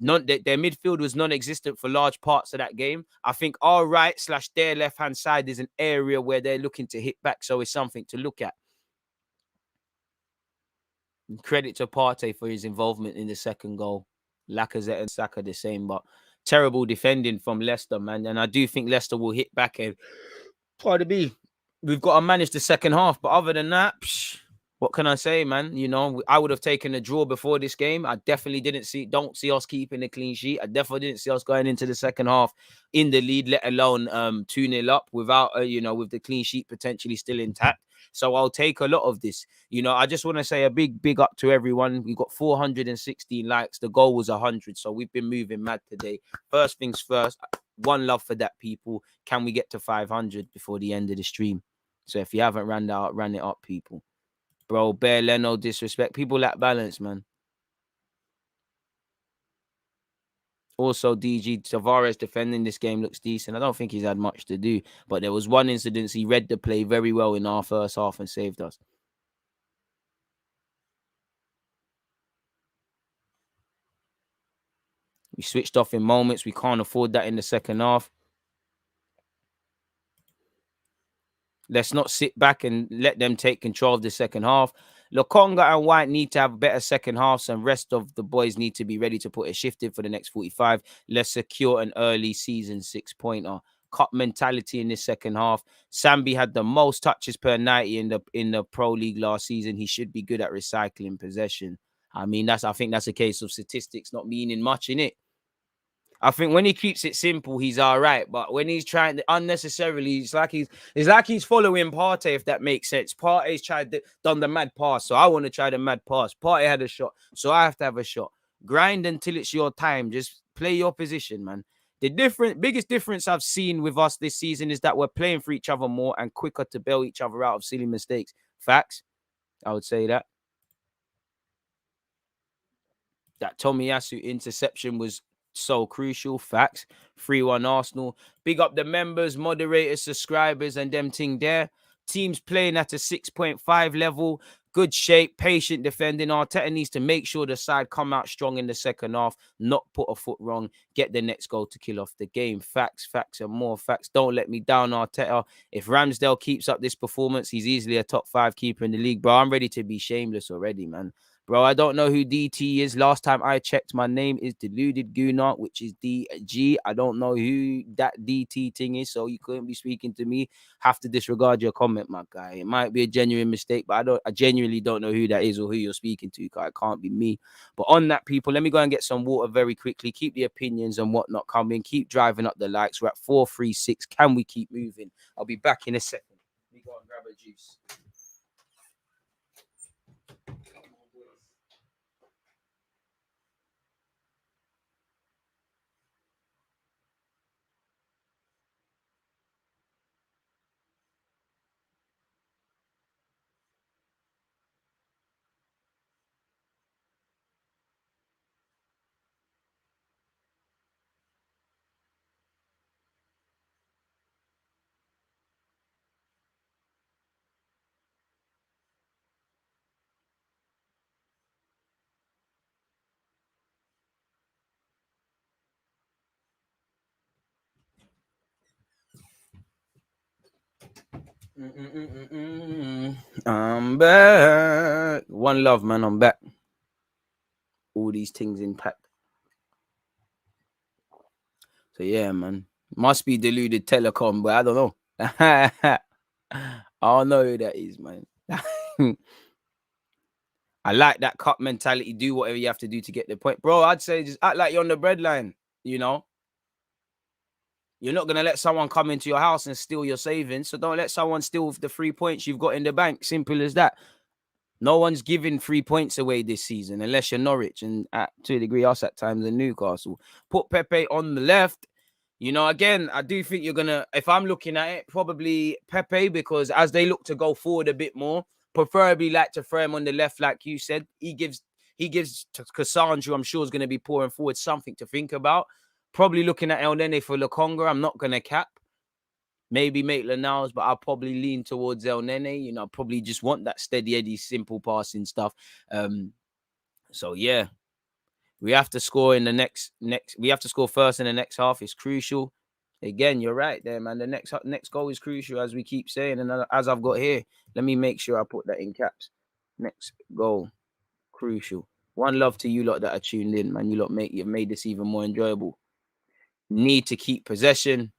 Their midfield was non-existent for large parts of that game. I think our right/their left-hand side is an area where they're looking to hit back, so it's something to look at. Credit to Partey for his involvement in the second goal. Lacazette and Saka the same, but terrible defending from Leicester, man. And I do think Leicester will hit back, and pardon me, we've got to manage the second half. But other than that, what can I say, man? I would have taken a draw before this game. I definitely don't see us keeping a clean sheet. I definitely didn't see us going into the second half in the lead, let alone 2-0 up without, with the clean sheet potentially still intact. So I'll take a lot of this. I just want to say a big up to everyone. We got 416 likes. The goal was 100. So we've been moving mad today. First things first, one love for that, people. Can we get to 500 before the end of the stream? So if you haven't ran it up, people. Bro, bare Leno disrespect. People lack balance, man. Also, DG Tavares defending this game looks decent. I don't think he's had much to do, but there was one incident. He read the play very well in our first half and saved us. We switched off in moments. We can't afford that in the second half. Let's not sit back and let them take control of the second half. Lokonga and White need to have better second halves, and rest of the boys need to be ready to put a shift in for the next 45. Let's secure an early season 6-pointer. Cup mentality in this second half. Sambi had the most touches per 90 in the Pro League last season. He should be good at recycling possession. I think that's a case of statistics not meaning much in it. I think when he keeps it simple, he's all right. But when he's trying to unnecessarily, it's like he's following Partey, if that makes sense. Partey's done the mad pass, so I want to try the mad pass. Partey had a shot, so I have to have a shot. Grind until it's your time. Just play your position, man. The biggest difference I've seen with us this season is that we're playing for each other more and quicker to bail each other out of silly mistakes. Facts. I would say that. That Tomiyasu interception was so crucial. Facts. 3-1 Arsenal. Big up the members, moderators, subscribers, and them thing there. Teams playing at a 6.5 level. Good shape, patient defending. Arteta needs to make sure the side come out strong in the second half, not put a foot wrong, get the next goal to kill off the game. Facts, and more facts. Don't let me down, Arteta. If Ramsdale keeps up this performance, he's easily a top 5 keeper in the league. Bro, I'm ready to be shameless already, man. Bro, I don't know who DT is. Last time I checked, my name is Deluded Gooner, which is DG. I don't know who that DT thing is, so you couldn't be speaking to me. Have to disregard your comment, my guy. It might be a genuine mistake, but I genuinely don't know who that is or who you're speaking to, because it can't be me. But on that, people, let me go and get some water very quickly. Keep the opinions and whatnot coming. Keep driving up the likes. We're at 436. Can we keep moving? I'll be back in a second. Let me go and grab a juice. I'm back. One love, man. I'm back. All these things intact. So yeah, man. Must be Deluded Telecom, but I don't know. I don't know who that is, man. I like that cup mentality. Do whatever you have to do to get the point. Bro, I'd say just act like you're on the breadline, you know? You're not going to let someone come into your house and steal your savings. So don't let someone steal the 3 points you've got in the bank. Simple as that. No one's giving 3 points away this season unless you're Norwich and to a degree us at times in Newcastle. Put Pepe on the left. You know, again, I do think you're going to, if I'm looking at it, probably Pepe, because as they look to go forward a bit more, preferably like to throw him on the left, like you said. He gives to Cassandra, I'm sure, is going to be pouring forward something to think about. Probably looking at El Nene for Lokonga. I'm not going to cap. Maybe Maitland-Niles, but I'll probably lean towards El Nene. You know, probably just want that steady Eddie, simple passing stuff. So yeah, we have to score in the next. We have to score first in the next half. It's crucial. Again, you're right there, man. The next goal is crucial, as we keep saying, and as I've got here, let me make sure I put that in caps. Next goal, crucial. One love to you lot that are tuned in, man. You lot you've made this even more enjoyable. Need to keep possession.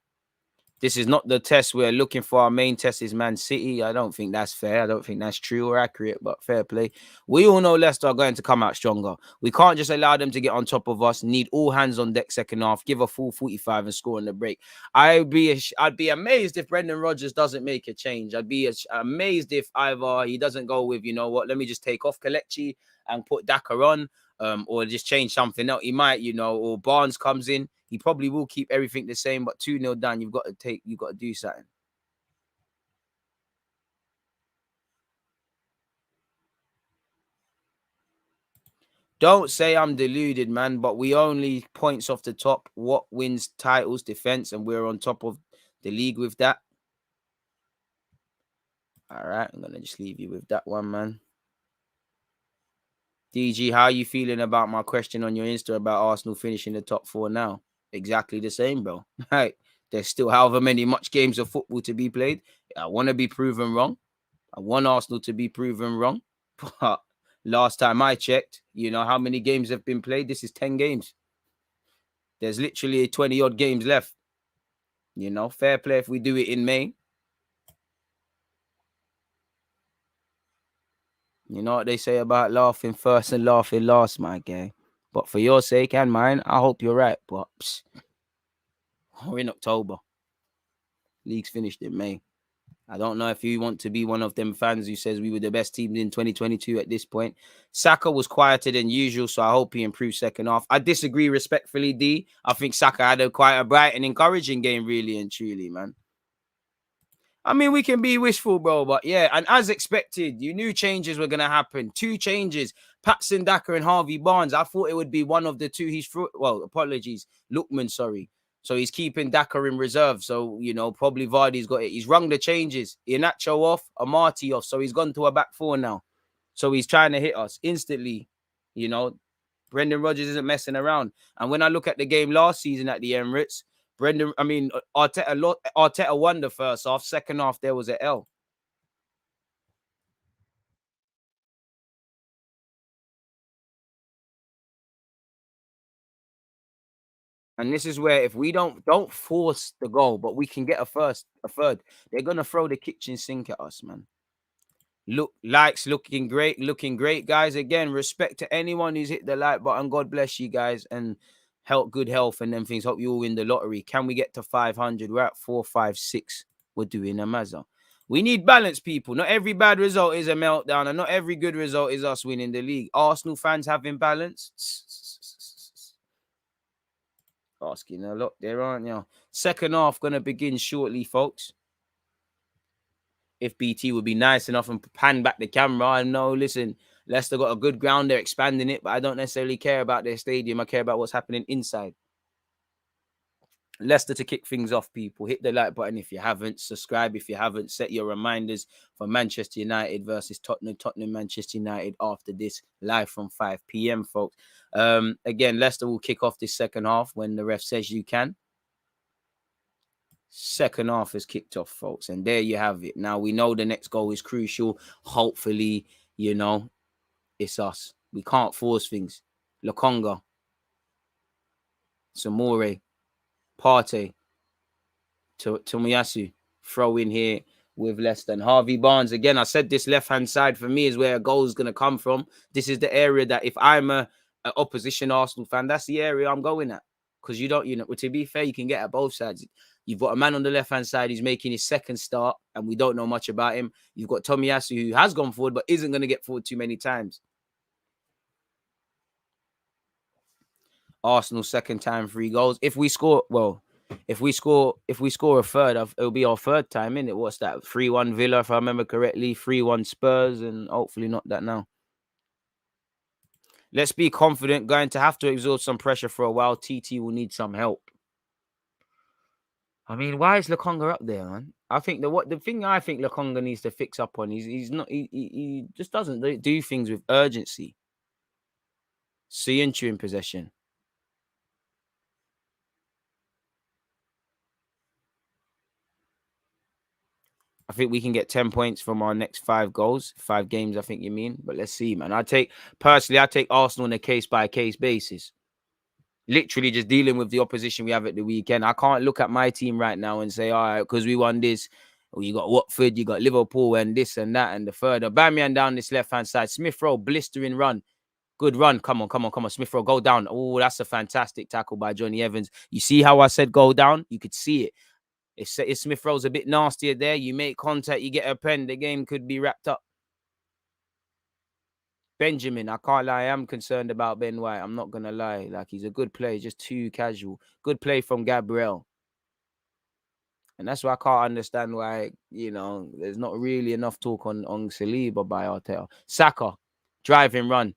This is not the test we're looking for. Our main test is Man City. I don't think that's fair. I don't think that's true or accurate, but fair play. We all know Leicester are going to come out stronger. We can't just allow them to get on top of us. Need all hands on deck second half. Give a full 45 and score in the break. I'd be amazed if Brendan Rodgers doesn't make a change. I'd be amazed if either he doesn't go with, you know what, let me just take off Kelechi and put Daka on. Or just change something else. He might, you know, or Barnes comes in. He probably will keep everything the same, but 2-0 down, you've got to do something. Don't say I'm deluded, man, but we only points off the top. What wins titles, defense, and we're on top of the league with that. All right, I'm going to just leave you with that one, man. DG, how are you feeling about my question on your Insta about Arsenal finishing the top 4 now? Exactly the same, bro. Right. There's still however many much games of football to be played. I want to be proven wrong. I want Arsenal to be proven wrong. But last time I checked, you know how many games have been played? This is 10 games. There's literally 20-odd games left. You know, fair play if we do it in May. You know what they say about laughing first and laughing last, my guy. But for your sake and mine, I hope you're right. But we're in October. League's finished in May. I don't know if you want to be one of them fans who says we were the best team in 2022 at this point. Saka was quieter than usual, so I hope he improves second half. I disagree respectfully, D. I think Saka had quite a bright and encouraging game, really and truly, man. I mean, we can be wishful, bro, but yeah, and as expected, you knew changes were going to happen. 2 changes, Patson Daka and Harvey Barnes. I thought it would be one of the two. Apologies, Lookman, sorry. So he's keeping Daka in reserve. So, you know, probably Vardy's got it. He's rung the changes. Iheanacho off, Amati off. So he's gone to a back 4 now. So he's trying to hit us instantly. You know, Brendan Rodgers isn't messing around. And when I look at the game last season at the Emirates, Arteta won the first half. Second half, there was an L. And this is where if we don't force the goal, but we can get a third, they're gonna throw the kitchen sink at us, man. Looking great, guys. Again, respect to anyone who's hit the like button. God bless you guys and good health and them things. Hope you all win the lottery. Can we get to 500? We're at 456. We're doing a mazza. We need balance, people. Not every bad result is a meltdown, and not every good result is us winning the league. Arsenal fans having balance. Asking a lot there, aren't you? Second half gonna begin shortly, folks. If BT would be nice enough and pan back the camera, I know, listen, Leicester got a good ground, they're expanding it, but I don't necessarily care about their stadium. I care about what's happening inside. Leicester to kick things off, people. Hit the like button if you haven't. Subscribe if you haven't. Set your reminders for Manchester United versus Tottenham, Manchester United after this, live from 5 p.m, folks. Again, Leicester will kick off this second half when the ref says you can. Second half has kicked off, folks. And there you have it. Now we know the next goal is crucial. Hopefully, you know, it's us. We can't force things. Lokonga, Samore, Partey, Tomiyasu, throw in here with Leicester. And Harvey Barnes, again, I said this left-hand side for me is where a goal is going to come from. This is the area that if I'm a opposition Arsenal fan, that's the area I'm going at. Because you don't, to be fair, you can get at both sides. You've got a man on the left-hand side who's making his second start, and we don't know much about him. You've got Tomiyasu, who has gone forward, but isn't going to get forward too many times. Arsenal second time 3 goals. If we score a third, it'll be our third time, innit? What's that? 3-1 Villa, if I remember correctly, 3-1 Spurs, and hopefully not that now. Let's be confident. Going to have to exert some pressure for a while. TT will need some help. I mean, why is Lokonga up there, man? I think the thing I think Lokonga needs to fix up on is he just doesn't do things with urgency. Suyuncu in possession. I think we can get 10 points from our next 5 goals, 5 games, I think you mean. But let's see, man. I take Arsenal on a case-by-case basis. Literally just dealing with the opposition we have at the weekend. I can't look at my team right now and say, all right, because we won this. Well, you got Watford, you got Liverpool, and this and that and the third. Aubameyang down this left-hand side. Smith Rowe, blistering run. Good run. Come on. Smith Rowe, go down. Oh, that's a fantastic tackle by Johnny Evans. You see how I said go down? You could see it. If Smith Rowe's a bit nastier there, you make contact, you get a pen, the game could be wrapped up. Benjamin, I can't lie, I am concerned about Ben White. I'm not going to lie. Like, he's a good player, just too casual. Good play from Gabriel. And that's why I can't understand why, there's not really enough talk on Saliba by Arteta. Saka, driving run.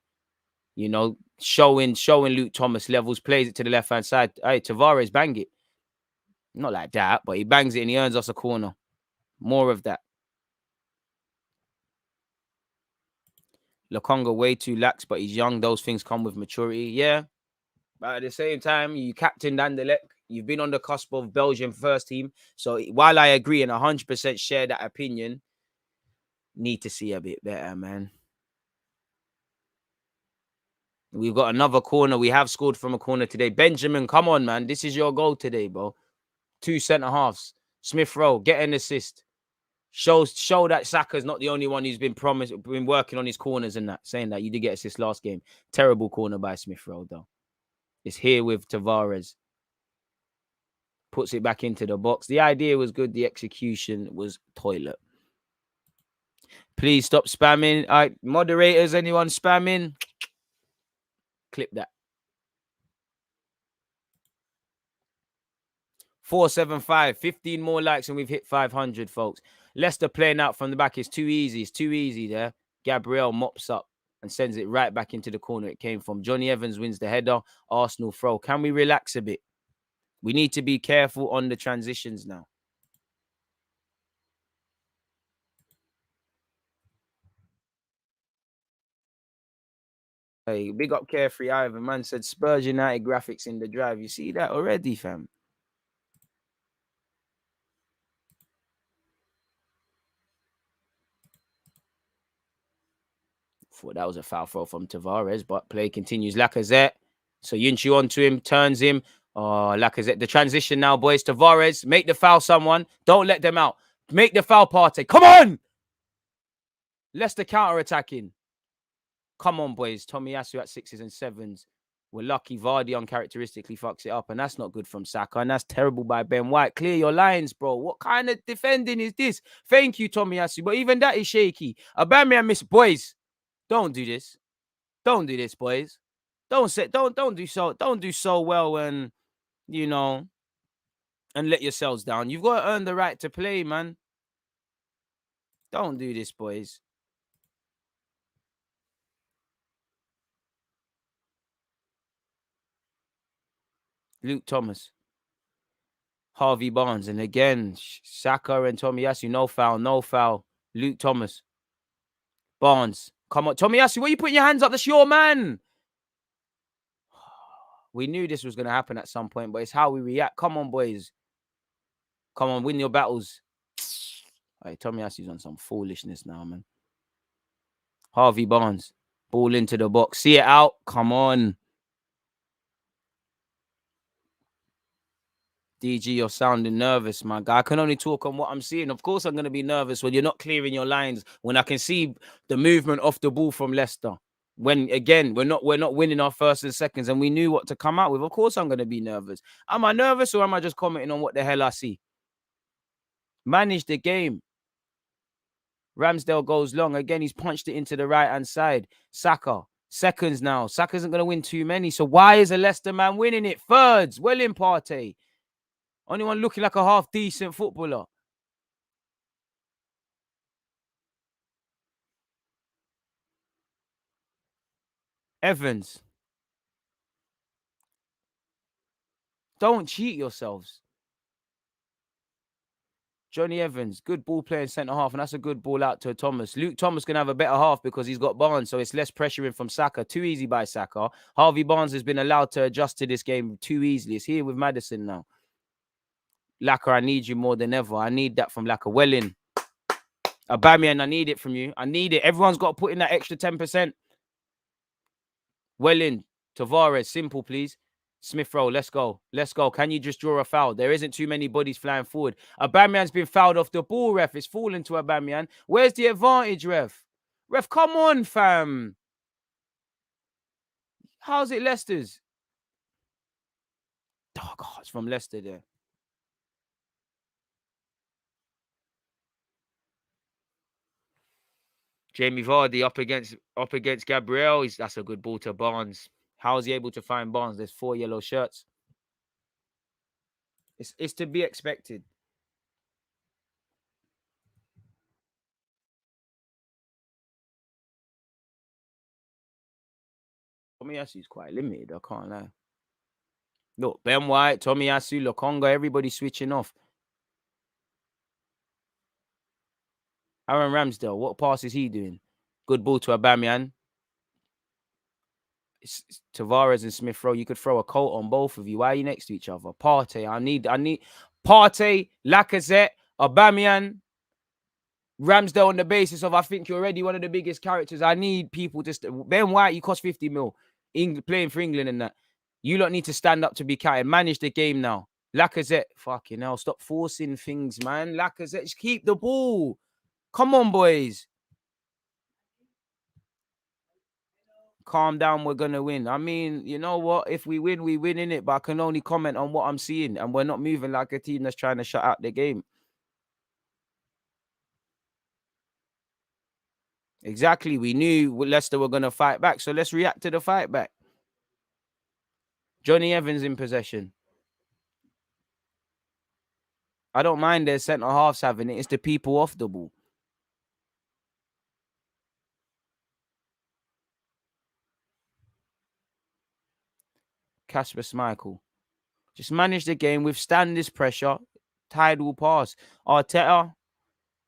Showing Luke Thomas levels, plays it to the left-hand side. Hey, Tavares, bang it. Not like that, but he bangs it and he earns us a corner. More of that. Lokonga way too lax, but he's young. Those things come with maturity. Yeah. But at the same time, you captain Anderlecht. You've been on the cusp of Belgium first team. So while I agree and 100% share that opinion, need to see a bit better, man. We've got another corner. We have scored from a corner today. Benjamin, come on, man. This is your goal today, bro. 2 centre-halves. Smith Rowe, get an assist. Show that Saka's not the only one who's been working on his corners and that. Saying that you did get assist last game. Terrible corner by Smith Rowe, though. It's here with Tavares. Puts it back into the box. The idea was good. The execution was toilet. Please stop spamming. All right, moderators, anyone spamming? Clip that. 475. 15 more likes and we've hit 500, folks. Leicester playing out from the back is too easy. It's too easy there. Gabriel mops up and sends it right back into the corner it came from. Johnny Evans wins the header. Arsenal throw. Can we relax a bit? We need to be careful on the transitions now. Hey, big up Carefree Ivan. Man said Spurs United graphics in the drive. You see that already, fam? Thought that was a foul throw from Tavares, but play continues. Lacazette. So Yunchi onto him, turns him. Oh, Lacazette. The transition now, boys. Tavares, make the foul, someone. Don't let them out. Make the foul, Partey. Come on! Leicester counter-attacking. Come on, boys. Tomiyasu at 6s and 7s. We're lucky Vardy uncharacteristically fucks it up, and that's not good from Saka, and that's terrible by Ben White. Clear your lines, bro. What kind of defending is this? Thank you, Tomiyasu, but even that is shaky. Aubameyang miss. Boys, don't do this. Don't do this, boys. Don't do so well when, and let yourselves down. You've got to earn the right to play, man. Don't do this, boys. Luke Thomas. Harvey Barnes. And again, Saka and Tomiyasu. No foul. Luke Thomas. Barnes. Come on. Tomiyasu, what are you putting your hands up? That's your man. We knew this was going to happen at some point, but it's how we react. Come on, boys. Come on, win your battles. Hey, Tomiyasu's on some foolishness now, man. Harvey Barnes. Ball into the box. See it out. Come on. DG, you're sounding nervous, my guy. I can only talk on what I'm seeing. Of course, I'm going to be nervous when you're not clearing your lines, when I can see the movement off the ball from Leicester. When, again, we're not winning our first and seconds, and we knew what to come out with. Of course, I'm going to be nervous. Am I nervous, or am I just commenting on what the hell I see? Manage the game. Ramsdale goes long. Again, he's punched it into the right-hand side. Saka. Seconds now. Saka isn't going to win too many. So why is a Leicester man winning it? Thirds. Well in Partey. Only one looking like a half-decent footballer. Evans. Don't cheat yourselves. Johnny Evans, good ball playing centre-half, and that's a good ball out to Thomas. Luke Thomas can have a better half because he's got Barnes, so it's less pressuring from Saka. Too easy by Saka. Harvey Barnes has been allowed to adjust to this game too easily. It's here with Maddison now. Laka, I need you more than ever. I need that from Laka. Well in. Aubameyang, I need it from you. I need it. Everyone's got to put in that extra 10%. Well in. Tavares, simple, please. Smith Rowe, let's go. Let's go. Can you just draw a foul? There isn't too many bodies flying forward. Aubameyang's been fouled off the ball, ref. It's falling to Aubameyang. Where's the advantage, ref? Ref, come on, fam. How's it Leicester's? Oh, God, it's from Leicester there. Jamie Vardy up against Gabriel. That's a good ball to Barnes. How is he able to find Barnes? There's 4 yellow shirts. It's to be expected. Tomiyasu's quite limited, I can't lie. Look, Ben White, Tomiyasu, Lokonga, everybody switching off. Aaron Ramsdale, what pass is he doing? Good ball to Aubameyang. It's Tavares and Smith Rowe. You could throw a coat on both of you. Why are you next to each other? Partey, I need Partey, Lacazette, Aubameyang, Ramsdale on the basis of I think you're already one of the biggest characters. I need people to Ben White, you cost 50 mil. Playing for England and that. You lot need to stand up to be counted. Manage the game now. Lacazette, fucking hell, stop forcing things, man. Lacazette, just keep the ball. Come on, boys. Calm down, we're going to win. I mean, you know what? If we win, we win, innit? But I can only comment on what I'm seeing. And we're not moving like a team that's trying to shut out the game. Exactly. We knew Leicester were going to fight back. So let's react to the fight back. Johnny Evans in possession. I don't mind their centre-halves having it. It's the people off the ball. Kasper Schmeichel. Just manage the game, withstand this pressure. Tide will pass. Arteta,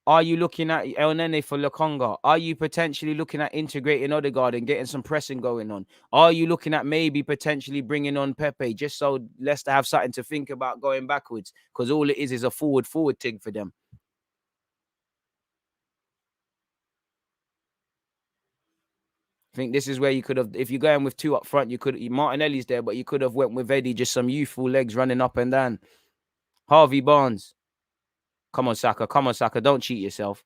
are you looking at El Nene for Lokonga? Are you potentially looking at integrating Odegaard and getting some pressing going on? Are you looking at maybe potentially bringing on Pepe just so Leicester have something to think about going backwards? Because all it is a forward thing for them. I think this is where you could have, if you're going with 2 up front, you could, Martinelli's there, but you could have went with Eddie, just some youthful legs running up and down. Harvey Barnes. Come on, Saka. Come on, Saka. Don't cheat yourself.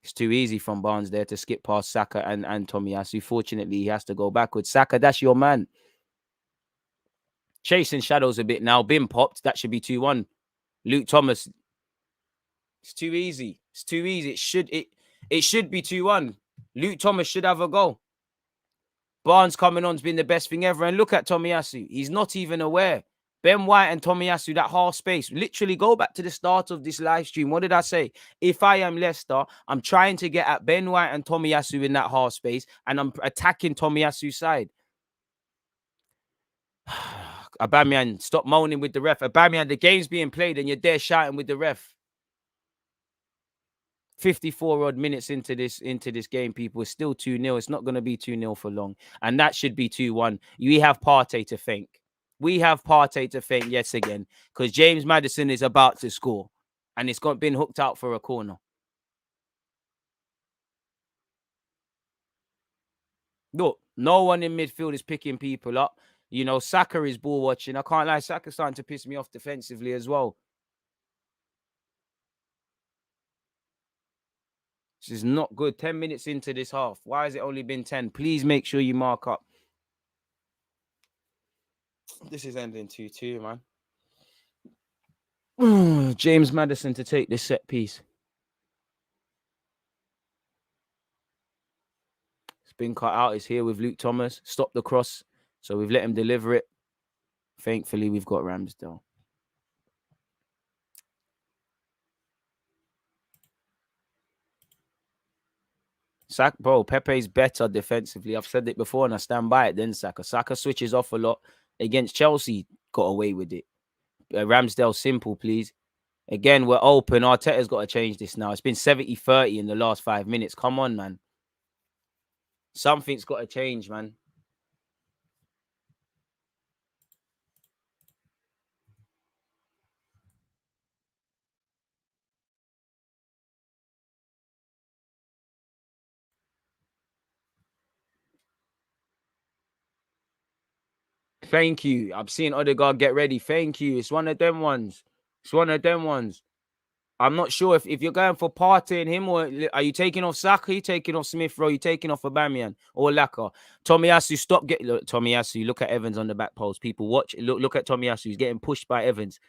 It's too easy from Barnes there to skip past Saka and Tomiyasu. Fortunately, he has to go backwards. Saka, that's your man. Chasing shadows a bit now. Been popped. That should be 2-1. Luke Thomas. It's too easy. It's too easy. It should be 2-1. Luke Thomas should have a goal. Barnes coming on has been the best thing ever. And look at Tomiyasu. He's not even aware. Ben White and Tomiyasu, that half space. Literally go back to the start of this live stream. What did I say? If I am Leicester, I'm trying to get at Ben White and Tomiyasu in that half space, and I'm attacking Tomiyasu's side. Aubameyang, stop moaning with the ref. Aubameyang, the game's being played and you're there shouting with the ref. 54 odd minutes into this game, people. It's still 2-0. It's not going to be 2-0 for long. And that should be 2-1. We have Partey to thank. We have Partey to thank yet again because James Maddison is about to score and it's been hooked out for a corner. Look, no one in midfield is picking people up. You know, Saka is ball watching. I can't lie, Saka's starting to piss me off defensively as well. This is not good. 10 minutes into this half. Why has it only been 10? Please make sure you mark up. This is ending 2-2, man. James Maddison to take this set piece. It's been cut out. It's here with Luke Thomas. Stop the cross. So we've let him deliver it. Thankfully, we've got RAMSDALE. Bro, Pepe's better defensively. I've said it before and I stand by it. Then Saka. Saka switches off a lot. Against Chelsea, got away with it. RAMSDALE, simple, please. Again, we're open. Arteta's got to change this now. It's been 70-30 in the last 5 minutes. Come on, man. Something's got to change, man. Thank you. I'm seeing Odegaard get ready. Thank you. It's one of them ones. It's one of them ones. I'm not sure if you're going for Partey and him, or are you taking off Saka? Are you taking off Smith Rowe? Are you taking off Aubameyang or Laka? Tomiyasu, stop getting Tomiyasu. Look at Evans on the back post. People watch. Look at Tomiyasu. He's getting pushed by Evans.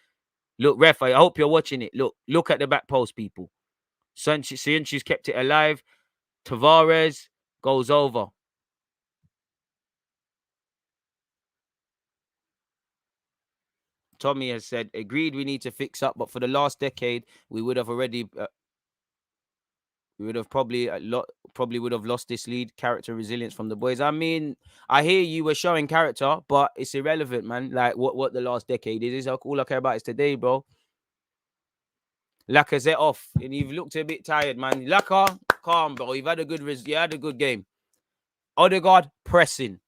Look, ref. I hope you're watching it. Look at the back post, people. Sanchez kept it alive. Tavares goes over. Tommy has said, agreed, we need to fix up, but for the last decade, we would have already, we would have probably would have lost this lead. Character resilience from the boys. I mean, I hear you were showing character, but it's irrelevant, man. Like what the last decade is. All I care about is today, bro. Lacazette off, and you've looked a bit tired, man. Laka, calm, bro. You've had a good you had a good game. Odegaard pressing.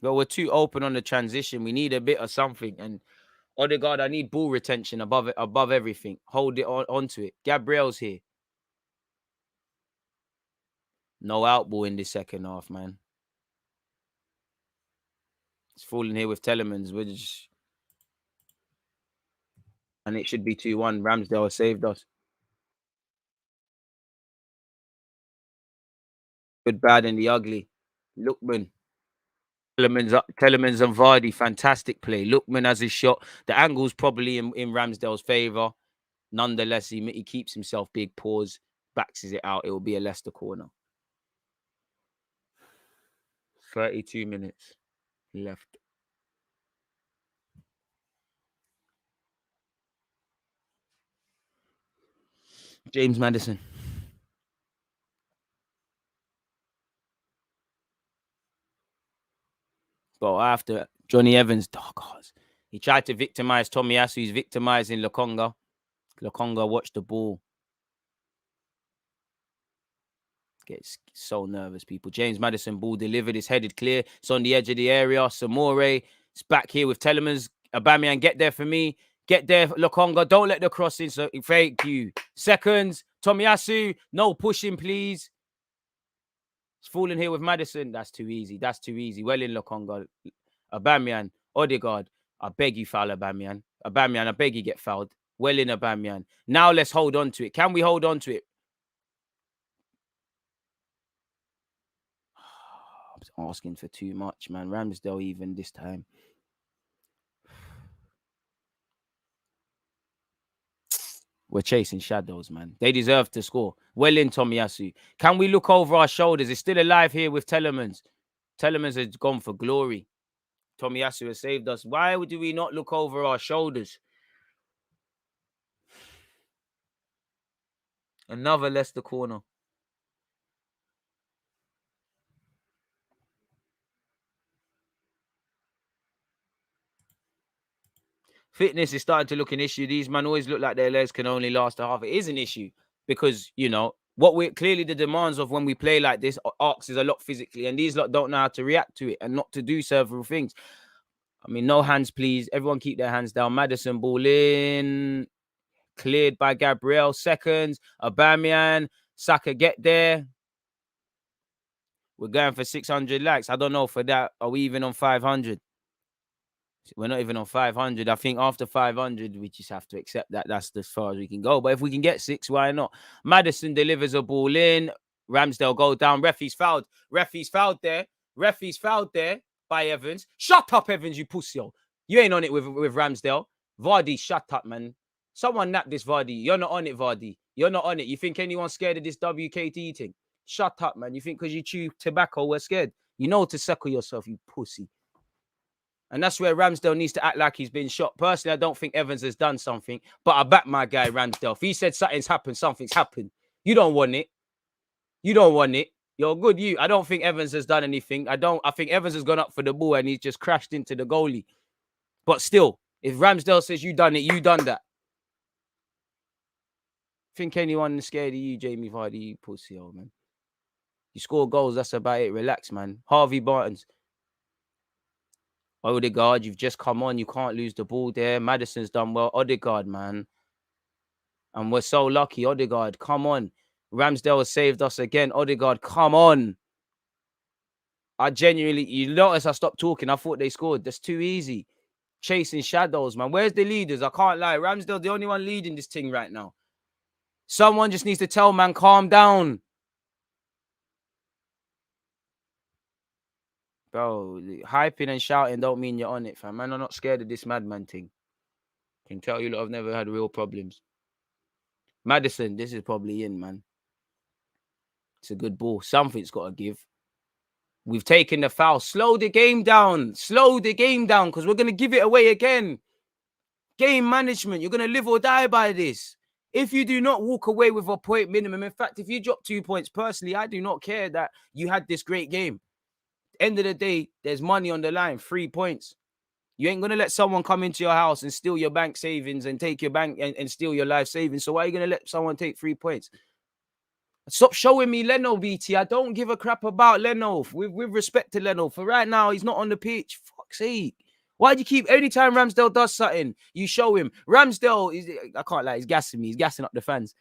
But we're too open on the transition. We need a bit of something. And Odegaard, I need ball retention above everything. Hold it onto it. Gabriel's here. No out ball in the second half, man. It's falling here with Telemans. And it should be 2-1. RAMSDALE saved us. Good, bad, and the ugly. Lookman. Telemans and Vardy, fantastic play. Lookman has his shot. The angle's probably in RAMSDALE's favour. Nonetheless, he keeps himself big, pause, backs it out. It will be a Leicester corner. 32 minutes left. James Maddison. But after Johnny Evans, he tried to victimize Tomiyasu. He's victimizing Lokonga. Lokonga watched the ball. Gets so nervous, people. James Maddison, ball delivered. It's headed clear. It's on the edge of the area. Samore. It's back here with Telemans. Aubameyang, get there for me. Get there, Lokonga. Don't let the cross in. So thank you. Seconds. Tomiyasu. No pushing, please. It's falling here with Maddison. That's too easy. That's too easy. Well in Lokonga. Aubameyang. Odegaard. I beg you, foul Aubameyang. Aubameyang, I beg you, get fouled. Well in Aubameyang. Now let's hold on to it. Can we hold on to it? I'm asking for too much, man. RAMSDALE even this time. We're chasing shadows, man. They deserve to score. Well in, Tomiyasu. Can we look over our shoulders? It's still alive here with Telemans. Telemans has gone for glory. Tomiyasu has saved us. Why do we not look over our shoulders? Another Leicester corner. Fitness is starting to look an issue. These men always look like their legs can only last a half. It is an issue because, you know, What we're clearly the demands of when we play like this asks is a lot physically, and these lot don't know how to react to it and not to do several things. I mean, no hands, please. Everyone keep their hands down. Maddison ball in. Cleared by Gabriel. Seconds. Aubameyang. Saka get there. We're going for 600 likes. I don't know for that. Are we even on 500? We're not even on 500. I think after 500, we just have to accept that that's as far as we can go. But if we can get 6, why not? Maddison delivers a ball in. Ramsdale go down. Referee's fouled. Referee's fouled there. Referee's fouled there by Evans. Shut up, Evans, you pussy. You ain't on it with Ramsdale. Vardy, shut up, man. Someone nap this Vardy. You're not on it, Vardy. You're not on it. You think anyone's scared of this WKT thing? Shut up, man. You think because you chew tobacco, we're scared? You know to suckle yourself, you pussy. And that's where Ramsdale needs to act like he's been shot. Personally, I don't think Evans has done something, but I back my guy, Ramsdale. If he said something's happened, something's happened. You don't want it. You don't want it. You're good, you. I don't think Evans has done anything. I think Evans has gone up for the ball and he's just crashed into the goalie. But still, if Ramsdale says you done it, you done that. Think anyone is scared of you, Jamie Vardy, you pussy, old man. You score goals, that's about it. Relax, man. Harvey Barnes. Odegaard, you've just come on. You can't lose the ball there. Maddison's done well. Odegaard, man. And we're so lucky. Odegaard, come on. Ramsdale has saved us again. Odegaard, come on. I genuinely, you notice I stopped talking. I thought they scored. That's too easy. Chasing shadows, man. Where's the leaders? I can't lie. Ramsdale, the only one leading this thing right now. Someone just needs to tell, man, calm down. Bro, hyping and shouting don't mean you're on it, fam. Man, I'm not scared of this madman thing. Can tell you lot I've never had real problems. Maddison, this is probably in, man. It's a good ball. Something's got to give. We've taken the foul. Slow the game down. Slow the game down because we're going to give it away again. Game management. You're going to live or die by this. If you do not walk away with a point minimum, in fact, if you drop 2 points, personally, I do not care that you had this great game. End of the day, there's money on the line. 3 points. You ain't going to let someone come into your house and steal your bank savings and take your bank and steal your life savings. So why are you going to let someone take 3 points? Stop showing me Leno, BT. I don't give a crap about Leno. With respect to Leno. For right now, he's not on the pitch. Fuck's sake. Why do you keep, every time Ramsdale does something, you show him. Ramsdale, I can't lie, he's gassing me. He's gassing up the fans.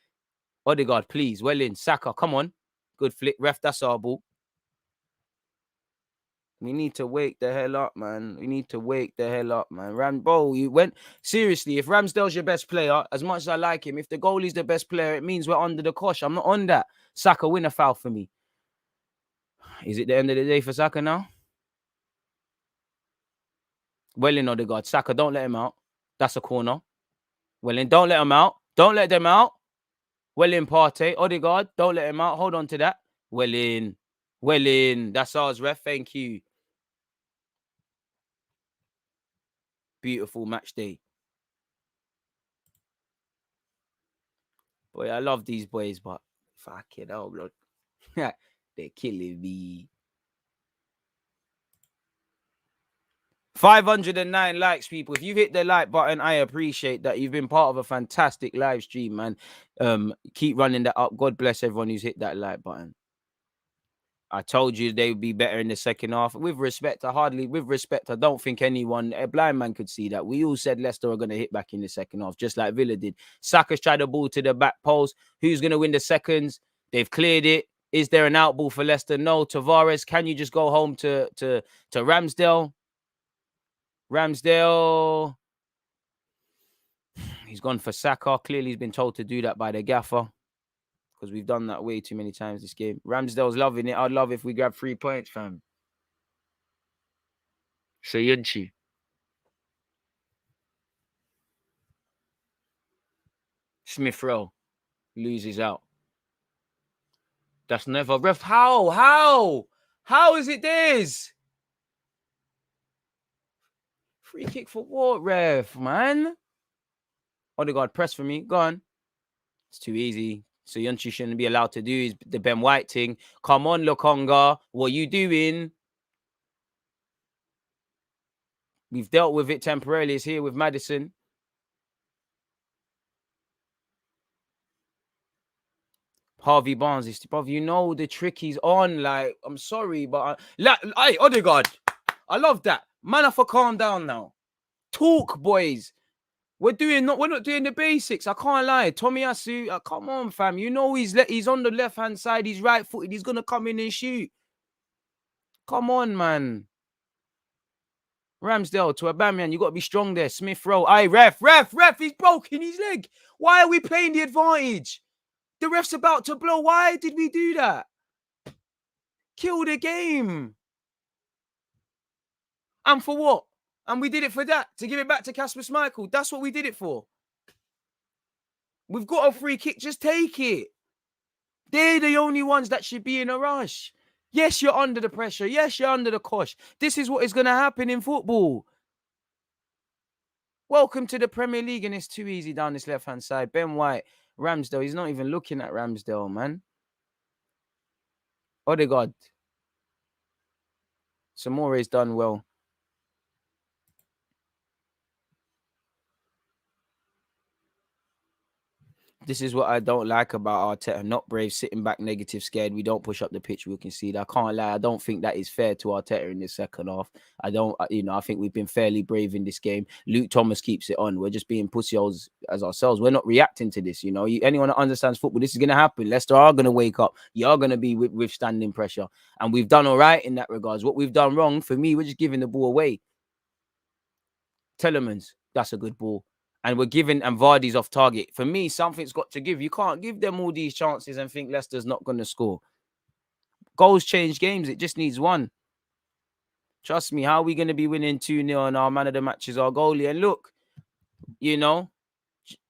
Odegaard, please. Well in. Saka, come on. Good flick. Ref, that's our ball. We need to wake the hell up, man. We need to wake the hell up, man. You went seriously. If Ramsdale's your best player, as much as I like him, if the goalie's the best player, it means we're under the cosh. I'm not on that. Saka, win a foul for me. Is it the end of the day for Saka now? Well in, Odegaard. Saka, don't let him out. That's a corner. Well in, don't let him out. Don't let them out. Well in, Partey. Odegaard, don't let him out. Hold on to that. Well in. Well in. That's ours, ref. Thank you. Beautiful match day. Boy, I love these boys, but fuck it, oh, blood. They're killing me. 509 likes, people. If you've hit the like button, I appreciate that. You've been part of a fantastic live stream, man. Keep running that up. God bless everyone who's hit that like button. I told you they would be better in the second half. With respect, I don't think anyone, a blind man could see that. We all said Leicester are going to hit back in the second half, just like Villa did. Saka's tried the ball to the back post. Who's going to win the seconds? They've cleared it. Is there an out ball for Leicester? No. Tavares, can you just go home to Ramsdale? Ramsdale. He's gone for Saka. Clearly, he's been told to do that by the gaffer, because we've done that way too many times this game. Ramsdale's loving it. I'd love if we grab 3 points, fam. Soyunchi. Smith Rowe loses out. That's never ref. How is it this? Free kick for what, ref, man? Odegaard, press for me. Go on. It's too easy. Soyunchi shouldn't be allowed to do the Ben White thing. Come on, Lokonga. What are you doing? We've dealt with it temporarily. It's here with Maddison. Harvey Barnes, bruv, you know the trick he's on. Like, I'm sorry, but hey, Odegaard, I love that. Man, if I calm down now. Talk, boys. We're not doing the basics. I can't lie. Tomiyasu, come on, fam. You know he's on the left-hand side. He's right-footed. He's gonna come in and shoot. Come on, man. Ramsdale to Aubameyang. You got to be strong there. Smith Rowe. Aye, ref. He's broken his leg. Why are we playing the advantage? The ref's about to blow. Why did we do that? Kill the game. And for what? And we did it for that. To give it back to Kasper Schmeichel. That's what we did it for. We've got a free kick. Just take it. They're the only ones that should be in a rush. Yes, you're under the pressure. Yes, you're under the cosh. This is what is going to happen in football. Welcome to the Premier League, and it's too easy down this left-hand side. Ben White, Ramsdale. He's not even looking at Ramsdale, man. Odegaard. Samore's done well. This is what I don't like about Arteta. Not brave, sitting back, negative, scared. We don't push up the pitch. We concede. I can't lie. I don't think that is fair to Arteta in this second half. I think we've been fairly brave in this game. Luke Thomas keeps it on. We're just being pussyholes as ourselves. We're not reacting to this. Anyone that understands football, this is going to happen. Leicester are going to wake up. You are going to be withstanding pressure. And we've done all right in that regards. What we've done wrong, for me, we're just giving the ball away. Telemans, that's a good ball. And we're giving, and Vardy's off target. For me, something's got to give. You can't give them all these chances and think Leicester's not going to score. Goals change games. It just needs one. Trust me, how are we going to be winning 2-0 and our man of the match is our goalie? And look,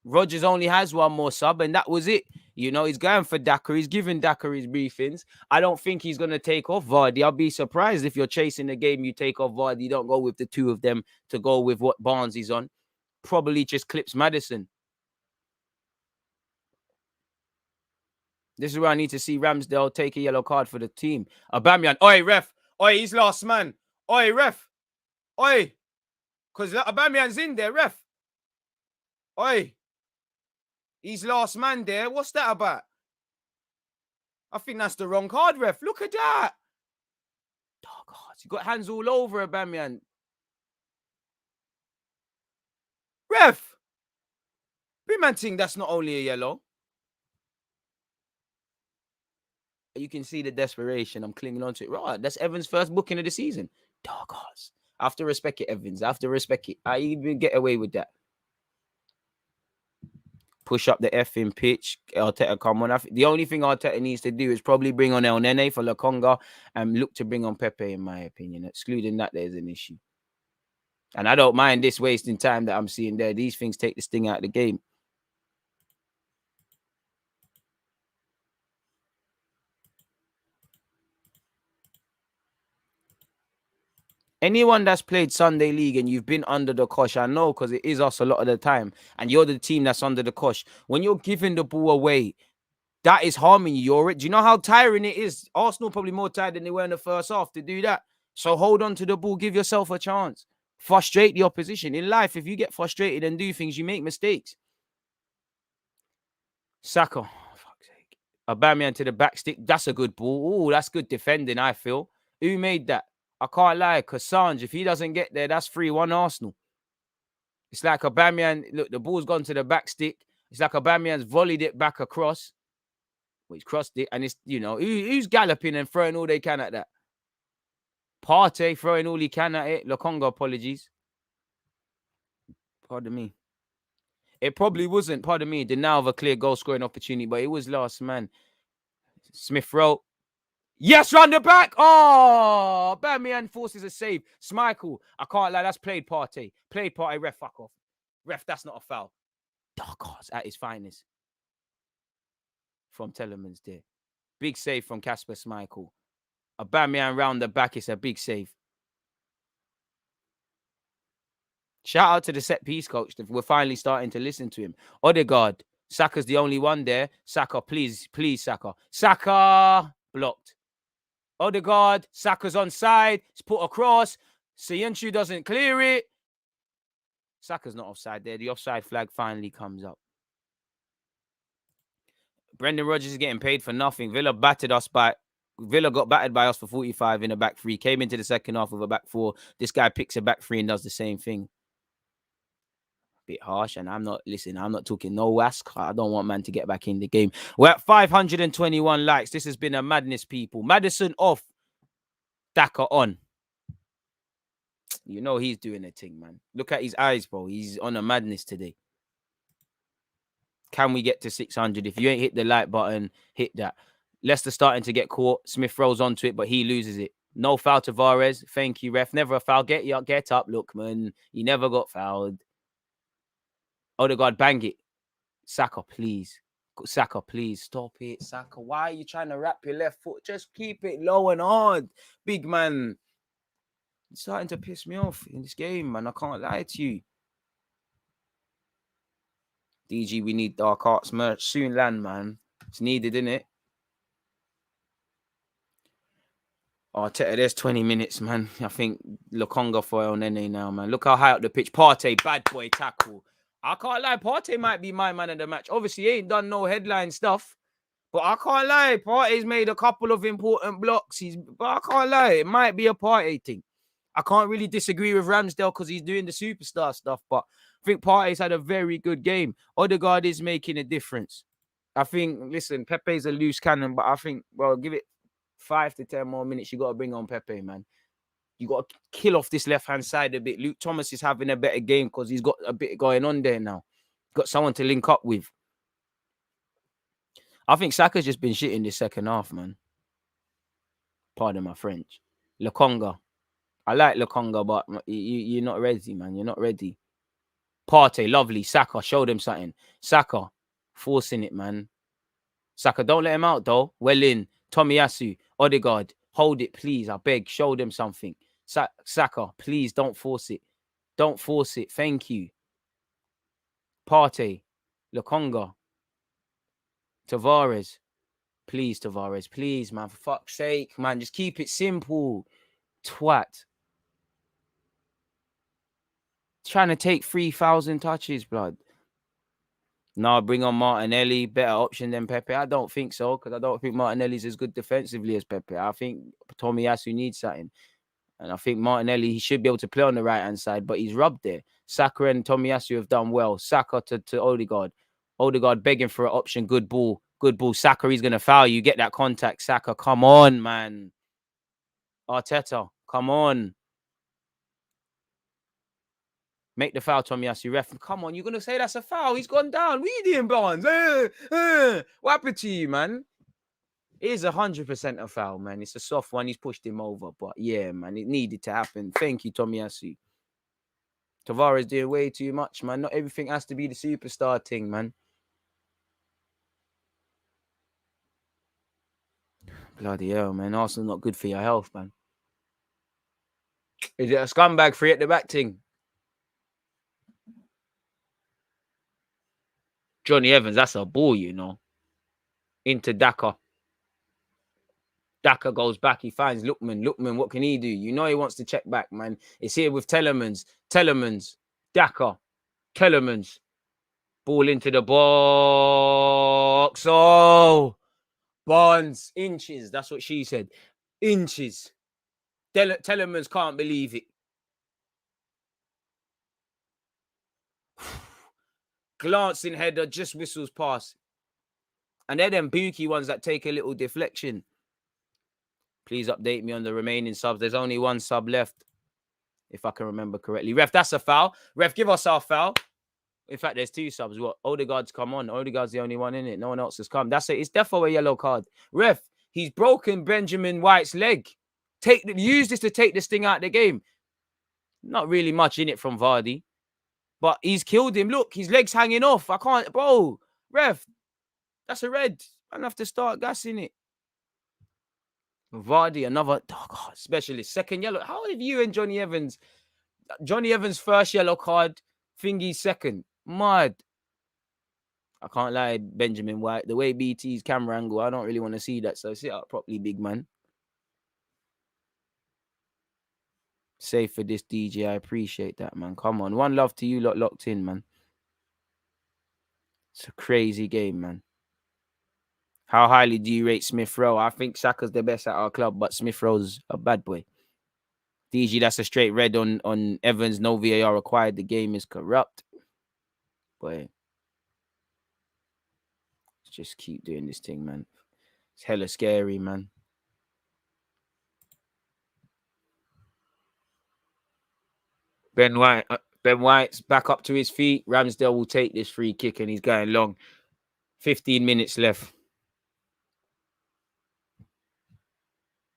Rodgers only has one more sub and that was it. He's going for Daka. He's giving Daka his briefings. I don't think he's going to take off Vardy. I'll be surprised if you're chasing the game, you take off Vardy. You don't go with the two of them to go with what Barnes is on. Probably just clips Maddison. This is where I need to see Ramsdale take a yellow card for the team. Aubameyang. Oi, ref. Oi, he's last man. Oi, ref. Oi. Because Aubameyang's in there, ref. Oi. He's last man there. What's that about? I think that's the wrong card, ref. Look at that. Oh, God. You got hands all over Aubameyang. Ref. Big man think that's not only a yellow. You can see the desperation. I'm clinging on to it. Right, that's Evans' first booking of the season. Dog ass. I have to respect it, Evans. I have to respect it. I even get away with that. Push up the effing pitch. Arteta come on. The only thing Arteta needs to do is probably bring on El Nene for Lokonga and look to bring on Pepe, in my opinion. Excluding that, there's an issue. And I don't mind this wasting time that I'm seeing there. These things take the sting out of the game. Anyone that's played Sunday League and you've been under the cosh, I know because it is us a lot of the time, and you're the team that's under the cosh. When you're giving the ball away, that is harming you. Do you know how tiring it is? Arsenal probably more tired than they were in the first half to do that. So hold on to the ball. Give yourself a chance. Frustrate the opposition. In life, if you get frustrated and do things, you make mistakes. Saka. Oh, fuck's sake. Aubameyang to the back stick. That's a good ball. Oh, that's good defending, I feel. Who made that? I can't lie. Cassandre, if he doesn't get there, that's 3-1 Arsenal. It's like Aubameyang. Look, the ball's gone to the back stick. It's like Aubameyang's volleyed it back across. Well, he's crossed it. And it's, who's galloping and throwing all they can at that? Partey throwing all he can at it. Lokonga, apologies. Pardon me. It probably wasn't, pardon me, the now of a clear goal scoring opportunity, but it was last man. Smith Rowe. Yes, round the back. Oh, Aubameyang forces a save. Schmeichel. I can't lie. That's played Partey. Played Partey. Ref, fuck off. Ref, that's not a foul. Dark horse at his finest. From Telemans there. Big save from Kasper Schmeichel. Aubameyang round the back. It's a big save. Shout out to the set piece coach. We're finally starting to listen to him. Odegaard. Saka's the only one there. Saka, please, Saka. Saka. Blocked. Odegaard. Saka's onside. It's put across. Sienchu doesn't clear it. Saka's not offside there. The offside flag finally comes up. Brendan Rodgers is getting paid for nothing. Villa got battered by us for 45 in a back three. Came into the second half with a back four. This guy picks a back three and does the same thing. Bit harsh, and I'm not talking no wask. I don't want man to get back in the game. We're at 521 likes. This has been a madness, people. Maddison off, Daka on. You know he's doing a thing, man. Look at his eyes, bro. He's on a madness today. Can we get to 600? If you ain't hit the like button, hit that. Leicester starting to get caught. Smith rolls onto it, but he loses it. No foul to Tavares. Thank you, ref. Never a foul. Get up, look, man. He never got fouled. Odegaard, bang it. Saka, please. Saka, please. Stop it. Saka, why are you trying to wrap your left foot? Just keep it low and hard. Big man. It's starting to piss me off in this game, man. I can't lie to you. DG, we need Dark Arts merch. Soon land, man. It's needed, innit? Arteta, there's 20 minutes, man. I think Lokonga for El Nene now, man. Look how high up the pitch. Partey, bad boy tackle. I can't lie. Partey might be my man of the match. Obviously, he ain't done no headline stuff. But I can't lie. Partey's made a couple of important blocks. But I can't lie. It might be a Partey thing. I can't really disagree with Ramsdale because he's doing the superstar stuff. But I think Partey's had a very good game. Odegaard is making a difference. I think, listen, Pepe's a loose cannon. But I think, well, give it 5 to 10 more minutes. You got to bring on Pepe, man. You got to kill off this left-hand side a bit. Luke Thomas is having a better game because he's got a bit going on there now. Got someone to link up with. I think Saka's just been shit in this second half, man. Pardon my French. Lokonga. I like Lokonga, but you're not ready, man. You're not ready. Partey, lovely. Saka, show them something. Saka, forcing it, man. Saka, don't let him out, though. Well in. Tomiyasu, Odegaard, hold it, please. I beg, show them something. Saka, please don't force it. Don't force it. Thank you. Partey, Lokonga, Tavares. Please, Tavares, please, man. For fuck's sake, man. Just keep it simple. Twat. Trying to take 3,000 touches, blood. No, bring on Martinelli. Better option than Pepe. I don't think so, because I don't think Martinelli's as good defensively as Pepe. I think Tomiyasu needs something. And I think Martinelli, he should be able to play on the right-hand side, but he's rubbed there. Saka and Tomiyasu have done well. Saka to Odegaard. Odegaard begging for an option. Good ball. Good ball. Saka, he's going to foul you. Get that contact. Saka, come on, man. Arteta, come on. Make the foul, Tomiyasu. Ref, come on. You're going to say that's a foul. He's gone down. What are you doing, Barnes? What happened to you, man? It is 100% a foul, man. It's a soft one. He's pushed him over. But yeah, man, it needed to happen. Thank you, Tomiyasu. Tavares doing way too much, man. Not everything has to be the superstar thing, man. Bloody hell, man. Arsenal not good for your health, man. Is it a scumbag free at the back thing? Johnny Evans, that's a ball, you know. Into Daka. Daka goes back. He finds Lookman. Lookman, what can he do? You know he wants to check back, man. It's here with Telemans. Daka. Telemans. Ball into the box. Oh, Barnes. Inches. That's what she said. Inches. Telemans can't believe it. Glancing header, just whistles past. And they're them booky ones that take a little deflection. Please update me on the remaining subs. There's only one sub left, if I can remember correctly. Ref, that's a foul. Ref, give us our foul. In fact, there's 2 subs. What? Odegaard's come on. Odegaard's the only one in it. No one else has come. That's it. It's definitely a yellow card. Ref, he's broken Benjamin White's leg. Use this to take this thing out of the game. Not really much in it from Vardy. But he's killed him. Look, his leg's hanging off. I can't... Bro, ref, that's a red. I have to start gassing it. Vardy, another specialist. Second yellow. How have you and Johnny Evans... Johnny Evans' first yellow card. Thingy's second. Mad. I can't lie, Benjamin White. The way BT's camera angle, I don't really want to see that. So sit up properly, big man. Safe for this, DJ. I appreciate that, man. Come on. One love to you lot locked in, man. It's a crazy game, man. How highly do you rate Smith Rowe? I think Saka's the best at our club, but Smith Rowe's a bad boy. DG, that's a straight red on Evans. No VAR required. The game is corrupt. Boy, let's just keep doing this thing, man. It's hella scary, man. Ben White's back up to his feet. Ramsdale will take this free kick and he's going long. 15 minutes left.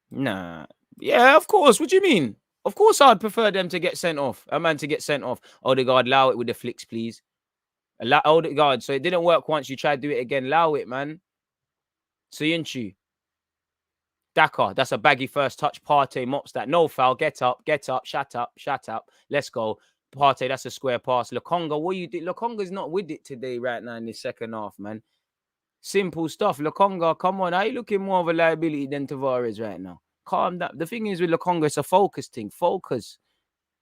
Nah. Yeah, of course. What do you mean? Of course I'd prefer them to get sent off. A man to get sent off. Odegaard, allow it with the flicks, please. Allow Odegaard. So it didn't work once. You try to do it again. Allow it, man. Soyuncu. Daka. That's a baggy first touch. Partey mops that. No foul. Get up. Shut up. Let's go. Partey, that's a square pass. Lokonga, what you do? Lokonga's not with it today right now in the second half, man. Simple stuff. Lokonga, come on. Are you looking more of a liability than Tavares right now? Calm down. The thing is with Lokonga, it's a focus thing. Focus.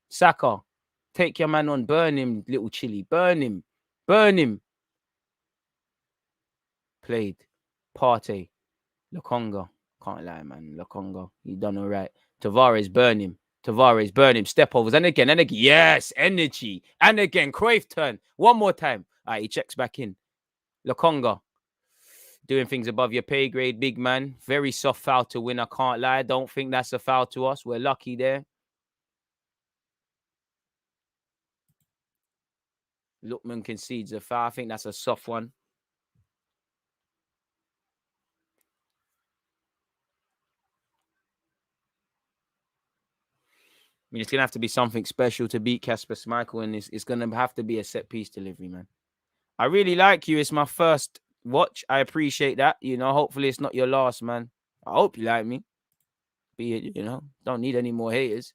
Saka, take your man on. Burn him, little chili. Burn him. Played. Partey. Lokonga. Can't lie, man. Lokonga. He done all right. Tavares, burn him. Step overs. And again. Yes, energy. And again, Cruyff turn. One more time. All right, he checks back in. Lokonga. Doing things above your pay grade, big man. Very soft foul to win, I can't lie. Don't think that's a foul to us. We're lucky there. Lookman concedes a foul. I think that's a soft one. I mean, it's going to have to be something special to beat Kasper Schmeichel, and it's going to have to be a set-piece delivery, man. I really like you. It's my first watch. I appreciate that. You know, hopefully it's not your last, man. I hope you like me. Be it, you know, don't need any more haters.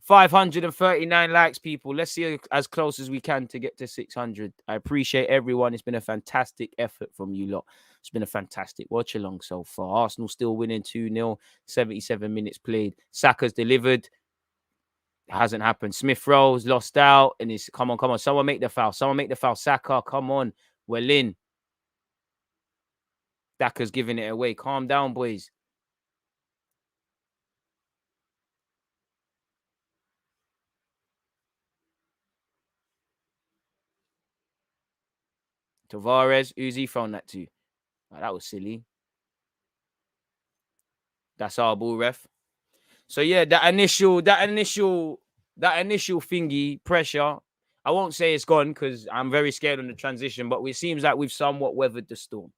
539 likes, people. Let's see as close as we can to get to 600. I appreciate everyone. It's been a fantastic effort from you lot. It's been a fantastic watch along so far. Arsenal still winning 2-0, 77 minutes played. Saka's delivered. Hasn't happened. Smith Rowe's lost out. And it's, come on. Someone make the foul. Saka, come on. We're in. Daka's giving it away. Calm down, boys. Tavares, who's he thrown that to? Oh, that was silly. That's our ball, ref. So yeah, that initial thingy pressure. I won't say it's gone because I'm very scared on the transition, but it seems like we've somewhat weathered the storm.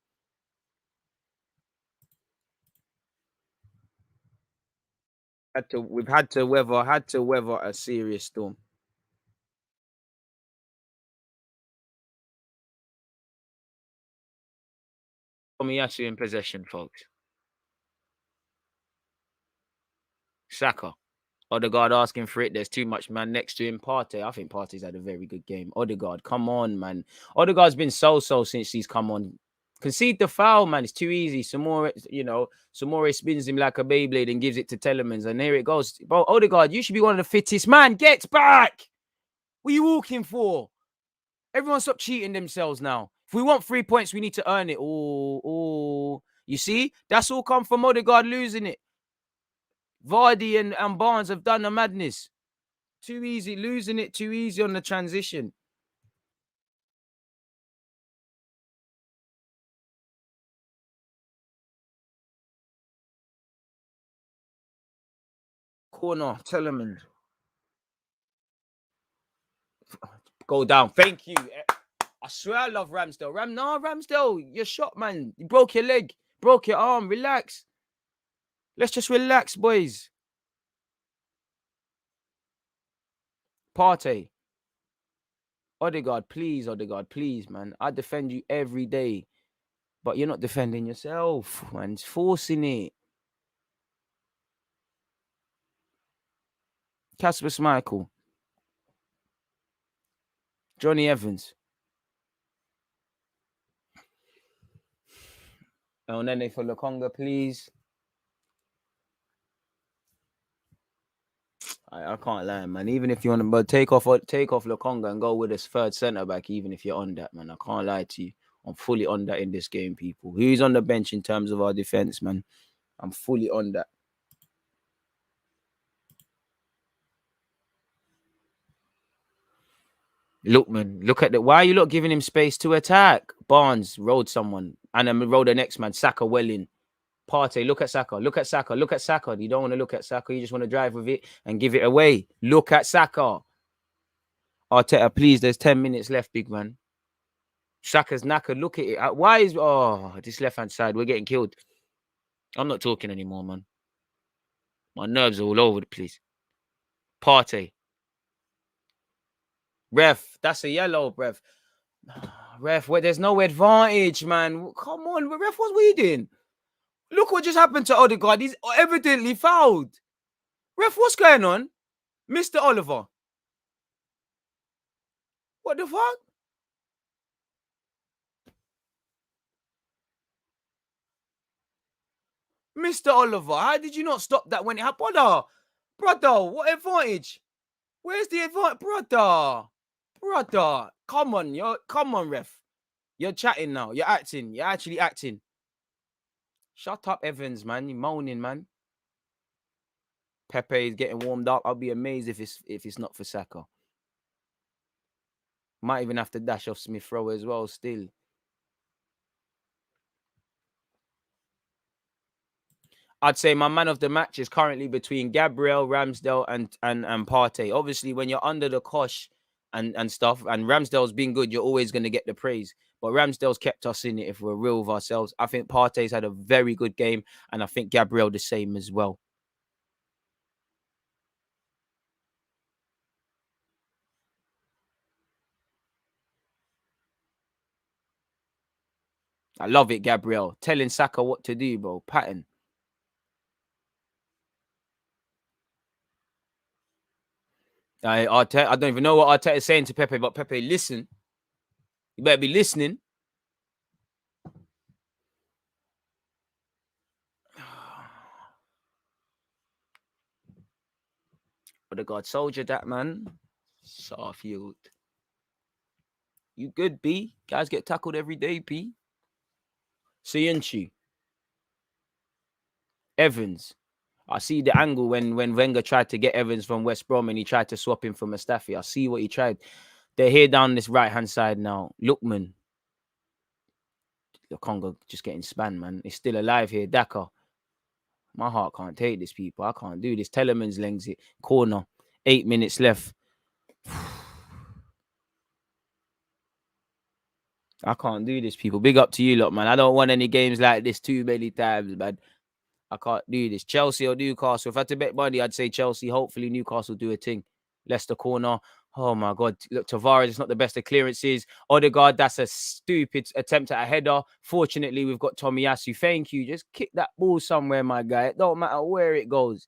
We've had to weather a serious storm. Tomiyasu in possession, folks. Saka. Odegaard asking for it. There's too much man next to him. Partey. I think Partey's had a very good game. Odegaard, come on, man. Odegaard's been so since he's come on. Concede the foul, man. It's too easy. Samora spins him like a Beyblade and gives it to Telemans. And here it goes. Bro, Odegaard, you should be one of the fittest. Man, get back. What are you walking for? Everyone stop cheating themselves now. If we want 3 points, we need to earn it. Oh. You see? That's all come from Odegaard losing it. Vardy and Barnes have done the madness. Too easy. Losing it too easy on the transition. Corner, Telemans. Go down. Thank you. I swear I love Ramsdale. Ramsdale, you're shot, man. You broke your leg. Broke your arm. Relax. Let's just relax, boys. Partey. Odegaard, please, man. I defend you every day. But you're not defending yourself, man. It's forcing it. Kasper Schmeichel. Johnny Evans. And then for Lokonga, please. I can't lie, man. Even if you want to take off Lokonga and go with this third centre back, even if you're on that, man. I can't lie to you. I'm fully on that in this game, people. Who's on the bench in terms of our defense, man? I'm fully on that. Look, man, look at the. Why are you not giving him space to attack? Barnes rode someone, and then rode the next man. Saka well in. Partey, look at Saka. Look at Saka. Look at Saka. You don't want to look at Saka. You just want to drive with it and give it away. Look at Saka. Arteta, please. There's 10 minutes left, big man. Saka's knackered. Look at it. Why is this left hand side? We're getting killed. I'm not talking anymore, man. My nerves are all over the place. Partey. Ref, that's a yellow, ref. Ref, there's no advantage, man. Come on, ref, what's we doing? Look what just happened to Odegaard. He's evidently fouled. Ref, what's going on? Mr. Oliver. What the fuck? Mr. Oliver, how did you not stop that when it happened? Brother, what advantage? Where's the advantage? Brother, come on, ref. You're chatting now. You're acting. You're actually acting. Shut up, Evans, man. You're moaning, man. Pepe is getting warmed up. I'll be amazed if it's not for Saka. Might even have to dash off Smith Rowe as well still. I'd say my man of the match is currently between Gabriel, Ramsdale, and Partey. Obviously, when you're under the cosh and stuff, and Ramsdale's been good, you're always going to get the praise. But Ramsdale's kept us in it if we're real with ourselves. I think Partey's had a very good game, and I think Gabriel the same as well. I love it, Gabriel. Telling Saka what to do, bro. Pattern. Arteta, I don't even know what Arteta is saying to Pepe, but Pepe, listen. You better be listening. Odegaard soldier that, man. Sarfield. You good, B? Guys get tackled every day, P. Sienchi. Evans. I see the angle when Wenger tried to get Evans from West Brom and he tried to swap him for Mustafi. I see what he tried. They're here down this right-hand side now. Lookman. The Congo just getting spanned, man. It's still alive here. Daka. My heart can't take this, people. I can't do this. Telemans lengths it. Corner. 8 minutes left. I can't do this, people. Big up to you lot, man. I don't want any games like this too many times, man. I can't do this. Chelsea or Newcastle. If I had to bet money, I'd say Chelsea. Hopefully, Newcastle do a thing. Leicester corner. Oh, my God. Look, Tavares is not the best of clearances. Odegaard, that's a stupid attempt at a header. Fortunately, we've got Tomiyasu. Thank you. Just kick that ball somewhere, my guy. It don't matter where it goes.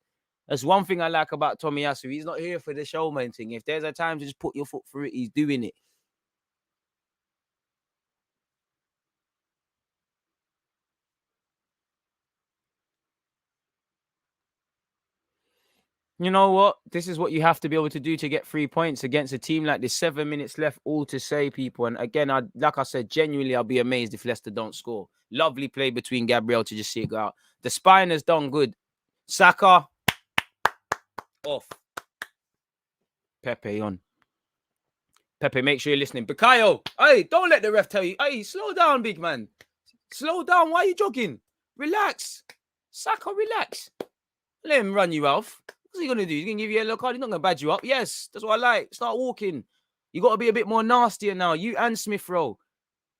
That's one thing I like about Tomiyasu. He's not here for the showman thing. If there's a time to just put your foot through it, he's doing it. You know what? This is what you have to be able to do to get 3 points against a team like this. 7 minutes left, all to say, people. And again, like I said, genuinely, I'll be amazed if Leicester don't score. Lovely play between Gabriel to just see it go out. The spine has done good. Saka, off. Pepe on. Pepe, make sure you're listening. Bukayo, hey, don't let the ref tell you. Hey, slow down, big man. Slow down. Why are you jogging? Relax. Saka, relax. Let him run you off. What's he going to do? He's going to give you a yellow card. He's not going to badge you up. Yes, that's what I like. Start walking. You got to be a bit more nastier now. You and Smith Rowe.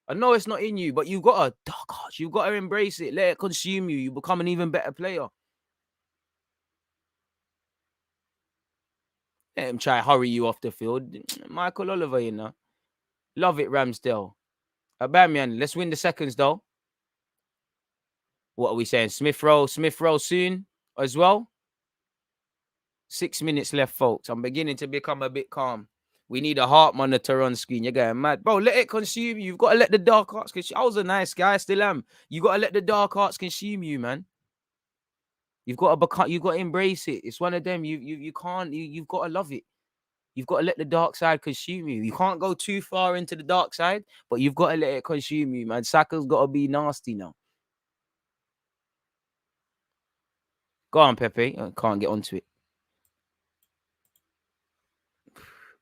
I know it's not in you, but you've got to dark heart. You've got to embrace it. Let it consume you. You become an even better player. Let him try hurry you off the field. Michael Oliver, you know. Love it, Ramsdale. Aubameyang, let's win the seconds, though. What are we saying? Smith Rowe soon as well. 6 minutes left, folks. I'm beginning to become a bit calm. We need a heart monitor on screen. You're getting mad. Bro, let it consume you. You've got to let the dark arts consume. I was a nice guy. I still am. You got to let the dark arts consume you, man. You've got to embrace it. It's one of them. You can't. You've got to love it. You've got to let the dark side consume you. You can't go too far into the dark side, but you've got to let it consume you, man. Saka's got to be nasty now. Go on, Pepe. I can't get onto it.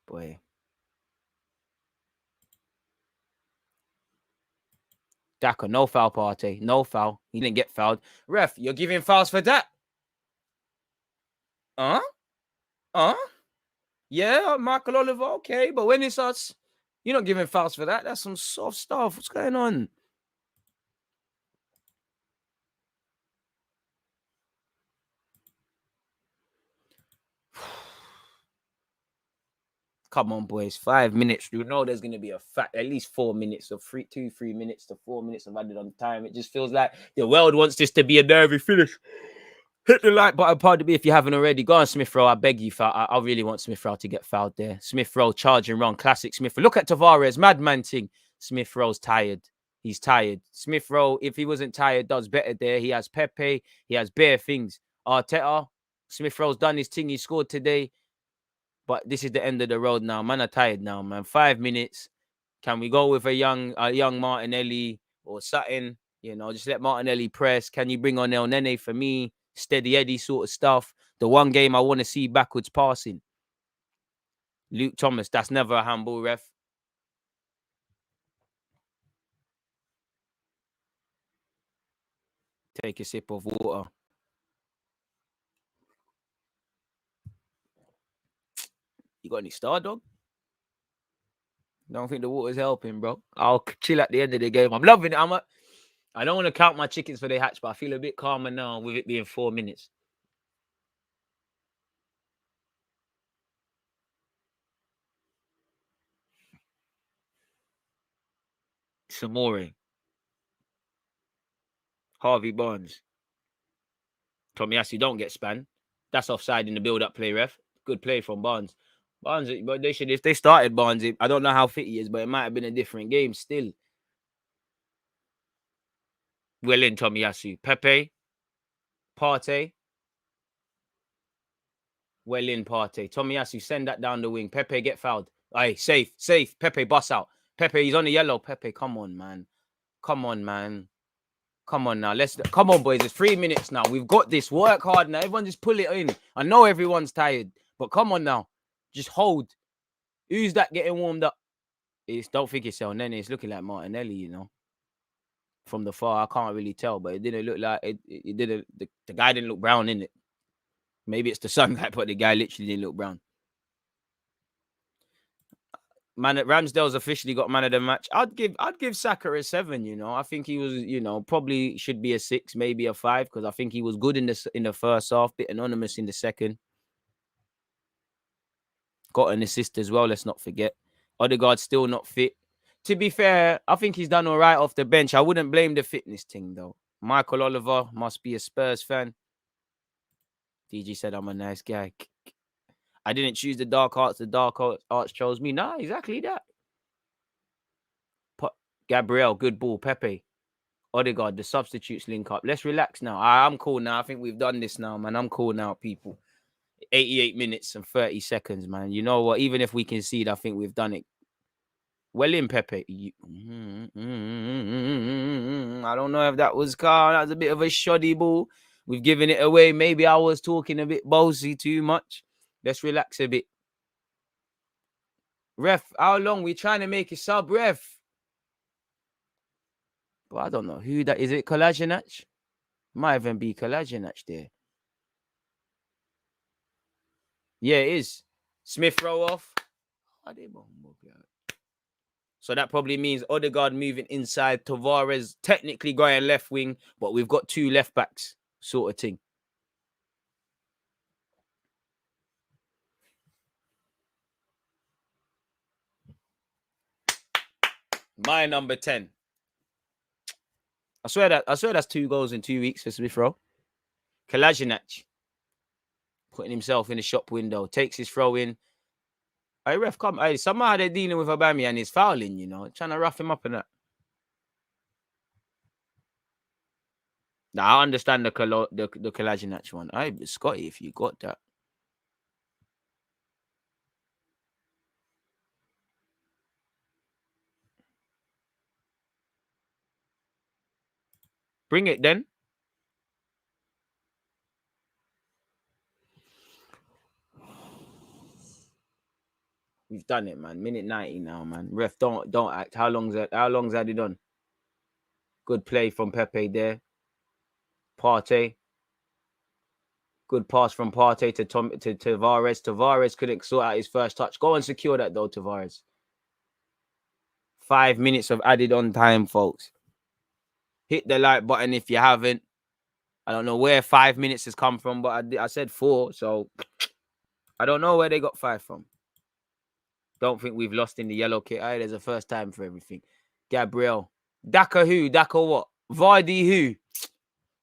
Boy. Daka, no foul, Partey. No foul. He didn't get fouled. Ref, you're giving fouls for that? Yeah, Michael Oliver, okay. But when it's us, you're not giving fouls for that. That's some soft stuff. What's going on? Come on, boys. 5 minutes. You know there's going to be at least 4 minutes of 3 minutes to 4 minutes of added on time. It just feels like the world wants this to be a nervy finish. Hit the like button, pardon me, if you haven't already. Go on, Smith Rowe. I beg you, I really want Smith Rowe to get fouled there. Smith Rowe charging wrong. Classic Smith Rowe. Look at Tavares. Madman thing. Smith Rowe's tired. He's tired. Smith Rowe, if he wasn't tired, does better there. He has Pepe. He has bare things. Arteta. Smith Rowe's done his thing. He scored today. But this is the end of the road now. Man are tired now, man. 5 minutes. Can we go with a young Martinelli or something? You know, just let Martinelli press. Can you bring on El Nene for me? Steady Eddie sort of stuff. The one game I want to see backwards passing. Luke Thomas, that's never a handball, ref. Take a sip of water. You got any star, dog? Don't think the water's helping, bro. I'll chill at the end of the game. I'm loving it. I don't want to count my chickens for they hatch, but I feel a bit calmer now with it being 4 minutes. Samori. Harvey Barnes. Tomiyasu don't get spanned. That's offside in the build-up play, ref. Good play from Barnes. Barnes, but they should, if they started Barnes, I don't know how fit he is, but it might have been a different game still. Well in, Tomiyasu. Pepe. Partey. Well in, Partey. Tomiyasu, send that down the wing. Pepe, get fouled. Aye, safe. Pepe, bust out. Pepe, he's on the yellow. Pepe, come on, man. Come on now. Come on, boys. It's 3 minutes now. We've got this. Work hard now. Everyone just pull it in. I know everyone's tired, but come on now. Just hold. Who's that getting warmed up? Don't think it's El Nene. It's looking like Martinelli, you know. From the far, I can't really tell, but it didn't look like it didn't. The guy didn't look brown in it. Maybe it's the sunlight, but the guy literally didn't look brown. Man, Ramsdale's officially got man of the match. I'd give Saka a 7. You know, I think he was, you know, probably should be a 6, maybe a 5, because I think he was good in the first half, bit anonymous in the second. Got an assist as well. Let's not forget. Odegaard's still not fit. To be fair, I think he's done all right off the bench. I wouldn't blame the fitness thing though. Michael Oliver must be a Spurs fan. DG said I'm a nice guy. I didn't choose the dark arts. The dark arts chose me. Nah, exactly that. Gabriel, good ball. Pepe. Odegaard, the substitutes link up. Let's relax now. I'm cool now. I think we've done this now, man. I'm cool now, people. 88 minutes and 30 seconds, man. You know what? Even if we concede, I think we've done it. Well in, Pepe. I don't know if that was Carl. That was a bit of a shoddy ball. We've given it away. Maybe I was talking a bit bossy too much. Let's relax a bit. Ref, how long? We're trying to make a sub, ref. But I don't know who that is. It Kolasinac? Might even be Kolasinac there. Yeah, it is. Smith Rowe off. So that probably means Odegaard moving inside. Tavares technically going left wing, but we've got 2 left backs, sort of thing. My number 10. I swear that's 2 goals in 2 weeks for Smith Rowe. Kolasinac putting himself in the shop window, takes his throw in. Hey, ref, come. Hey, somehow they're dealing with Aubameyang and he's fouling, you know, trying to rough him up and that. Now, I understand the Kolasinac one. Hey, Scotty, if you got that. Bring it then. We've done it, man. Minute 90 now, man. Ref, don't act. How long's that it on? Good play from Pepe there. Partey. Good pass from Partey to Tavares. Tavares couldn't sort out his first touch. Go and secure that though, Tavares. 5 minutes of added on time, folks. Hit the like button if you haven't. I don't know where 5 minutes has come from, but I said 4, so I don't know where they got 5 from. Don't think we've lost in the yellow kit. Aye, there's a first time for everything. Gabriel. Daka who? Daka what? Vardy who?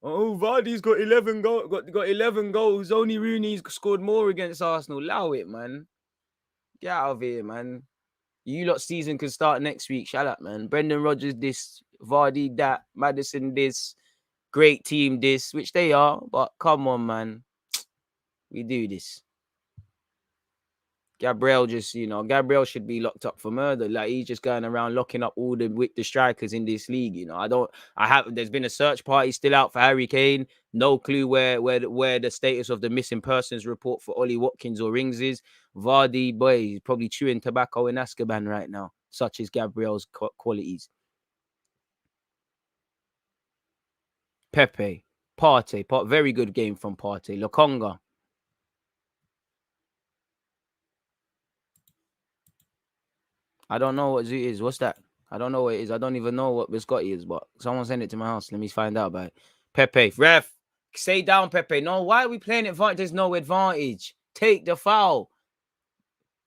Oh, Vardy's got 11 goals. Got 11 goals. Only Rooney's scored more against Arsenal. Allow it, man. Get out of here, man. You lot season can start next week. Shut up, man. Brendan Rodgers this, Vardy that, Maddison this, great team this, which they are. But come on, man. We do this. Gabriel Gabriel should be locked up for murder. Like, he's just going around locking up all the strikers in this league. There's been a search party still out for Harry Kane. No clue where the status of the missing persons report for Ollie Watkins or Rings is. Vardy, boy, he's probably chewing tobacco in Azkaban right now, such as Gabriel's qualities. Pepe, Partey, very good game from Partey. Lokonga. I don't know what Zoot is. What's that? I don't know what it is. I don't even know what Biscotti is, but someone send it to my house. Let me find out about it. Pepe, ref, stay down, Pepe. No, why are we playing advantage? There's no advantage. Take the foul.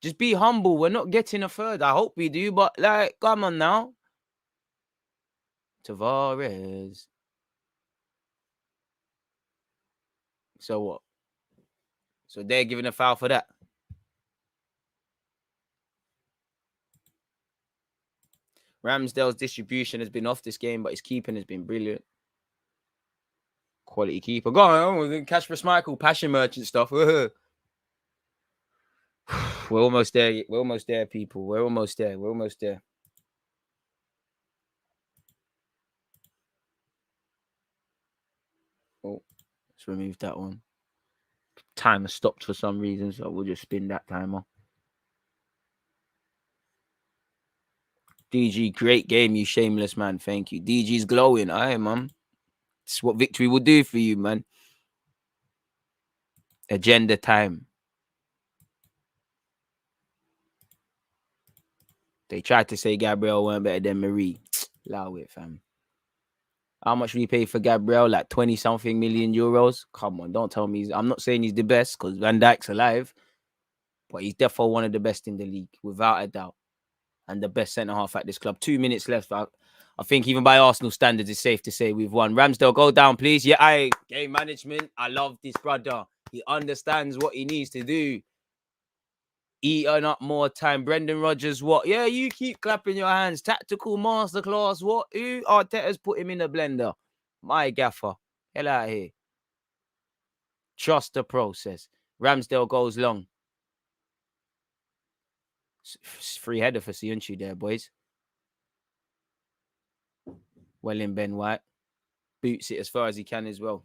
Just be humble. We're not getting a third. I hope we do, but like, come on now. Tavares. So what? So they're giving a foul for that. Ramsdale's distribution has been off this game, but his keeping has been brilliant. Quality keeper. Go on, Casper Schmeichel, passion merchant stuff. We're almost there. We're almost there, people. We're almost there. We're almost there. Oh, let's remove that one. Timer stopped for some reason, so we'll just spin that timer. DG, great game, you shameless man. Thank you. DG's glowing. Aye, man. It's what victory will do for you, man. Agenda time. They tried to say Gabriel weren't better than Marie. Allow it, fam. How much we pay for Gabriel? Like 20-something million euros? Come on, don't tell me. I'm not saying he's the best because Van Dijk's alive, but he's definitely one of the best in the league, without a doubt. And the best centre-half at this club. 2 minutes left. I think even by Arsenal standards, it's safe to say we've won. Ramsdale, go down, please. Yeah, game management. I love this brother. He understands what he needs to do. Eating up more time. Brendan Rodgers, what? Yeah, you keep clapping your hands. Tactical masterclass, what? Who? Arteta's put him in the blender. My gaffer. Hell out of here. Trust the process. Ramsdale goes long. Free header for Siunchi there, boys. Well in, Ben White. Boots it as far as he can as well.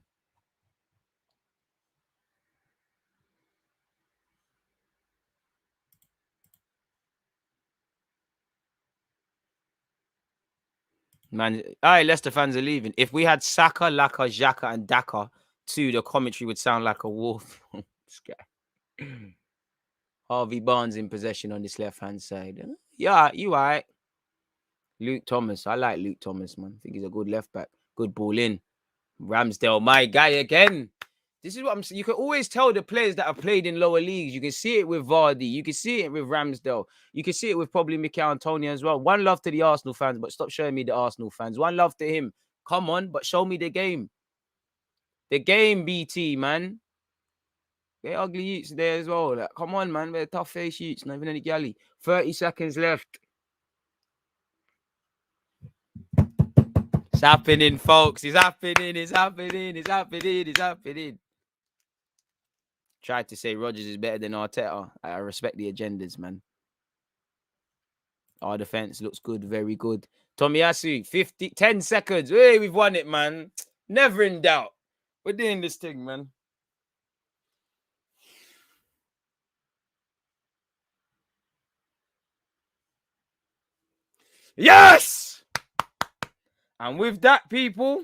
Man, Leicester fans are leaving. If we had Saka, Laka, Xhaka, and Daka, too, the commentary would sound like a wolf. Harvey Barnes in possession on this left-hand side. Yeah, you all right. Luke Thomas. I like Luke Thomas, man. I think he's a good left-back. Good ball in. Ramsdale, my guy again. This is what I'm saying. You can always tell the players that have played in lower leagues. You can see it with Vardy. You can see it with Ramsdale. You can see it with probably Mikel Antonio as well. One love to the Arsenal fans, but stop showing me the Arsenal fans. One love to him. Come on, but show me the game. The game, BT, man. They're ugly youths there as well. Like, come on, man. They're tough face youths. Not even any galley. 30 seconds left. It's happening, folks. It's happening. It's happening. It's happening. It's happening. Tried to say Rodgers is better than Arteta. I respect the agendas, man. Our defense looks good, very good. Tomiyasu, 10 seconds. Hey, we've won it, man. Never in doubt. We're doing this thing, man. Yes! And with that, people,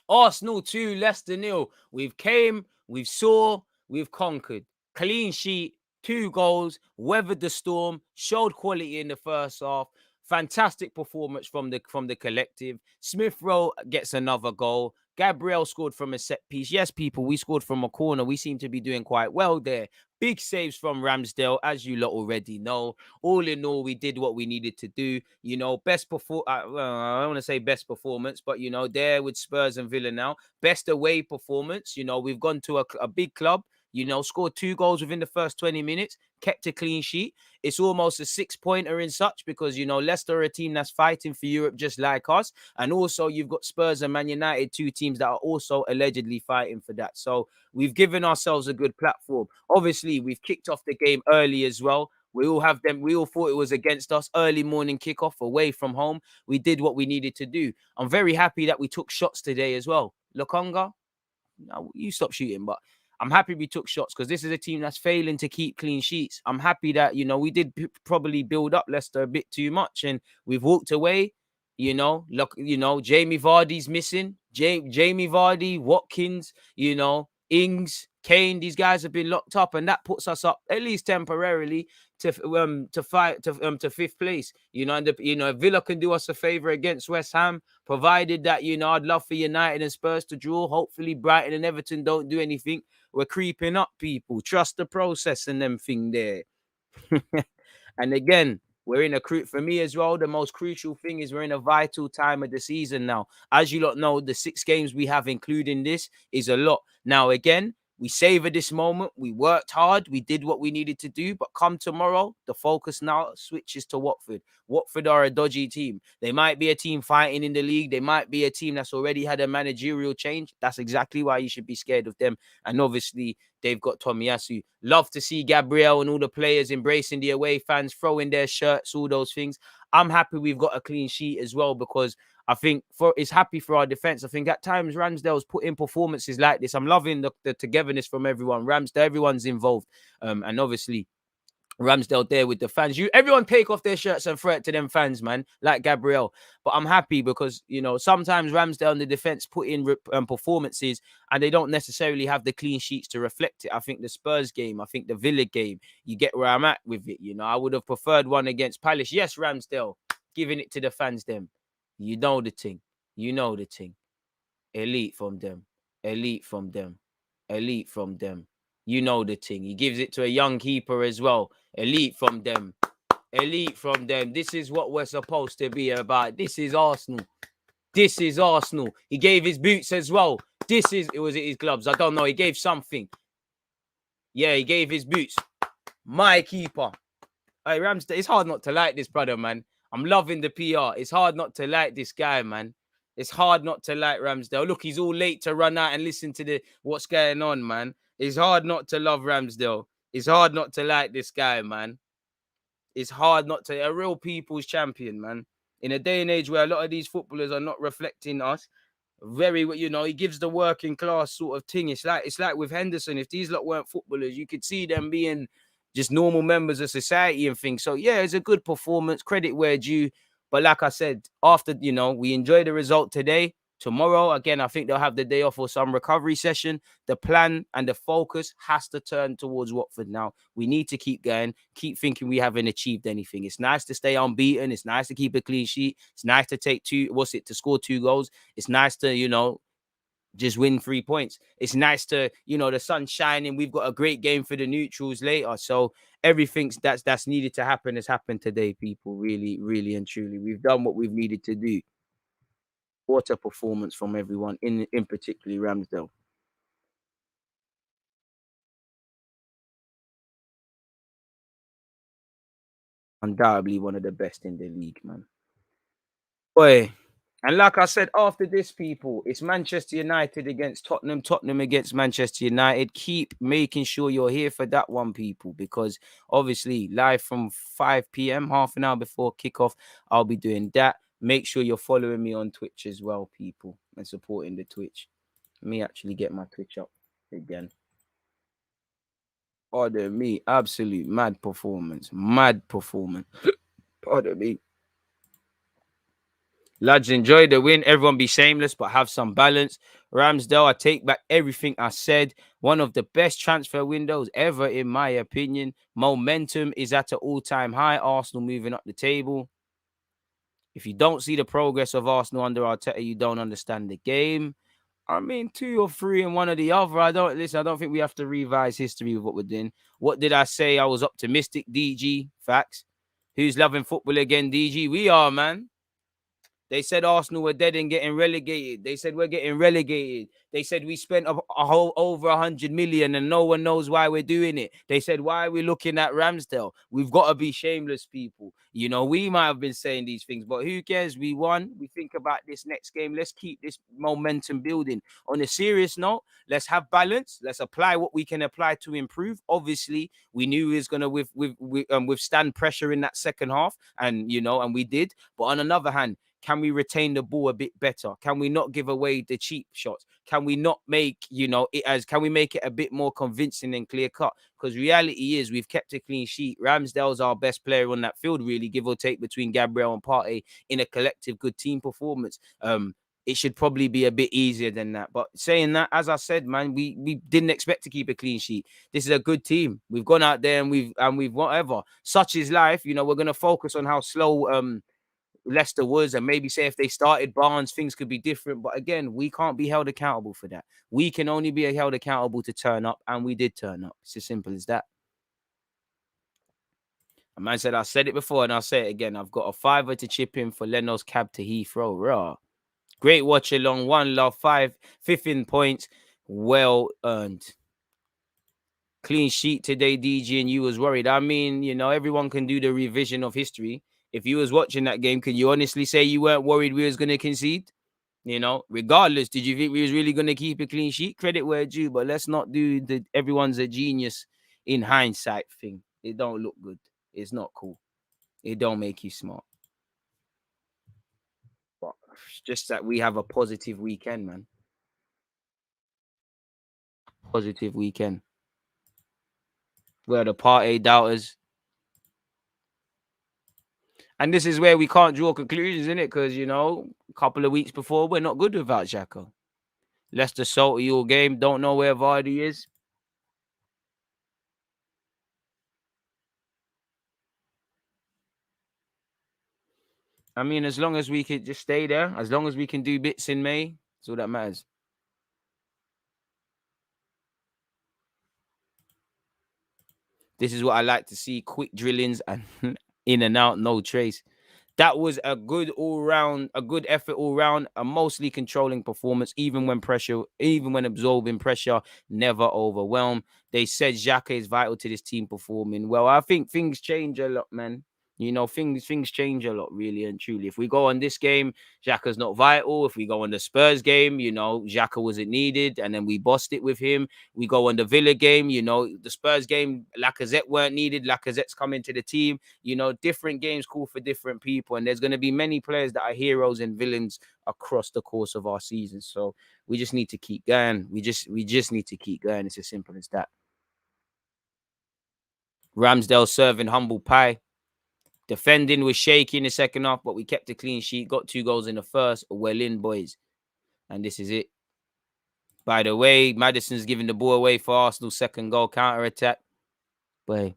Arsenal 2, Leicester 0. We've came, we've saw, we've conquered. Clean sheet, 2 goals, weathered the storm, showed quality in the first half. Fantastic performance from the collective. Smith Rowe gets another goal. Gabriel scored from a set piece. Yes, people, we scored from a corner. We seem to be doing quite well there. Big saves from RAMSDALE, as you lot already know. All in all, we did what we needed to do. You know, best I don't want to say best performance, but, you know, there with Spurs and Villa now. Best away performance. You know, we've gone to a big club. You know, scored 2 goals within the first 20 minutes, kept a clean sheet. It's almost a 6-pointer in such because, you know, Leicester are a team that's fighting for Europe just like us. And also you've got Spurs and Man United, 2 teams that are also allegedly fighting for that. So we've given ourselves a good platform. Obviously, we've kicked off the game early as well. We all have them. We all thought it was against us. Early morning kickoff away from home. We did what we needed to do. I'm very happy that we took shots today as well. Lokonga, no, you stop shooting, but I'm happy we took shots because this is a team that's failing to keep clean sheets. I'm happy that, you know, we did probably build up Leicester a bit too much and we've walked away. You know, look, you know, Jamie Vardy's missing. Jamie Vardy, Watkins, you know, Ings, Kane, these guys have been locked up, and that puts us up at least temporarily to 5th place. You know, and if Villa can do us a favor against West Ham, provided that, you know, I'd love for United and Spurs to draw. Hopefully Brighton and Everton don't do anything. We're creeping up, people. Trust the process and them thing there. And again, we're in for me as well, the most crucial thing is we're in a vital time of the season now. As you lot know, the 6 games we have, including this, is a lot. Now, again, we savor this moment. We worked hard. We did what we needed to do. But come tomorrow, the focus now switches to Watford. Watford are a dodgy team. They might be a team fighting in the league. They might be a team that's already had a managerial change. That's exactly why you should be scared of them. And obviously, they've got Tomiyasu. Love to see Gabriel and all the players embracing the away fans, throwing their shirts, all those things. I'm happy we've got a clean sheet as well because I think it's happy for our defense. I think at times Ramsdale's put in performances like this. I'm loving the togetherness from everyone. Ramsdale, everyone's involved. And obviously, Ramsdale there with the fans. Everyone take off their shirts and throw it to them fans, man, like Gabriel. But I'm happy because, you know, sometimes Ramsdale and the defense put in performances and they don't necessarily have the clean sheets to reflect it. I think the Spurs game, I think the Villa game, you get where I'm at with it. You know, I would have preferred one against Palace. Yes, Ramsdale, giving it to the fans, them. You know the thing. You know the thing. Elite from them. Elite from them. Elite from them. You know the thing. He gives it to a young keeper as well. Elite from them. Elite from them. This is what we're supposed to be about. This is Arsenal. This is Arsenal. He gave his boots as well. Was it his gloves? I don't know. He gave something. Yeah, he gave his boots. My keeper. Hey, Ramsdale, it's hard not to like this brother, man. I'm loving the PR. It's hard not to like this guy, man. It's hard not to like Ramsdale. Look, he's all late to run out and listen to what's going on, man. It's hard not to love Ramsdale. It's hard not to like this guy, man. It's hard not to. A real people's champion, man. In a day and age where a lot of these footballers are not reflecting us, you know, he gives the working class sort of thing. It's like with Henderson. If these lot weren't footballers, you could see them being just normal members of society and things. So yeah, it's a good performance. Credit where due. But like I said, after, you know, we enjoy the result today. Tomorrow, again, I think they'll have the day off for some recovery session. The plan and the focus has to turn towards Watford now. We need to keep going, keep thinking we haven't achieved anything. It's nice to stay unbeaten. It's nice to keep a clean sheet. It's nice to to score 2 goals. It's nice to, you know, just win 3 points. It's nice to, you know, the sun's shining. We've got a great game for the neutrals later. So everything that's needed to happen has happened today, people. Really, really and truly. We've done what we've needed to do. What a performance from everyone, in particularly Ramsdale. Undoubtedly one of the best in the league, man. Boy. And like I said, after this, people, it's Manchester United against Tottenham, Tottenham against Manchester United. Keep making sure you're here for that one, people, because obviously live from 5 p.m., half an hour before kickoff, I'll be doing that. Make sure you're following me on Twitch as well, people, and supporting the Twitch. Let me actually get my Twitch up again. Pardon me. Absolute mad performance. Mad performance. Pardon me. Lads, enjoy the win. Everyone be shameless, but have some balance. Ramsdale, I take back everything I said. One of the best transfer windows ever, in my opinion. Momentum is at an all-time high. Arsenal moving up the table. If you don't see the progress of Arsenal under Arteta, you don't understand the game. I mean, 2 or 3 and one or the other. I don't think we have to revise history with what we're doing. What did I say? I was optimistic, DG. Facts. Who's loving football again, DG? We are, man. They said Arsenal were dead and getting relegated. They said we're getting relegated. They said we spent a whole over 100 million and no one knows why we're doing it. They said, why are we looking at Ramsdale? We've got to be shameless, people. You know, we might have been saying these things, but who cares? We won. We think about this next game. Let's keep this momentum building. On a serious note, let's have balance. Let's apply what we can apply to improve. Obviously, we knew we was going to withstand pressure in that second half, and, you know, and we did. But on another hand, can we retain the ball a bit better? Can we not give away the cheap shots? Can we not make, can we make it a bit more convincing and clear cut? Because reality is we've kept a clean sheet. Ramsdale's our best player on that field, really, give or take between Gabriel and Partey in a collective good team performance. It should probably be a bit easier than that. But saying that, as I said, man, we didn't expect to keep a clean sheet. This is a good team. We've gone out there and we've whatever. Such is life. You know, we're gonna focus on how slow Leicester was, and maybe say if they started Barnes, things could be different. But again, we can't be held accountable for that. We can only be held accountable to turn up, and we did turn up. It's as simple as that. A man said, I said it before and I'll say it again. I've got a £5 to chip in for Leno's cab to Heathrow. Raw. Great watch along. 1 love, 15 points. Well earned. Clean sheet today, DG, and you was worried. I mean, you know, everyone can do the revision of history. If you was watching that game, can you honestly say you weren't worried we was going to concede? You know, regardless, did you think we was really going to keep a clean sheet? Credit where due, but let's not do the everyone's a genius in hindsight thing. It don't look good. It's not cool. It don't make you smart. But it's just that we have a positive weekend, man. Positive weekend. We're the Partey doubters. And this is where we can't draw conclusions, in it, because, you know, a couple of weeks before, we're not good without Xhaka. Leicester salty all game. Don't know where Vardy is. I mean, as long as we could just stay there, as long as we can do bits in May, that's all that matters. This is what I like to see. Quick drillings and in and out, no trace. That was a good effort all round, a mostly controlling performance, even when absorbing pressure, never overwhelmed. They said Xhaka is vital to this team performing well. I think things change a lot, man. You know, things change a lot, really and truly. If we go on this game, Xhaka's not vital. If we go on the Spurs game, you know, Xhaka wasn't needed, and then we bossed it with him. We go on the Villa game, you know, the Spurs game, Lacazette weren't needed. Lacazette's coming to the team. You know, different games call for different people, and there's going to be many players that are heroes and villains across the course of our season. So we just need to keep going. We just need to keep going. It's as simple as that. Ramsdale serving humble pie. Defending was shaky in the second half, but we kept a clean sheet. Got 2 goals in the first. Well in, boys. And this is it. By the way, Maddison's giving the ball away for Arsenal's second goal counter-attack. But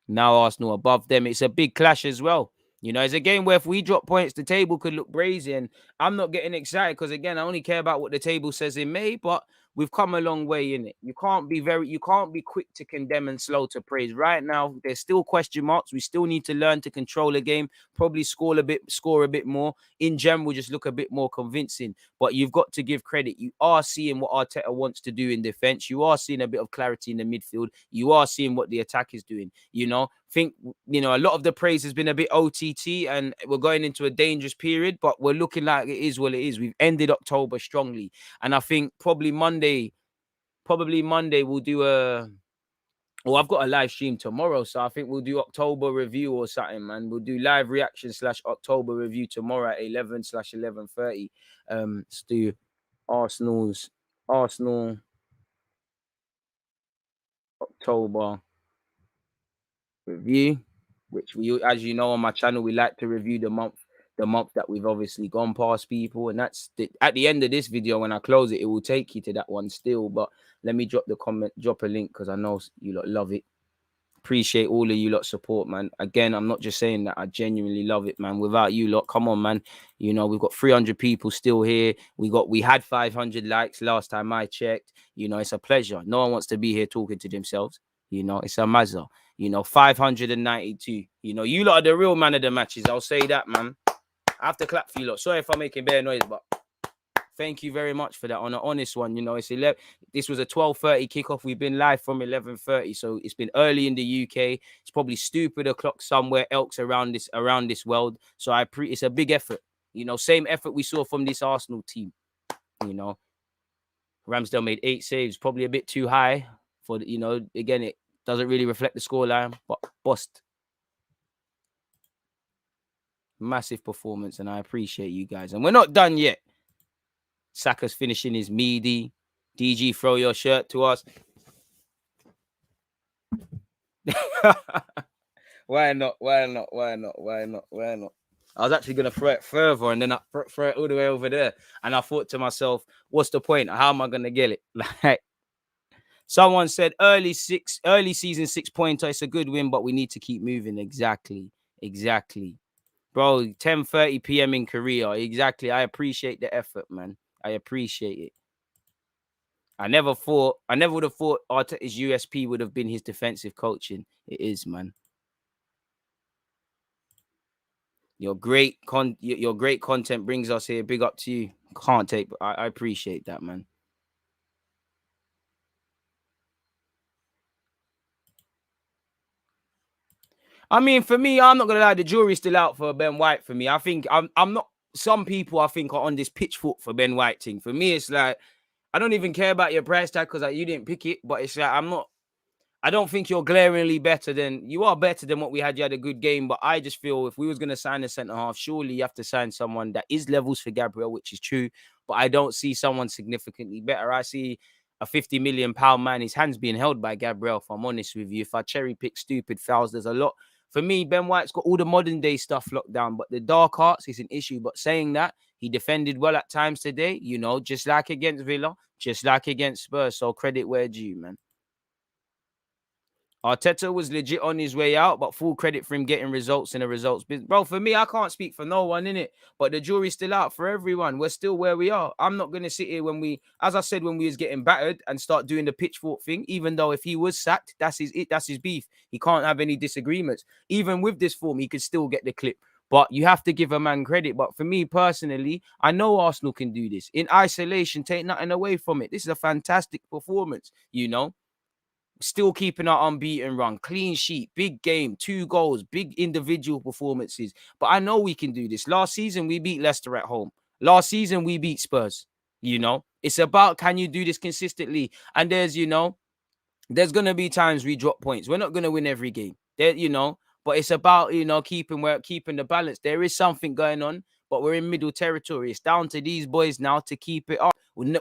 now Arsenal above them. It's a big clash as well. You know, it's a game where if we drop points, the table could look brazy. And I'm not getting excited because, again, I only care about what the table says in May. But we've come a long way in it. You can't be quick to condemn and slow to praise. Right now, there's still question marks. We still need to learn to control a game, probably score a bit more. In general, just look a bit more convincing. But you've got to give credit. You are seeing what Arteta wants to do in defense. You are seeing a bit of clarity in the midfield. You are seeing what the attack is doing. You know, a lot of the praise has been a bit OTT, and we're going into a dangerous period, but we're looking like it is what it is. We've ended October strongly. And I think probably Monday we'll do Well, I've got a live stream tomorrow, so I think we'll do October review or something, man. We'll do live reaction / October review tomorrow at 11 / 11:30. Let's do Arsenal October review, which we, as you know, on my channel, we like to review the month that we've obviously gone past, people. And that's at the end of this video, when I close it, it will take you to that one still. But let me drop a link, because I know you lot love it. Appreciate all of you lot support, man. Again, I'm not just saying that, I genuinely love it, man. Without you lot, come on, man. You know, we've got 300 people still here. We had 500 likes last time I checked. You know, it's a pleasure. No one wants to be here talking to themselves. You know, it's a mazza. You know, 592. You know, you lot are the real man of the matches. I'll say that, man. I have to clap for you lot. Sorry if I'm making bare noise, but thank you very much for that. On an honest one, you know, it's 11. This was a 12:30 kickoff. We've been live from 11:30, so it's been early in the UK. It's probably stupid o'clock somewhere else around this world. So it's a big effort. You know, same effort we saw from this Arsenal team. You know, RAMSDALE made 8 saves, probably a bit too high for the, you know. Again, it doesn't really reflect the scoreline, but bust. Massive performance, and I appreciate you guys. And we're not done yet. Saka's finishing his meaty. DG, throw your shirt to us. Why not? Why not? Why not? Why not? Why not? I was actually going to throw it further, and then I throw it all the way over there. And I thought to myself, what's the point? How am I going to get it? Like, someone said, early season 6-pointer. It's a good win, but we need to keep moving. Exactly. Bro, 10:30 p.m. in Korea. Exactly. I appreciate the effort, man. I appreciate it. I never would have thought Arteta's USP would have been his defensive coaching. It is, man. Your great content brings us here. Big up to you. Can't take, but I appreciate that, man. I mean, for me, I'm not gonna lie, the jury's still out for Ben White. For me, I think I'm not. Some people I think are on this pitchfork for Ben White thing. For me, it's like, I don't even care about your price tag, because you didn't pick it. But it's like, I don't think you're glaringly better than... You are better than what we had. You had a good game, but I just feel if we was going to sign a centre-half, surely you have to sign someone that is levels for Gabriel, which is true. But I don't see someone significantly better. I see a £50 million man, his hands being held by Gabriel, if I'm honest with you. If I cherry-pick stupid fouls, there's a lot. For me, Ben White's got all the modern-day stuff locked down, but the dark arts is an issue. But saying that, he defended well at times today, you know, just like against Villa, just like against Spurs. So credit where due, man. Arteta was legit on his way out, but full credit for him getting results in a results business. Bro, for me, I can't speak for no one, innit? But the jury's still out for everyone. We're still where we are. I'm not going to sit here when as I said, when we was getting battered and start doing the pitchfork thing, even though if he was sacked, that's his beef. He can't have any disagreements. Even with this form, he could still get the clip. But you have to give a man credit. But for me personally, I know Arsenal can do this. In isolation, take nothing away from it. This is a fantastic performance, you know? Still keeping our unbeaten run, clean sheet, big game, 2 goals, big individual performances. But I know we can do this. Last season, we beat Leicester at home. Last season, we beat Spurs. You know, it's about, can you do this consistently? And there's going to be times we drop points. We're not going to win every game. But it's about, keeping the balance. There is something going on, but we're in middle territory. It's down to these boys now to keep it up.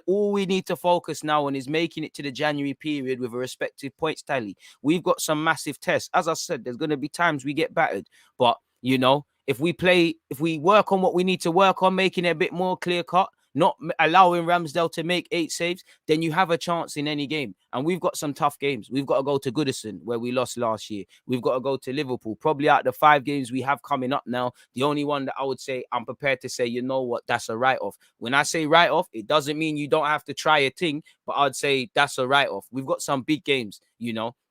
All we need to focus now on is making it to the January period with a respective points tally. We've got some massive tests. As I said, there's going to be times we get battered. But, if we work on what we need to work on, making it a bit more clear-cut, not allowing RAMSDALE to make 8 saves, then you have a chance in any game. And we've got some tough games. We've got to go to Goodison, where we lost last year. We've got to go to Liverpool. Probably out of the 5 games we have coming up now, the only one that I would say I'm prepared to say, you know what, that's a write-off. When I say write-off, it doesn't mean you don't have to try a thing, but I'd say that's a write-off. We've got some big games,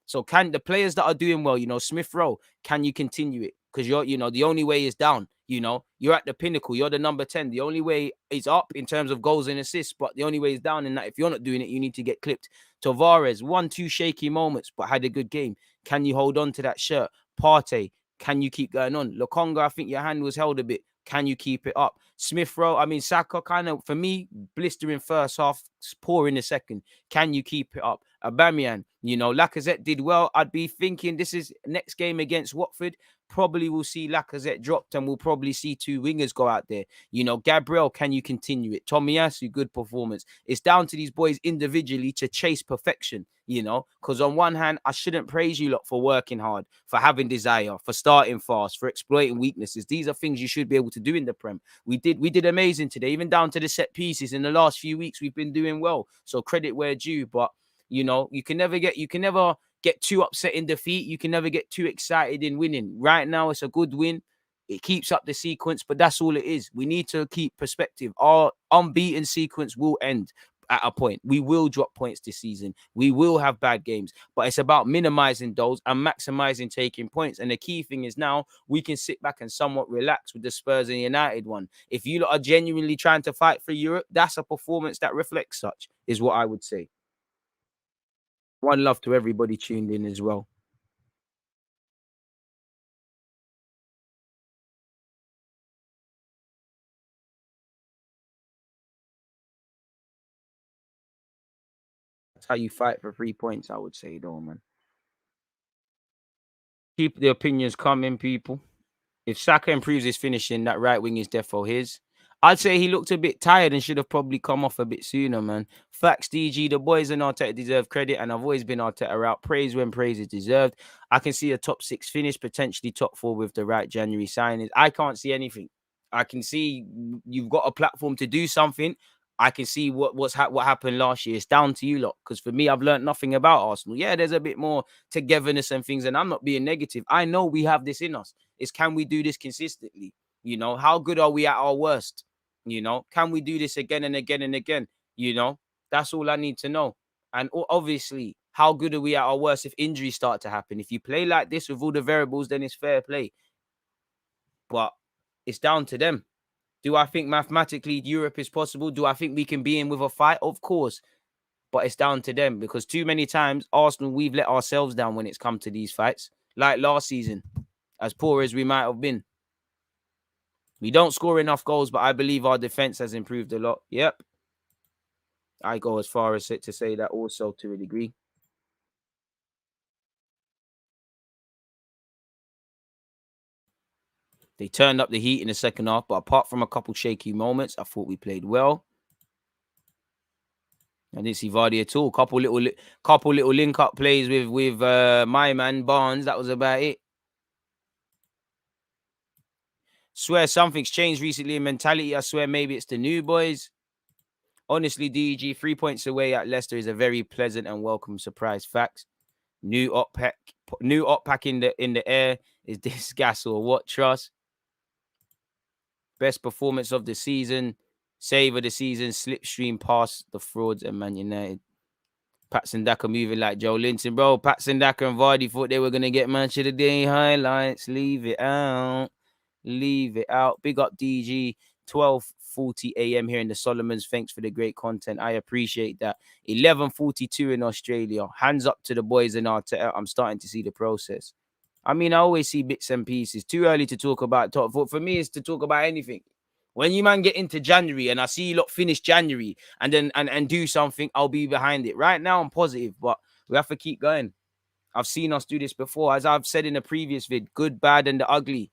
So can the players that are doing well, Smith Rowe, can you continue it? Because the only way is down. You're at the pinnacle. You're the number 10. The only way is up in terms of goals and assists, but the only way is down in that if you're not doing it, you need to get clipped. Tavares, 1-2 shaky moments, but had a good game. Can you hold on to that shirt? Partey, can you keep going on? Lokonga, I think your hand was held a bit, Can you keep it up? Smith Rowe, I mean, Saka kind of, for me, blistering first half, poor in the second. Can you keep it up? Aubameyang, Lacazette did well. I'd be thinking this is next game against Watford. Probably we'll see Lacazette dropped and we'll probably see two wingers go out there. Gabriel, can you continue it? Tomiyasu, good performance. It's down to these boys individually to chase perfection, because on one hand, I shouldn't praise you lot for working hard, for having desire, for starting fast, for exploiting weaknesses. These are things you should be able to do in the Prem. We did amazing today, even down to the set pieces. In the last few weeks, we've been doing well. So credit where due, but you can never get too upset in defeat. You can never get too excited in winning. Right now, it's a good win. It keeps up the sequence, but that's all it is. We need to keep perspective. Our unbeaten sequence will end at a point. We will drop points this season. We will have bad games, but it's about minimizing those and maximizing taking points. And the key thing is now we can sit back and somewhat relax with the Spurs and United one. If you lot are genuinely trying to fight for Europe, that's a performance that reflects such, is what I would say. One love to everybody tuned in as well. That's how you fight for 3 points, I would say, though, man. Keep the opinions coming, people. If Saka improves his finishing, that right wing is defo his. I'd say he looked a bit tired and should have probably come off a bit sooner, man. Facts, DG. The boys and Arteta deserve credit, and I've always been Arteta out. Praise when praise is deserved. I can see a top 6 finish, potentially top 4 with the right January signings. I can't see anything. I can see you've got a platform to do something. I can see what happened last year. It's down to you lot. Because for me, I've learned nothing about Arsenal. Yeah, there's a bit more togetherness and things, and I'm not being negative. I know we have this in us. Is can we do this consistently? How good are we at our worst? Can we do this again and again and again? That's all I need to know. And obviously, how good are we at our worst if injuries start to happen? If you play like this with all the variables, then it's fair play. But it's down to them. Do I think mathematically Europe is possible? Do I think we can be in with a fight? Of course. But it's down to them because too many times, Arsenal, we've let ourselves down when it's come to these fights. Like last season, as poor as we might have been. We don't score enough goals, but I believe our defense has improved a lot. Yep. I go as far as to say that also to a degree. They turned up the heat in the second half, but apart from a couple shaky moments, I thought we played well. I didn't see Vardy at all. Couple little link up plays with my man Barnes. That was about it. Swear something's changed recently in mentality. I swear maybe it's the new boys. Honestly, DEG 3 points away at Leicester is a very pleasant and welcome surprise. Facts. New op pack in the air. Is this gas or what? Trust. Best performance of the season. Save of the season. Slipstream past the frauds and Man United. Patson Daka moving like Joe Linton. Bro, Patson Daka and Vardy thought they were going to get match of the day highlights. Leave it out. Leave it out. Big up DG. 12:40 a.m. here in the Solomons. Thanks for the great content. I appreciate that. 11:42 in Australia. Hands up to the boys in Arteta. I'm starting to see the process. I mean, I always see bits and pieces. Too early to talk about top four. For me, it's to talk about anything. When you man get into January and I see you lot finish January and then and do something, I'll be behind it. Right now, I'm positive, but we have to keep going. I've seen us do this before. As I've said in a previous vid, good, bad, and the ugly.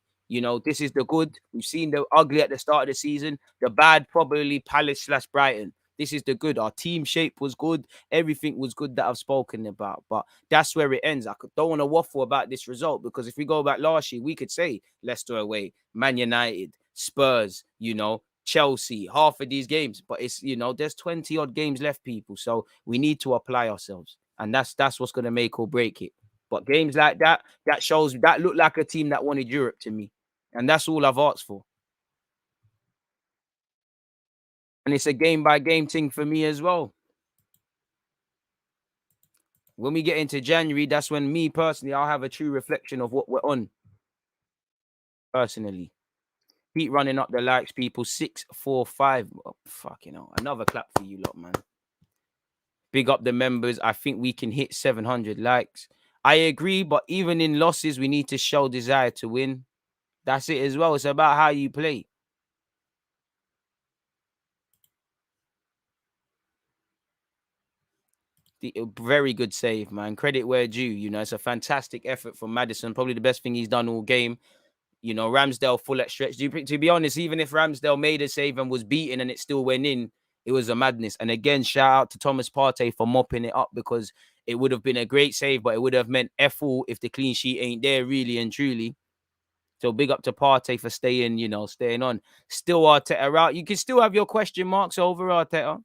This is the good. We've seen the ugly at the start of the season. The bad, probably Palace/Brighton. This is the good. Our team shape was good. Everything was good that I've spoken about. But that's where it ends. I don't want to waffle about this result because if we go back last year, we could say Leicester away, Man United, Spurs, Chelsea, half of these games. But it's, there's 20 odd games left, people. So we need to apply ourselves. And that's what's going to make or break it. But games like that shows that looked like a team that wanted Europe to me. And that's all I've asked for. And it's a game by game thing for me as well. When we get into January, that's when me personally, I'll have a true reflection of what we're on. Personally. Keep running up the likes, people. 645. Oh, fucking hell. Another clap for you lot, man. Big up the members. I think we can hit 700 likes. I agree, but even in losses, we need to show desire to win. That's it as well. It's about how you play. Very good save, man. Credit where due. You know, it's a fantastic effort from Maddison. Probably the best thing he's done all game. You know, Ramsdale full at stretch. To be honest, even if Ramsdale made a save and was beaten and it still went in, it was a madness. And again, shout out to Thomas Partey for mopping it up, because it would have been a great save, but it would have meant F all if the clean sheet ain't there, really and truly. So big up to Partey for staying, you know, staying on. Still Arteta out. You can still have your question marks over Arteta.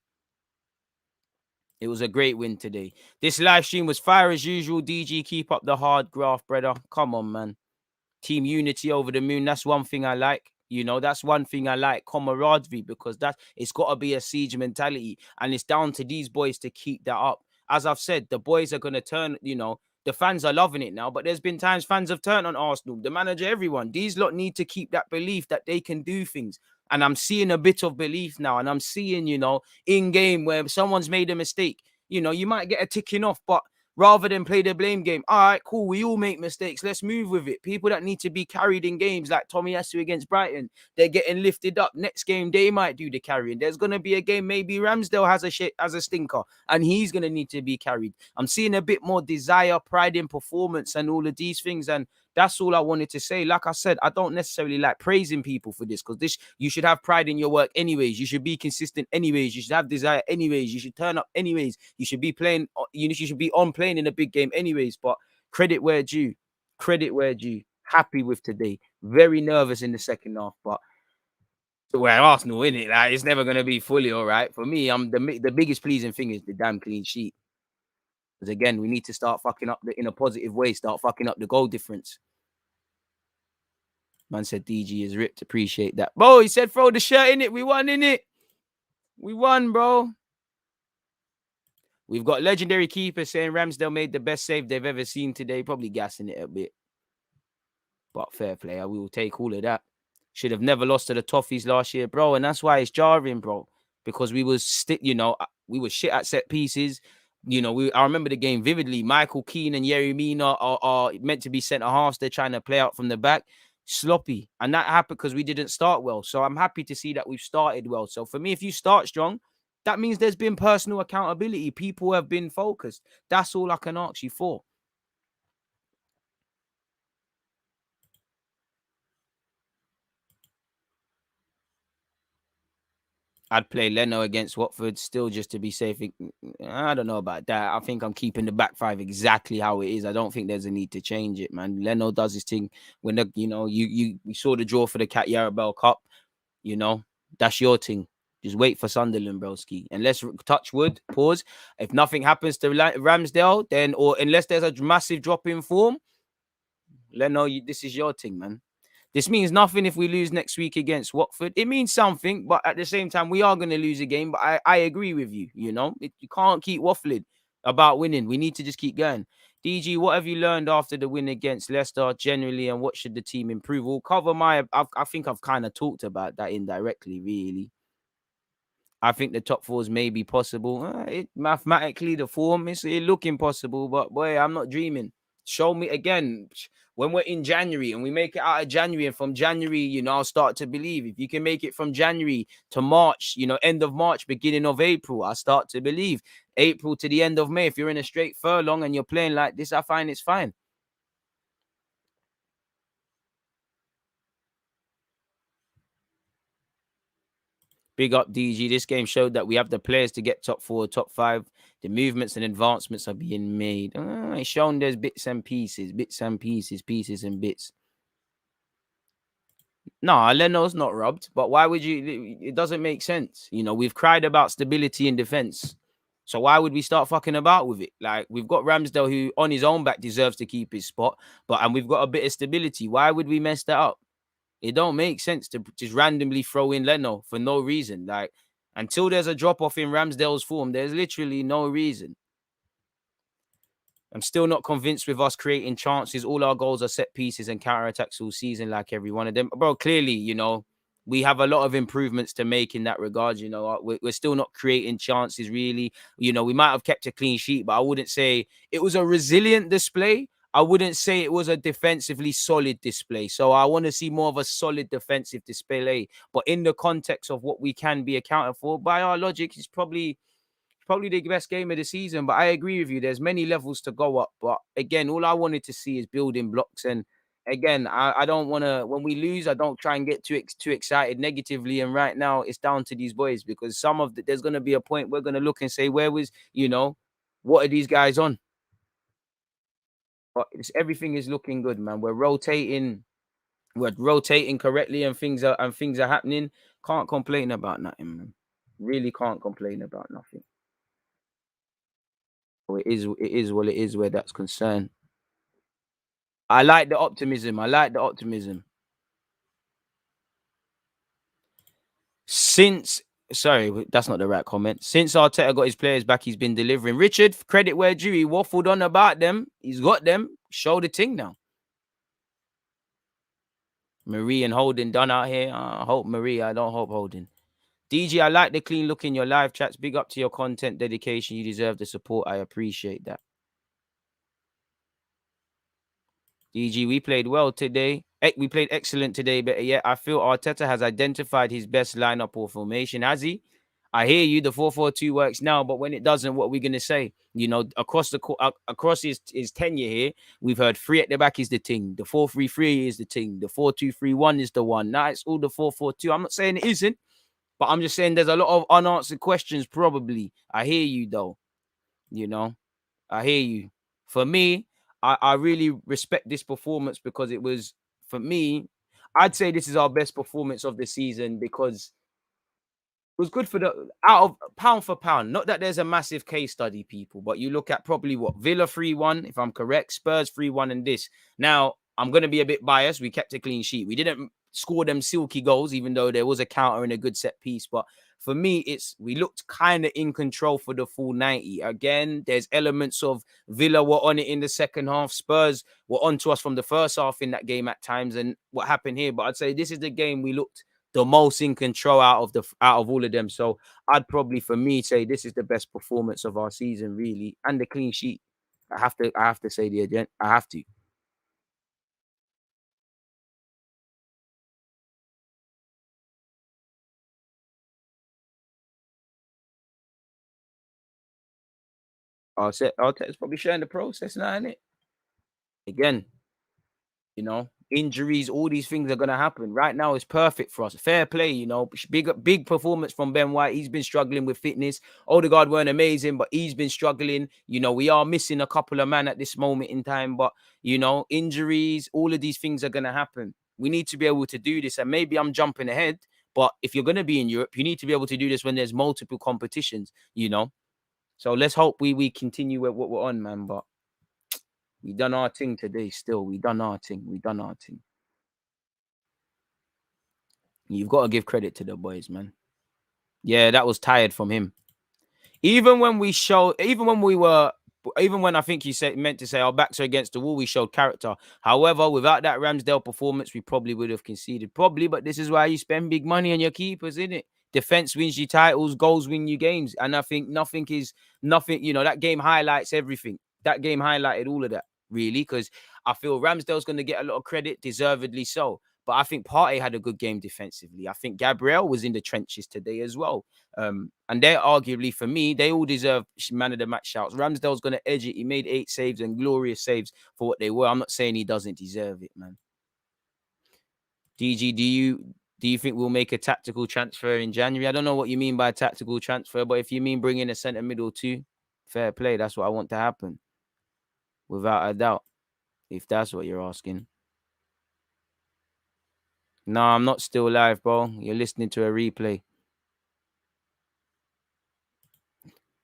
It was a great win today. This live stream was fire as usual. DG, keep up the hard graft, brother. Come on, man. Team unity over the moon. That's one thing I like. You know, that's one thing I like. Camaraderie, because it's got to be a siege mentality. And it's down to these boys to keep that up. As I've said, the boys are going to turn, you know, the fans are loving it now, but there's been times fans have turned on Arsenal, the manager, everyone. These lot need to keep that belief that they can do things. And I'm seeing a bit of belief now. And I'm seeing, you know, in game where someone's made a mistake, you know, you might get a ticking off, but rather than play the blame game, all right, cool, we all make mistakes, let's move with it. People that need to be carried in games like Tomiyasu against Brighton, they're getting lifted up. Next game, they might do the carrying. There's going to be a game, maybe Ramsdale has a stinker, and he's going to need to be carried. I'm seeing a bit more desire, pride in performance and all of these things, and that's all I wanted to say. Like I said, I don't necessarily like praising people for this, because you should have pride in your work anyways. You should be consistent anyways. You should have desire anyways. You should turn up anyways. You should be playing. You should be on playing in a big game anyways. But credit where due. Credit where due. Happy with today. Very nervous in the second half, but we're Arsenal, in it. Like, it's never gonna be fully all right for me. I'm the biggest pleasing thing is the damn clean sheet. Because again, we need to start fucking up in a positive way. Start fucking up the goal difference. Man said DG is ripped. Appreciate that. Bro, he said throw the shirt in it. We won, in it. We won, bro. We've got legendary keeper saying Ramsdale made the best save they've ever seen today. Probably gassing it a bit. But fair play. We will take all of that. Should have never lost to the Toffees last year, bro. And that's why it's jarring, bro. Because we was we were shit at set pieces. You know, I remember the game vividly. Michael Keane and Yerry Mina are meant to be centre halves. They're trying to play out from the back. Sloppy. And that happened because we didn't start well. So I'm happy to see that we've started well. So for me, if you start strong, that means there's been personal accountability. People have been focused. That's all I can ask you for. I'd play Leno against Watford still just to be safe. I don't know about that. I think I'm keeping the back five exactly how it is. I don't think there's a need to change it, man. Leno does his thing when we saw the draw for the Cat Yarabel Cup. You know, that's your thing. Just wait for Sunderland, broski. And let's touch wood, pause. If nothing happens to Ramsdale, then, or unless there's a massive drop in form, Leno, this is your thing, man. This means nothing if we lose next week against Watford. It means something, but at the same time, we are going to lose a game. But I agree with you, you know. You can't keep waffling about winning. We need to just keep going. DG, what have you learned after the win against Leicester generally, and what should the team improve? We'll cover I think I've kind of talked about that indirectly, really. I think the top fours may be possible. Mathematically, the form is looking possible, but boy, I'm not dreaming. Show me again when we're in January and we make it out of January, and from January, you know, I'll start to believe. If you can make it from January to March, you know, end of March, beginning of April, I start to believe. April to the end of May, if you're in a straight furlong and you're playing like this, I find it's fine. Big up DG. This game showed that we have the players to get top 4, top 5. The movements and advancements are being made. It's shown there's bits and pieces, pieces and bits. No, Leno's not robbed. But why would you? It doesn't make sense. You know, we've cried about stability in defense. So why would we start fucking about with it? Like, we've got Ramsdale, who on his own back deserves to keep his spot, and we've got a bit of stability. Why would we mess that up? It don't make sense to just randomly throw in Leno for no reason. Like, until there's a drop-off in Ramsdale's form, there's literally no reason. I'm still not convinced with us creating chances. All our goals are set pieces and counter-attacks all season, like every one of them. Bro, clearly, you know, we have a lot of improvements to make in that regard. You know, we're still not creating chances, really. You know, we might have kept a clean sheet, but I wouldn't say it was a resilient display. I wouldn't say it was a defensively solid display. So I want to see more of a solid defensive display. But in the context of what we can be accounted for, by our logic, it's probably probably the best game of the season. But I agree with you. There's many levels to go up. But again, all I wanted to see is building blocks. And again, I don't want to. When we lose, I don't try and get too excited negatively. And right now, it's down to these boys because there's going to be a point we're going to look and say, where was what are these guys on? But everything is looking good, man. We're rotating correctly, and things are happening. Can't complain about nothing, man. Really can't complain about nothing. So it is where that's concerned. I like the optimism. Sorry, that's not the right comment. Since Arteta got his players back, he's been delivering. Richard, credit where due. He waffled on about them. He's got them. Show the thing now. Marie and Holden done out here. I hope Marie. I don't hope Holden. DG, I like the clean look in your live chats. Big up to your content dedication. You deserve the support. I appreciate that. DG, we played well today. We played excellent today, but yeah, I feel Arteta has identified his best lineup or formation. Has he? I hear you. The 4-4-2 works now, but when it doesn't, what are we going to say? Across his tenure here, we've heard 3 at the back is the thing. The 4-3-3 is the thing. The 4-2-3-1 is the one. Now it's all the 4-4-2. I'm not saying it isn't, but I'm just saying there's a lot of unanswered questions probably. I hear you, though. I hear you. For me, I really respect this performance because it was, for me, I'd say this is our best performance of the season because it was good for out of pound for pound. Not that there's a massive case study, people, but you look at probably what Villa 3-1, if I'm correct, Spurs 3-1, and this. Now, I'm going to be a bit biased. We kept a clean sheet. We didn't score them silky goals, even though there was a counter and a good set piece. But for me, we looked kind of in control for the full 90. Again, there's elements of Villa were on it in the second half. Spurs were on to us from the first half in that game at times, and what happened here. But I'd say this is the game we looked the most in control out of all of them. So I'd probably, for me, say this is the best performance of our season, really, and the clean sheet. I have to say I have to. Arteta's probably sharing the process now, isn't it? Again, injuries, all these things are gonna happen. Right now, it's perfect for us. Fair play, big performance from Ben White. He's been struggling with fitness. Odegaard weren't amazing, but he's been struggling. We are missing a couple of men at this moment in time, but injuries, all of these things are gonna happen. We need to be able to do this, and maybe I'm jumping ahead, but if you're gonna be in Europe, you need to be able to do this when there's multiple competitions. So let's hope we continue with what we're on, man. But we done our thing today. Still, we done our thing. You've got to give credit to the boys, man. Yeah, that was tired from him. Even when I think you meant to say our backs are against the wall, we showed character. However, without that Ramsdale performance, we probably would have conceded. Probably, but this is why you spend big money on your keepers, isn't it? Defense wins you titles, goals win you games. And I think nothing, that game highlights everything. That game highlighted all of that, really, because I feel Ramsdale's going to get a lot of credit, deservedly so. But I think Partey had a good game defensively. I think Gabriel was in the trenches today as well. And they're arguably, for me, they all deserve man of the match shouts. Ramsdale's going to edge it. He made 8 saves and glorious saves for what they were. I'm not saying he doesn't deserve it, man. DG, do you think we'll make a tactical transfer in January? I don't know what you mean by tactical transfer, but if you mean bringing a centre middle too, fair play. That's what I want to happen. Without a doubt. If that's what you're asking. No, I'm not still live, bro. You're listening to a replay.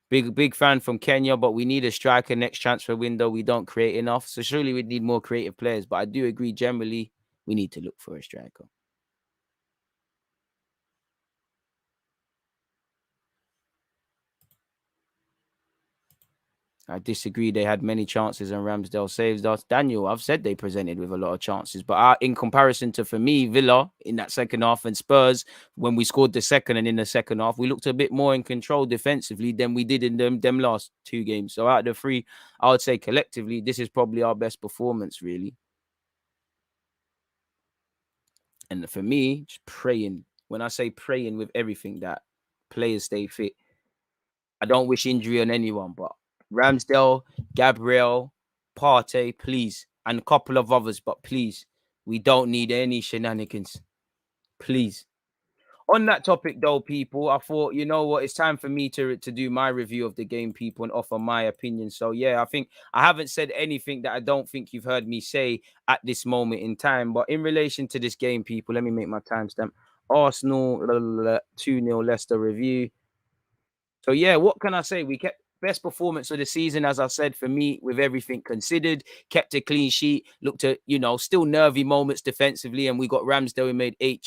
Big fan from Kenya, but we need a striker next transfer window. We don't create enough. So surely we need more creative players. But I do agree, generally, we need to look for a striker. I disagree. They had many chances and Ramsdale saved us. Daniel, I've said they presented with a lot of chances. But in comparison to, for me, Villa in that second half and Spurs, when we scored the second and in the second half, we looked a bit more in control defensively than we did in them last 2 games. So out of the 3, I would say collectively, this is probably our best performance, really. And for me, just praying. When I say praying with everything, that players stay fit. I don't wish injury on anyone, but Ramsdale, Gabriel, Partey, please, and a couple of others, but please, we don't need any shenanigans. Please. On that topic, though, people, I thought, you know what, it's time for me to do my review of the game, people, and offer my opinion. So, yeah, I think I haven't said anything that I don't think you've heard me say at this moment in time. But in relation to this game, people, let me make my timestamp. Arsenal 2-0 Leicester review. So, yeah, what can I say? We kept best performance of the season, as I said, for me, with everything considered. Kept a clean sheet. Looked at, still nervy moments defensively, and we got Ramsdale who made eight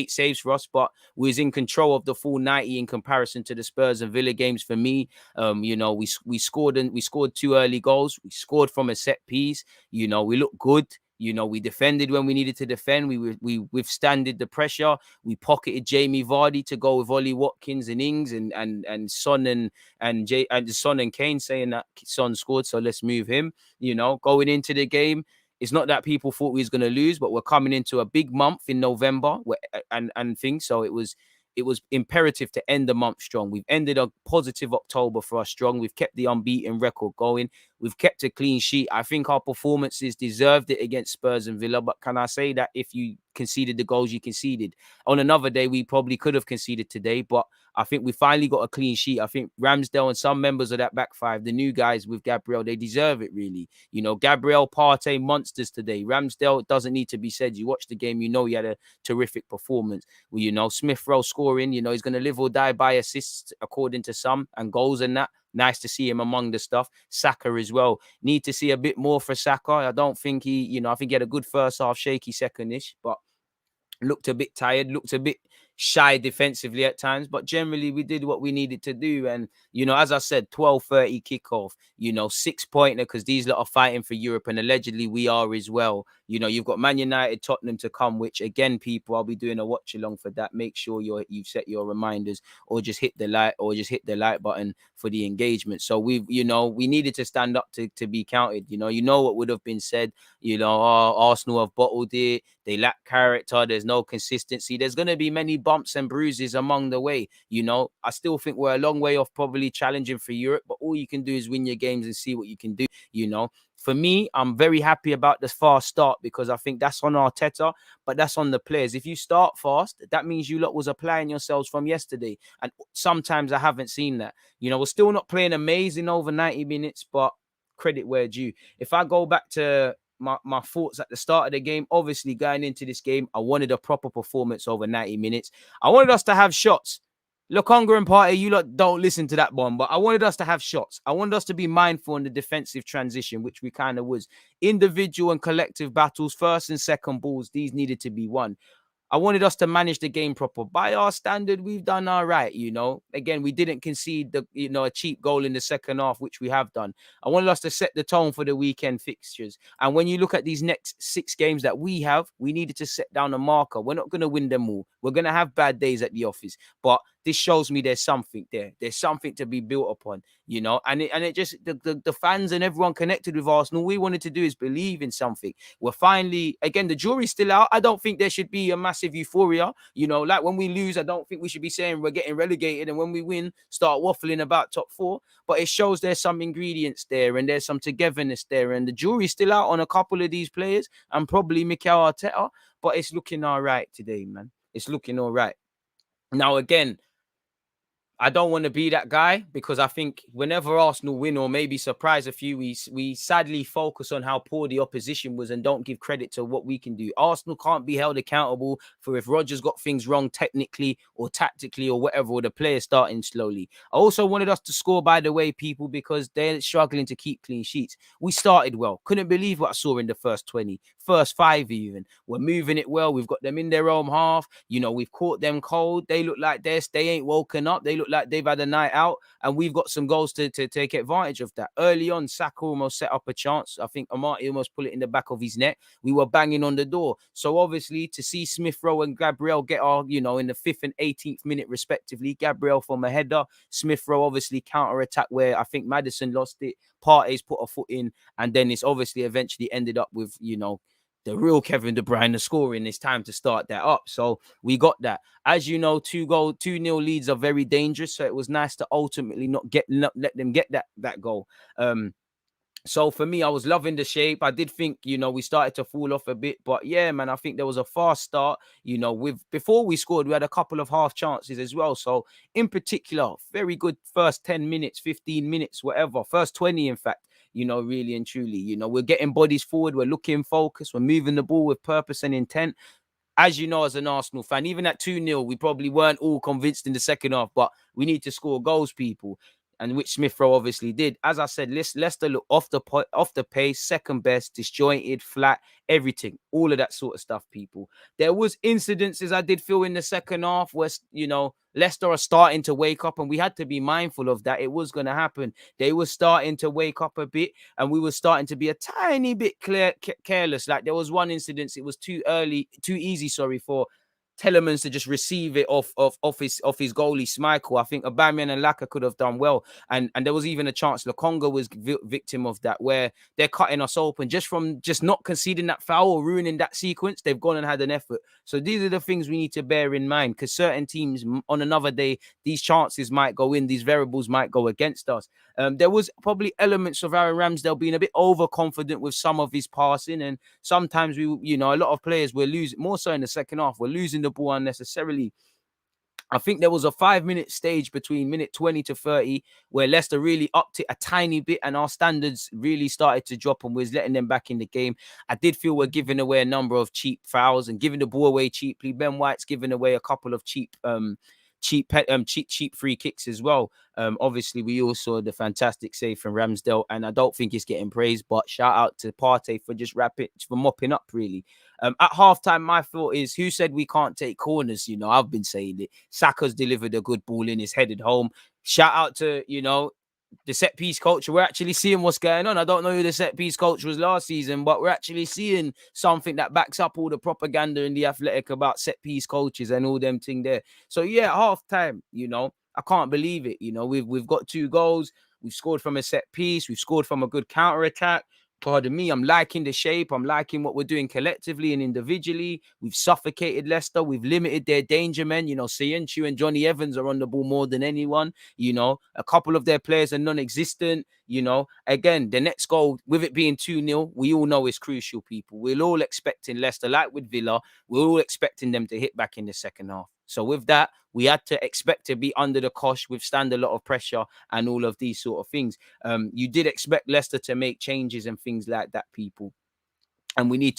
saves for us, but we was in control of the full 90 in comparison to the Spurs and Villa games for me. We scored, and we scored 2 early goals. We scored from a set piece. We looked good. We defended when we needed to defend. We withstanded the pressure. We pocketed Jamie Vardy to go with Ollie Watkins and Ings and Son and Son and Kane, saying that Son scored, so let's move him. Going into the game, it's not that people thought we was going to lose, but we're coming into a big month in November and things. So it was imperative to end the month strong. We've ended a positive October for us strong. We've kept the unbeaten record going. We've kept a clean sheet. I think our performances deserved it against Spurs and Villa. But can I say that if you conceded the goals you conceded, on another day, we probably could have conceded today. But I think we finally got a clean sheet. I think Ramsdale and some members of that back five, the new guys with Gabriel, they deserve it, really. Gabriel, Partey, monsters today. Ramsdale doesn't need to be said. You watch the game, he had a terrific performance. Smith Rowe scoring, he's going to live or die by assists, according to some, and goals and that. Nice to see him among the stuff. Saka as well. Need to see a bit more for Saka. I don't think I think he had a good first half, shaky second-ish, but looked a bit tired, looked a bit shy defensively at times, but generally we did what we needed to do. And as I said, 12:30 kickoff, 6-pointer, because these lot are fighting for Europe, and allegedly we are as well. You've got Man United, Tottenham to come, which again, people, I'll be doing a watch along for that. Make sure you've set your reminders, or just hit the like button for the engagement. So we needed to stand up to be counted. What would have been said. Arsenal have bottled it. They lack character. There's no consistency. There's going to be many bumps and bruises along the way. I still think we're a long way off probably challenging for Europe, but all you can do is win your games and see what you can do. For me, I'm very happy about this fast start, because I think that's on Arteta, but that's on the players. If you start fast, that means you lot was applying yourselves from yesterday. And sometimes I haven't seen that. We're still not playing amazing over 90 minutes, but credit where due. If I go back to my thoughts at the start of the game, obviously going into this game, I wanted a proper performance over 90 minutes. I wanted us to have shots. Lokonga and Partey, you lot don't listen to that one, but I wanted us to have shots. I wanted us to be mindful in the defensive transition, which we kind of was. Individual and collective battles, first and second balls, these needed to be won. I wanted us to manage the game proper. By our standard, we've done all right, Again, we didn't concede a cheap goal in the second half, which we have done. I wanted us to set the tone for the weekend fixtures. And when you look at these next 6 games that we have, we needed to set down a marker. We're not going to win them all. We're going to have bad days at the office. But this shows me there's something there. There's something to be built upon, and it just, the fans and everyone connected with Arsenal, all we wanted to do is believe in something. We're finally, again, the jury's still out. I don't think there should be a massive euphoria. Like when we lose, I don't think we should be saying we're getting relegated, and when we win, start waffling about top 4. But it shows there's some ingredients there, and there's some togetherness there, and the jury's still out on a couple of these players, and probably Mikel Arteta, but it's looking all right today, man. It's looking all right. Now, again, I don't want to be that guy, because I think whenever Arsenal win or maybe surprise a few, we sadly focus on how poor the opposition was and don't give credit to what we can do. Arsenal can't be held accountable for if Rodgers got things wrong technically or tactically or whatever, or the players starting slowly. I also wanted us to score, by the way, people, because they're struggling to keep clean sheets. We started well. Couldn't believe what I saw in the first 20, first 5 even. We're moving it well. We've got them in their own half. We've caught them cold. They look like they ain't woken up. They look like they've had a night out, and we've got some goals to take advantage of that. Early on, Saka almost set up a chance. I think Amati almost put it in the back of his net. We were banging on the door. So obviously, to see Smith Rowe and Gabriel get our, in the 5th and 18th minute respectively, Gabriel from a header, Smith Rowe obviously counter-attack where I think Maddison lost it, Partey's put a foot in, and then it's obviously eventually ended up with, the real Kevin De Bruyne scoring. It's time to start that up. So we got that. As you know, 2-0 leads are very dangerous. So it was nice to ultimately not let them get that goal. So for me, I was loving the shape. I did think, we started to fall off a bit, but yeah, man, I think there was a fast start. Before we scored, we had a couple of half chances as well. So in particular, very good first 10 minutes, 15 minutes, whatever, first 20, in fact. Really and truly, we're getting bodies forward. We're looking focused. We're moving the ball with purpose and intent. As you know, as an Arsenal fan, even at 2-0, we probably weren't all convinced in the second half, but we need to score goals, people. And which Smith Rowe obviously did. As I said, Leicester look off the pace, second best, disjointed, flat, everything, all of that sort of stuff, people. There was incidences I did feel in the second half where, Leicester are starting to wake up, and we had to be mindful of that. It was going to happen. They were starting to wake up a bit, and we were starting to be a tiny bit careless. Like there was one incident, it was too easy, for Telemans to just receive it off his goalie Schmeichel. I think Aubameyang and Laka could have done well, and there was even a chance Lokonga was victim of that, where they're cutting us open just from not conceding that foul or ruining that sequence. They've gone and had an effort. So these are the things we need to bear in mind, because certain teams on another day, these chances might go in, these variables might go against us. There was probably elements of Aaron Ramsdale being a bit overconfident with some of his passing, and sometimes a lot of players were losing, more so in the second half, we're losing the ball unnecessarily. I think there was a 5-minute stage between minute 20 to 30 where Leicester really upped it a tiny bit, and our standards really started to drop and was letting them back in the game. I did feel we're giving away a number of cheap fouls and giving the ball away cheaply. Ben White's giving away a couple of cheap free kicks as well. Obviously, we all saw the fantastic save from Ramsdale, and I don't think it's getting praised, but shout out to Partey for mopping up, really. At halftime, my thought is, who said we can't take corners? I've been saying it. Saka's delivered a good ball in, he's headed home. Shout out to, the set piece culture. We're actually seeing what's going on. I don't know who the set piece culture was last season, but we're actually seeing something that backs up all the propaganda in the Athletic about set piece coaches and all them thing there. So yeah, half time, I can't believe it. We've got 2 goals. We've scored from a set piece. We've scored from a good counter attack. Pardon me, I'm liking the shape. I'm liking what we're doing collectively and individually. We've suffocated Leicester. We've limited their danger men. Sienchu and Johnny Evans are on the ball more than anyone. A couple of their players are non-existent. Again, the next goal, with it being 2-0, we all know is crucial, people. We're all expecting Leicester, like with Villa, we're all expecting them to hit back in the second half. So with that, we had to expect to be under the cosh, withstand a lot of pressure and all of these sort of things. You did expect Leicester to make changes and things like that, people. And we needed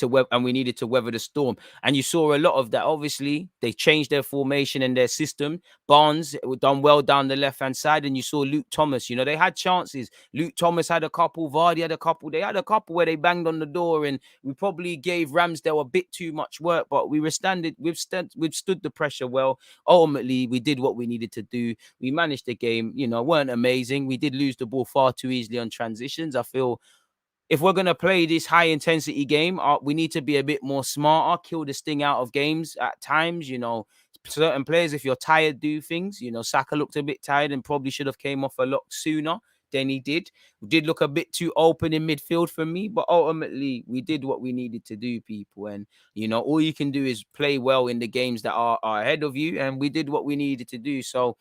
to weather the storm. And you saw a lot of that. Obviously, they changed their formation and their system. Barnes done well down the left-hand side. And you saw Luke Thomas. They had chances. Luke Thomas had a couple. Vardy had a couple. They had a couple where they banged on the door. And we probably gave Ramsdale a bit too much work. But we've stood the pressure well. Ultimately, we did what we needed to do. We managed the game. Weren't amazing. We did lose the ball far too easily on transitions. I feel if we're going to play this high intensity game, we need to be a bit more smarter, kill the sting out of games at times. Certain players, if you're tired, do things. Saka looked a bit tired and probably should have came off a lot sooner than he did. We did look a bit too open in midfield for me, but ultimately we did what we needed to do, people. And, all you can do is play well in the games that are ahead of you. And we did what we needed to do. So,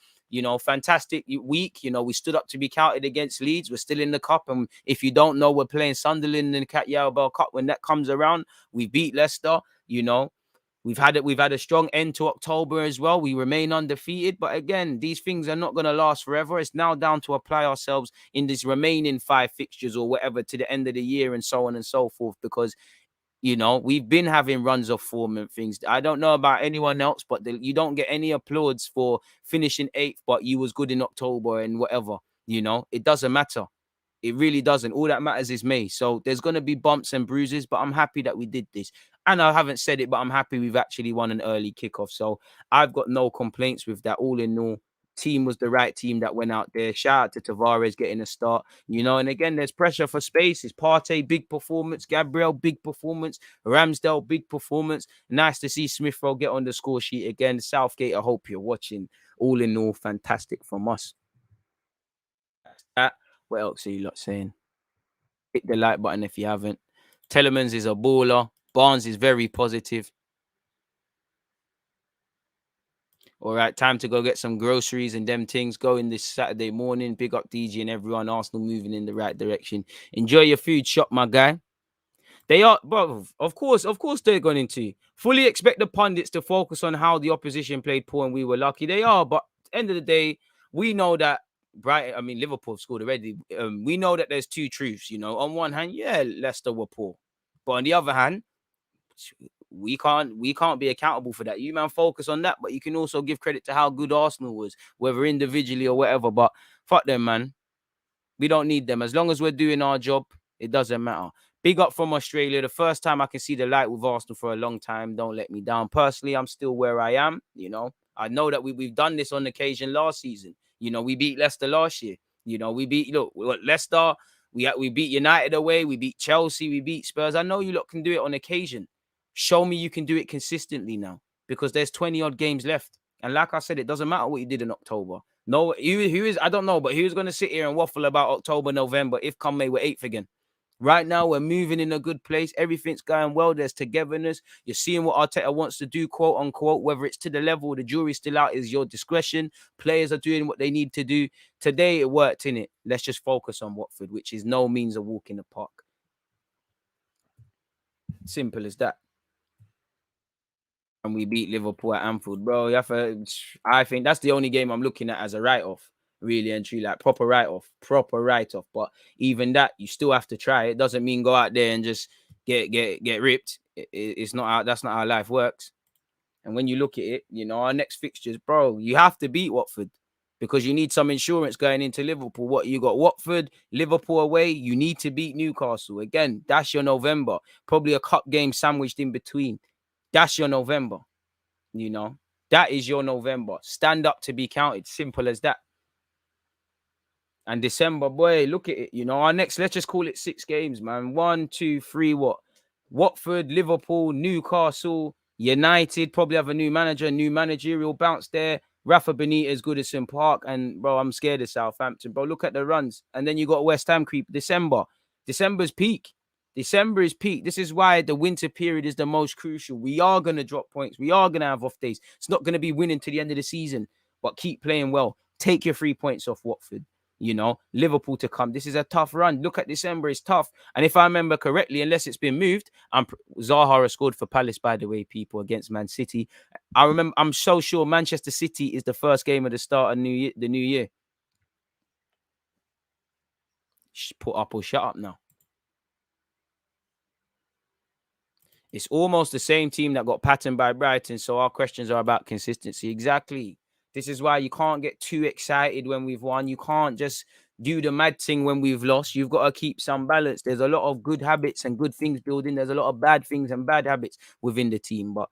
fantastic week. We stood up to be counted against Leeds. We're still in the cup. And if you don't know, we're playing Sunderland in the Cat Bell Cup. When that comes around, we beat Leicester. We've had a strong end to October as well. We remain undefeated. But again, these things are not going to last forever. It's now down to apply ourselves in this remaining 5 fixtures or whatever to the end of the year and so on and so forth. Because we've been having runs of form and things. I don't know about anyone else, but you don't get any applause for finishing 8th, but you was good in October and whatever. It doesn't matter. It really doesn't. All that matters is me. So there's going to be bumps and bruises, but I'm happy that we did this. And I haven't said it, but I'm happy we've actually won an early kickoff. So I've got no complaints with that. All in all, team was the right team that went out there. Shout out to Tavares getting a start, and again, there's pressure for space. It's Partey, big performance. Gabriel, big performance. Ramsdale, big performance. Nice to see Smith Rowe get on the score sheet again. Southgate, I hope you're watching. All in all, fantastic from us. What else are you lot saying? Hit the like button if you haven't. Telemans is a baller. Barnes is very positive. All right, time to go get some groceries and them things. Going this Saturday morning. Big up DG and everyone. Arsenal moving in the right direction. Enjoy your food shop, my guy. They are, bro. Of course, they're going to fully expect the pundits to focus on how the opposition played poor and we were lucky. They are, but at the end of the day, we know that Liverpool scored already. We know that there's two truths. On one hand, yeah, Leicester were poor, but on the other hand, we can't be accountable for that. You man focus on that, but you can also give credit to how good Arsenal was, whether individually or whatever. But fuck them, man. We don't need them. As long as we're doing our job, it doesn't matter. Big up from Australia. The first time I can see the light with Arsenal for a long time. Don't let me down. Personally, I'm still where I am. I know that we've done this on occasion last season. We beat Leicester last year. We beat Leicester. We beat United away. We beat Chelsea. We beat Spurs. I know you lot can do it on occasion. Show me you can do it consistently now, because there's 20 odd games left. And like I said, it doesn't matter what you did in October. No, who is, I don't know, but who's going to sit here and waffle about October, November if come May we're 8th again? Right now, we're moving in a good place. Everything's going well. There's togetherness. You're seeing what Arteta wants to do, quote unquote. Whether it's to the level, the jury's still out, is your discretion. Players are doing what they need to do. Today, it worked, innit? Let's just focus on Watford, which is no means a walk in the park. Simple as that. And we beat Liverpool at Anfield, bro. I think that's the only game I'm looking at as a write-off, really and truly, like proper write-off. But even that, you still have to try. It doesn't mean go out there and just get ripped. It's not how, that's not how life works. And when you look at it, our next fixtures, bro, you have to beat Watford, because you need some insurance going into Liverpool. What you got? Watford, Liverpool away. You need to beat Newcastle again. That's your November. Probably a cup game sandwiched in between. That's your November. That is your November. Stand up to be counted. Simple as that. And December, boy, look at it. Our next, let's just call it 6 games, man. 1, 2, 3, what? Watford, Liverpool, Newcastle, United. Probably have a new manager, new managerial bounce there. Rafa Benitez, Goodison Park. And, bro, I'm scared of Southampton. Bro, look at the runs. And then you got West Ham creep. December's peak. December is peak. This is why the winter period is the most crucial. We are going to drop points. We are going to have off days. It's not going to be winning to the end of the season, but keep playing well. Take your 3 points off Watford. Liverpool to come. This is a tough run. Look at December. It's tough. And if I remember correctly, unless it's been moved, Zaha has scored for Palace, by the way, people, against Man City. I'm so sure Manchester City is the first game of the start of the new year. Put up or shut up now. It's almost the same team that got patterned by Brighton. So our questions are about consistency. Exactly. This is why you can't get too excited when we've won. You can't just do the mad thing when we've lost. You've got to keep some balance. There's a lot of good habits and good things building. There's a lot of bad things and bad habits within the team. But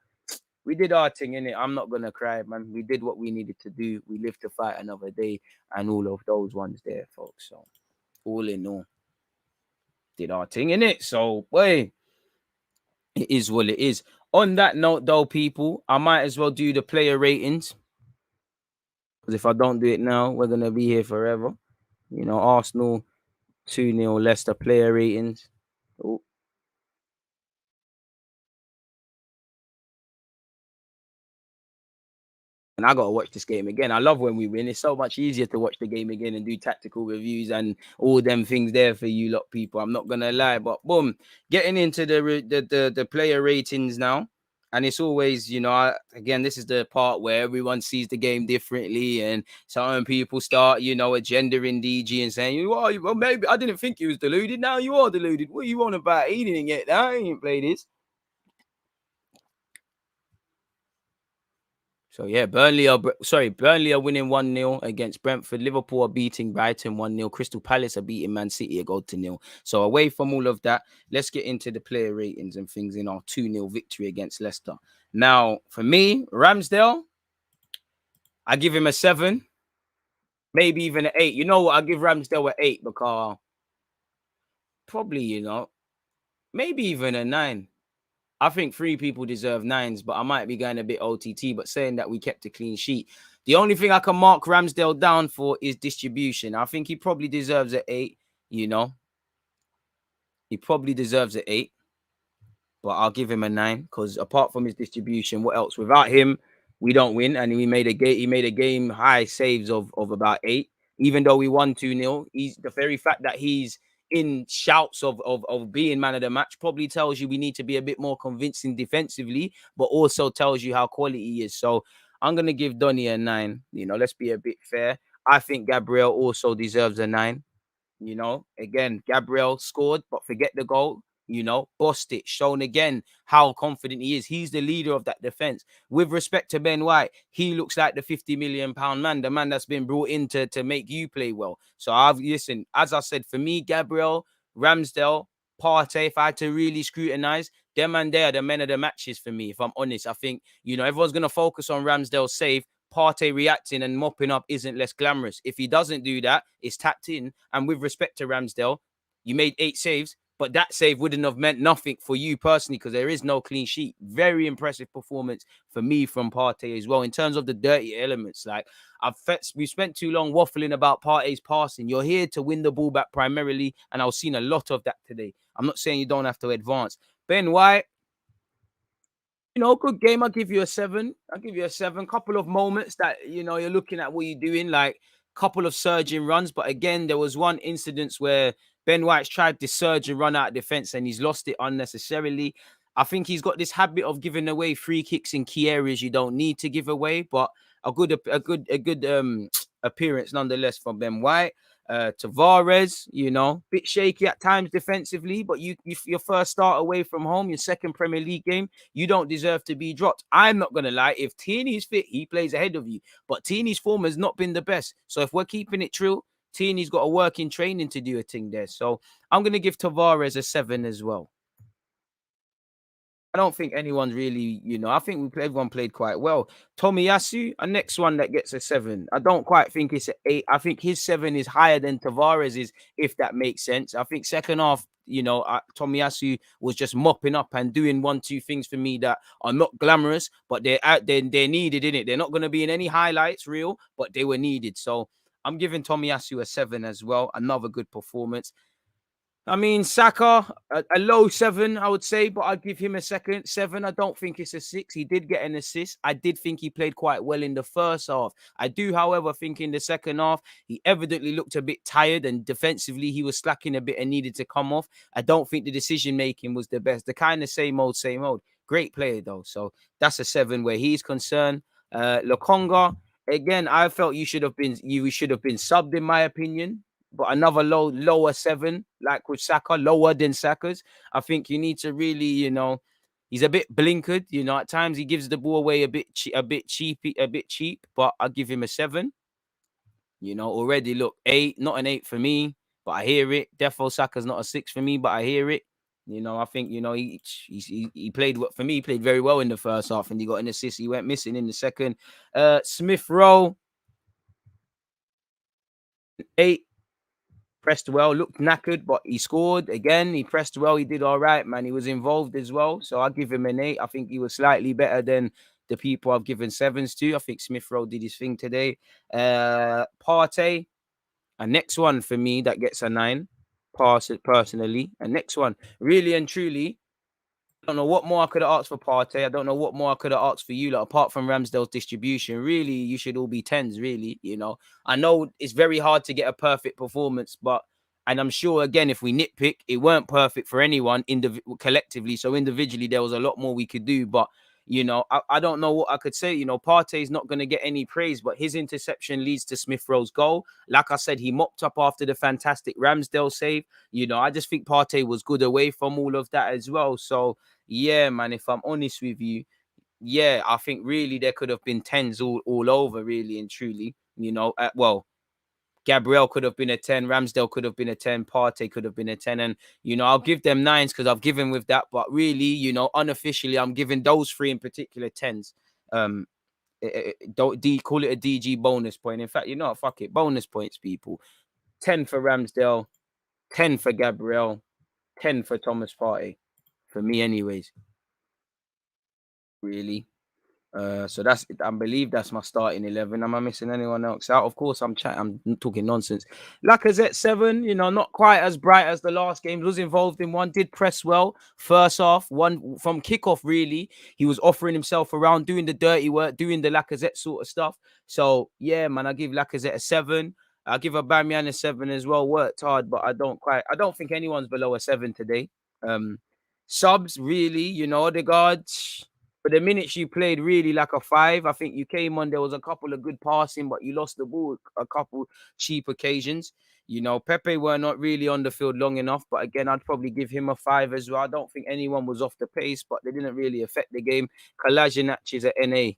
we did our thing, innit? I'm not going to cry, man. We did what we needed to do. We lived to fight another day and all of those ones there, folks. So all in all, did our thing, innit? So, boy, it is what it is. On that note, though, people, I might as well do the player ratings. Because if I don't do it now, we're going to be here forever. Arsenal 2-0, Leicester player ratings. Oh. And I got to watch this game again. I love when we win. It's so much easier to watch the game again and do tactical reviews and all them things there for you lot, people. I'm not going to lie. But boom, getting into the player ratings now. And it's always, again, this is the part where everyone sees the game differently. And some people start, agendering DG and saying, well, maybe I didn't think you was deluded. Now you are deluded. What are you on about? He didn't get that. I ain't played this. So, yeah, Burnley are winning 1-0 against Brentford. Liverpool are beating Brighton 1-0. Crystal Palace are beating Man City a goal to 0. So, away from all of that, let's get into the player ratings and things in our 2-0 victory against Leicester. Now, for me, Ramsdale, I give him a 7, maybe even an 8. You know what? I give Ramsdale an 8 because probably, maybe even a 9. I think 3 people deserve 9s, but I might be going a bit OTT, but saying that we kept a clean sheet. The only thing I can mark Ramsdale down for is distribution. I think he probably deserves an 8, He probably deserves an 8. but I'll give him a 9 because apart from his distribution, what else? Without him, we don't win. And he made a game high saves of about 8, even though we won 2-0. He's the very fact that he's in shouts of being man of the match probably tells you we need to be a bit more convincing defensively, but also tells you how quality he is. So I'm gonna give Donny a 9. Let's be a bit fair. I think Gabriel also deserves a 9. Again, Gabriel scored, but forget the goal. Bossed it, shown again how confident he is. He's the leader of that defense. With respect to Ben White, he looks like the 50 million pound man, the man that's been brought in to make you play well. So listen, as I said, for me, Gabriel, Ramsdale, Partey, if I had to really scrutinize, them and they are the men of the matches for me, if I'm honest. I think, everyone's going to focus on Ramsdale's save. Partey reacting and mopping up isn't less glamorous. If he doesn't do that, it's tapped in. And with respect to Ramsdale, you made 8 saves, but that save wouldn't have meant nothing for you personally because there is no clean sheet. Very impressive performance for me from Partey as well. In terms of the dirty elements, like we spent too long waffling about Partey's passing. You're here to win the ball back primarily, and I've seen a lot of that today. I'm not saying you don't have to advance. Ben White, good game. I'll give you a 7. I'll give you a 7. Couple of moments that, you're looking at what you're doing, like couple of surging runs. But again, there was one incident where Ben White's tried to surge and run out of defense and he's lost it unnecessarily. I think he's got this habit of giving away free kicks in key areas you don't need to give away, but a good appearance nonetheless from Ben White. Tavares, bit shaky at times defensively, but your first start away from home, your second Premier League game, you don't deserve to be dropped. I'm not going to lie. If Tierney's fit, he plays ahead of you. But Tierney's form has not been the best. So if we're keeping it true, Tierney's got a work in training to do a thing there. So I'm going to give Tavares a 7 as well. I don't think anyone's really, I think everyone played quite well. Tomiyasu, a next one that gets a 7. I don't quite think it's an 8. I think his 7 is higher than Tavares's, if that makes sense. I think second half, Tomiyasu was just mopping up and doing 1-2 things for me that are not glamorous, but they're needed in it. They're not going to be in any highlights real, but they were needed. So I'm giving Tomiyasu a 7 as well. Another good performance. I mean, Saka, a low 7, I would say, but I'd give him a second 7. I don't think it's a 6. He did get an assist. I did think he played quite well in the first half. I do, however, think in the second half, he evidently looked a bit tired and defensively he was slacking a bit and needed to come off. I don't think the decision-making was the best. The kind of same old, same old. Great player, though. So that's a 7 where he's concerned. Lokonga, again, I felt you should have been subbed, in my opinion. But another lower 7, like with Saka, lower than Saka's. I think you need to really, he's a bit blinkered. At times he gives the ball away a bit cheap. But I'll give him a 7. Already look 8, not an 8 for me, but I hear it. Defo Saka's not a 6 for me, but I hear it. I think he played what for me. He played very well in the first half, and he got an assist. He went missing in the second. Smith Rowe, 8. Pressed well, looked knackered, but he scored again. He pressed well. He did all right, man. He was involved as well. So I'll give him an 8. I think he was slightly better than the people I've given 7s to. I think Smith Rowe did his thing today. Partey, a next one for me that gets a 9. Personally. And next one, really and truly, I don't know what more I could have asked for Partey. I don't know what more I could have asked for you, apart from Ramsdale's distribution. Really, you should all be 10s, really. I know it's very hard to get a perfect performance, and I'm sure, again, if we nitpick, it weren't perfect for anyone collectively. So individually, there was a lot more we could do. But, I don't know what I could say. Partey's not going to get any praise, but his interception leads to Smith Rowe's goal. Like I said, he mopped up after the fantastic Ramsdale save. I just think Partey was good away from all of that as well. So, yeah, man, if I'm honest with you, yeah, I think really there could have been 10s all over, really and truly. Gabriel could have been a 10, Ramsdale could have been a 10, Partey could have been a 10. And, I'll give them 9s because I've given with that. But really, unofficially, I'm giving those 3 in particular 10s. Don't call it a DG bonus point. In fact, fuck it. Bonus points, people. 10 for Ramsdale, 10 for Gabriel, 10 for Thomas Partey. For me, anyways. Really. So that's, I believe that's my starting 11. Am I missing anyone else out? Of course, I'm talking nonsense. Lacazette 7, not quite as bright as the last game. Was involved in one, did press well first half, one from kickoff. Really, he was offering himself around, doing the dirty work, doing the Lacazette sort of stuff. So yeah, man, I give Lacazette a 7. I give Aubameyang a 7 as well. Worked hard, but I don't think anyone's below a 7 today. Subs really, Odegaard. For the minutes you played, really like a 5. I think you came on, there was a couple of good passing, but you lost the ball a couple cheap occasions. Pepe were not really on the field long enough, but again, I'd probably give him a 5 as well. I don't think anyone was off the pace, but they didn't really affect the game. Kolasinac is an NA,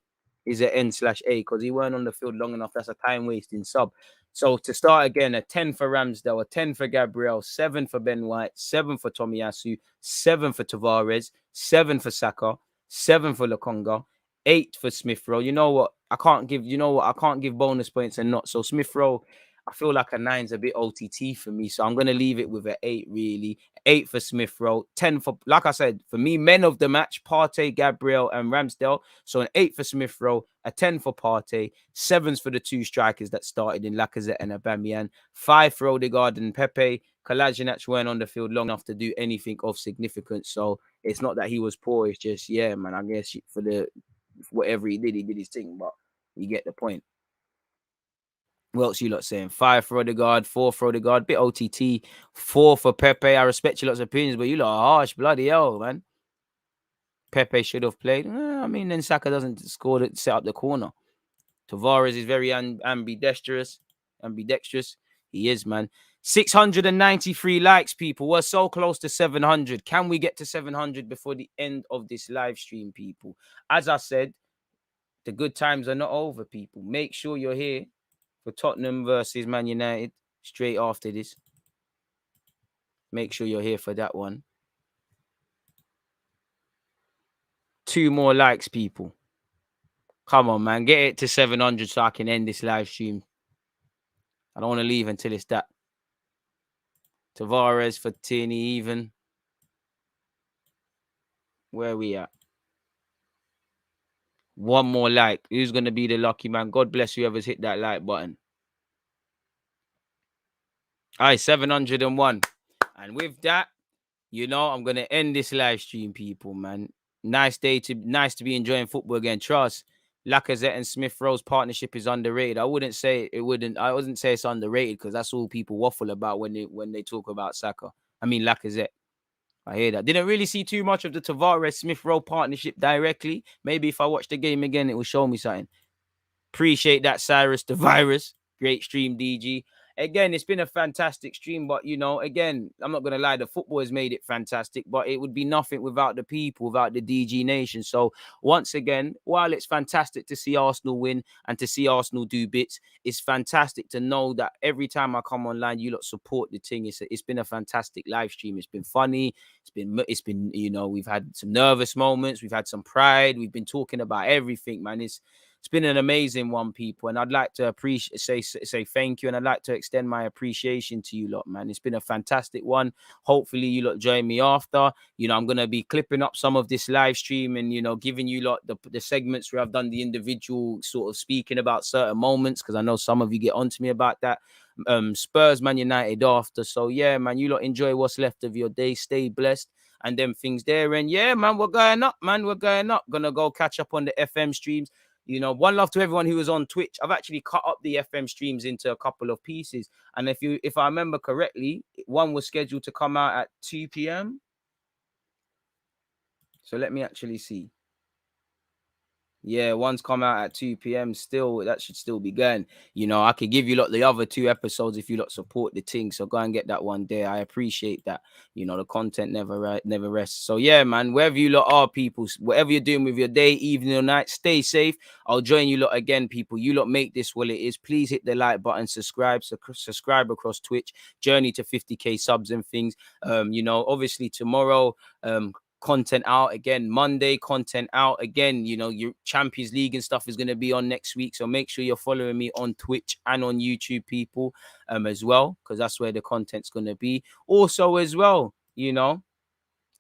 is an N/A, because he weren't on the field long enough. That's a time-wasting sub. So to start again, a 10 for Ramsdale, a 10 for Gabriel, 7 for Ben White, 7 for Tomiyasu, 7 for Tavares, 7 for Saka, 7 for Lokonga, 8 for Smith Rowe. You know what? I can't give bonus points and not. So Smith Rowe, I feel like a 9's a bit OTT for me. So I'm going to leave it with an 8, really. 8 for Smith Rowe, 10 for, like I said, for me, men of the match, Partey, Gabriel, and Ramsdale. So an 8 for Smith Rowe, a 10 for Partey, 7's for the 2 strikers that started in Lacazette and Aubameyang, 5 for Odegaard and Pepe. Kolasinac weren't on the field long enough to do anything of significance. So it's not that he was poor. It's just, yeah, man, I guess for whatever he did his thing. But you get the point. What else you lot saying? 5 for Odegaard, 4 for Odegaard, bit OTT, 4 for Pepe. I respect your lot's opinions, but you lot are harsh. Bloody hell, man. Pepe should have played. I mean, then Saka doesn't score to set up the corner. Tavares is very ambidextrous. He is, man. 693 likes, people. We're so close to 700. Can we get to 700 before the end of this live stream, people? As I said, the good times are not over, people. Make sure you're here for Tottenham versus Man United straight after this. Make sure you're here for that one. 2 more likes, people. Come on, man. Get it to 700 so I can end this live stream. I don't want to leave until it's that. Tavares for Tierney even. Where are we at? 1 more like. Who's going to be the lucky man? God bless whoever's hit that like button. All right, 701. And with that, I'm going to end this live stream, people, man. Nice to be enjoying football again. Trust, Lacazette and Smith Rowe's partnership is underrated. I wouldn't say it's underrated because that's all people waffle about when they talk about Saka. I mean Lacazette. I hear that. Didn't really see too much of the Tavares Smith Rowe partnership directly. Maybe if I watch the game again, it will show me something. Appreciate that, Cyrus the Virus. Great stream, DG. Again, it's been a fantastic stream, but again, I'm not gonna lie, the football has made it fantastic, but it would be nothing without the people, without the DG Nation. So once again, while it's fantastic to see Arsenal win and to see Arsenal do bits, it's fantastic to know that every time I come online, you lot support the thing. It's been a fantastic live stream. It's been funny. It's been we've had some nervous moments, we've had some pride, we've been talking about everything, man. It's been an amazing one, people, and I'd like to say thank you, and I'd like to extend my appreciation to you lot, man. It's been a fantastic one. Hopefully, you lot join me after. I'm gonna be clipping up some of this live stream and giving you lot the segments where I've done the individual sort of speaking about certain moments because I know some of you get onto me about that. Spurs, Man United after. So yeah, man, you lot enjoy what's left of your day. Stay blessed. And them things there. And yeah, man, we're going up, man. We're going up. Gonna go catch up on the FM streams. One love to everyone who was on Twitch. I've actually cut up the FM streams into a couple of pieces. And if I remember correctly, one was scheduled to come out at 2 p.m. So let me actually see. Yeah, one's come out at 2 p.m. Still, that should still be going. I could give you the other 2 episodes if you support the thing. So go and get that one there. I appreciate that. The content never rests. So yeah, man, wherever you lot are, people, whatever you're doing with your day, evening or night, stay safe. I'll join you lot again, people. You lot make this what it is. Please hit the like button, subscribe across Twitch. Journey to 50k subs and things. Obviously tomorrow, content out again. Monday, content out again. Your Champions League and stuff is going to be on next week. So make sure you're following me on Twitch and on YouTube, people, as well, because that's where the content's going to be. Also, as well,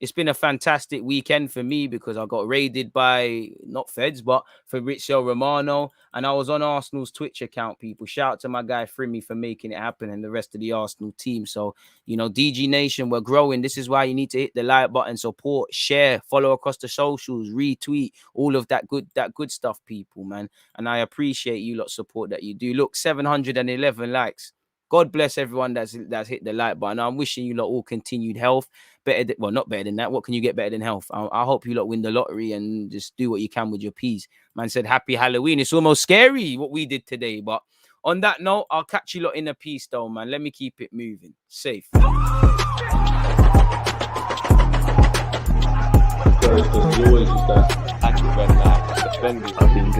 it's been a fantastic weekend for me because I got raided by, not feds, but Fabrizio Romano. And I was on Arsenal's Twitch account, people. Shout out to my guy Frimmy for making it happen and the rest of the Arsenal team. So, you know, DG Nation, we're growing. This is why you need to hit the like button, support, share, follow across the socials, retweet, all of that good stuff, people, man. And I appreciate you lot support that you do. Look, 711 likes. God bless everyone that's hit the like button. I'm wishing you lot all continued health. Well, not better than that. What can you get better than health? I hope you lot win the lottery and just do what you can with your peas. Man said, happy Halloween. It's almost scary what we did today. But on that note, I'll catch you lot in a piece though, man. Let me keep it moving. Safe. Because you always use that active red light defending. I think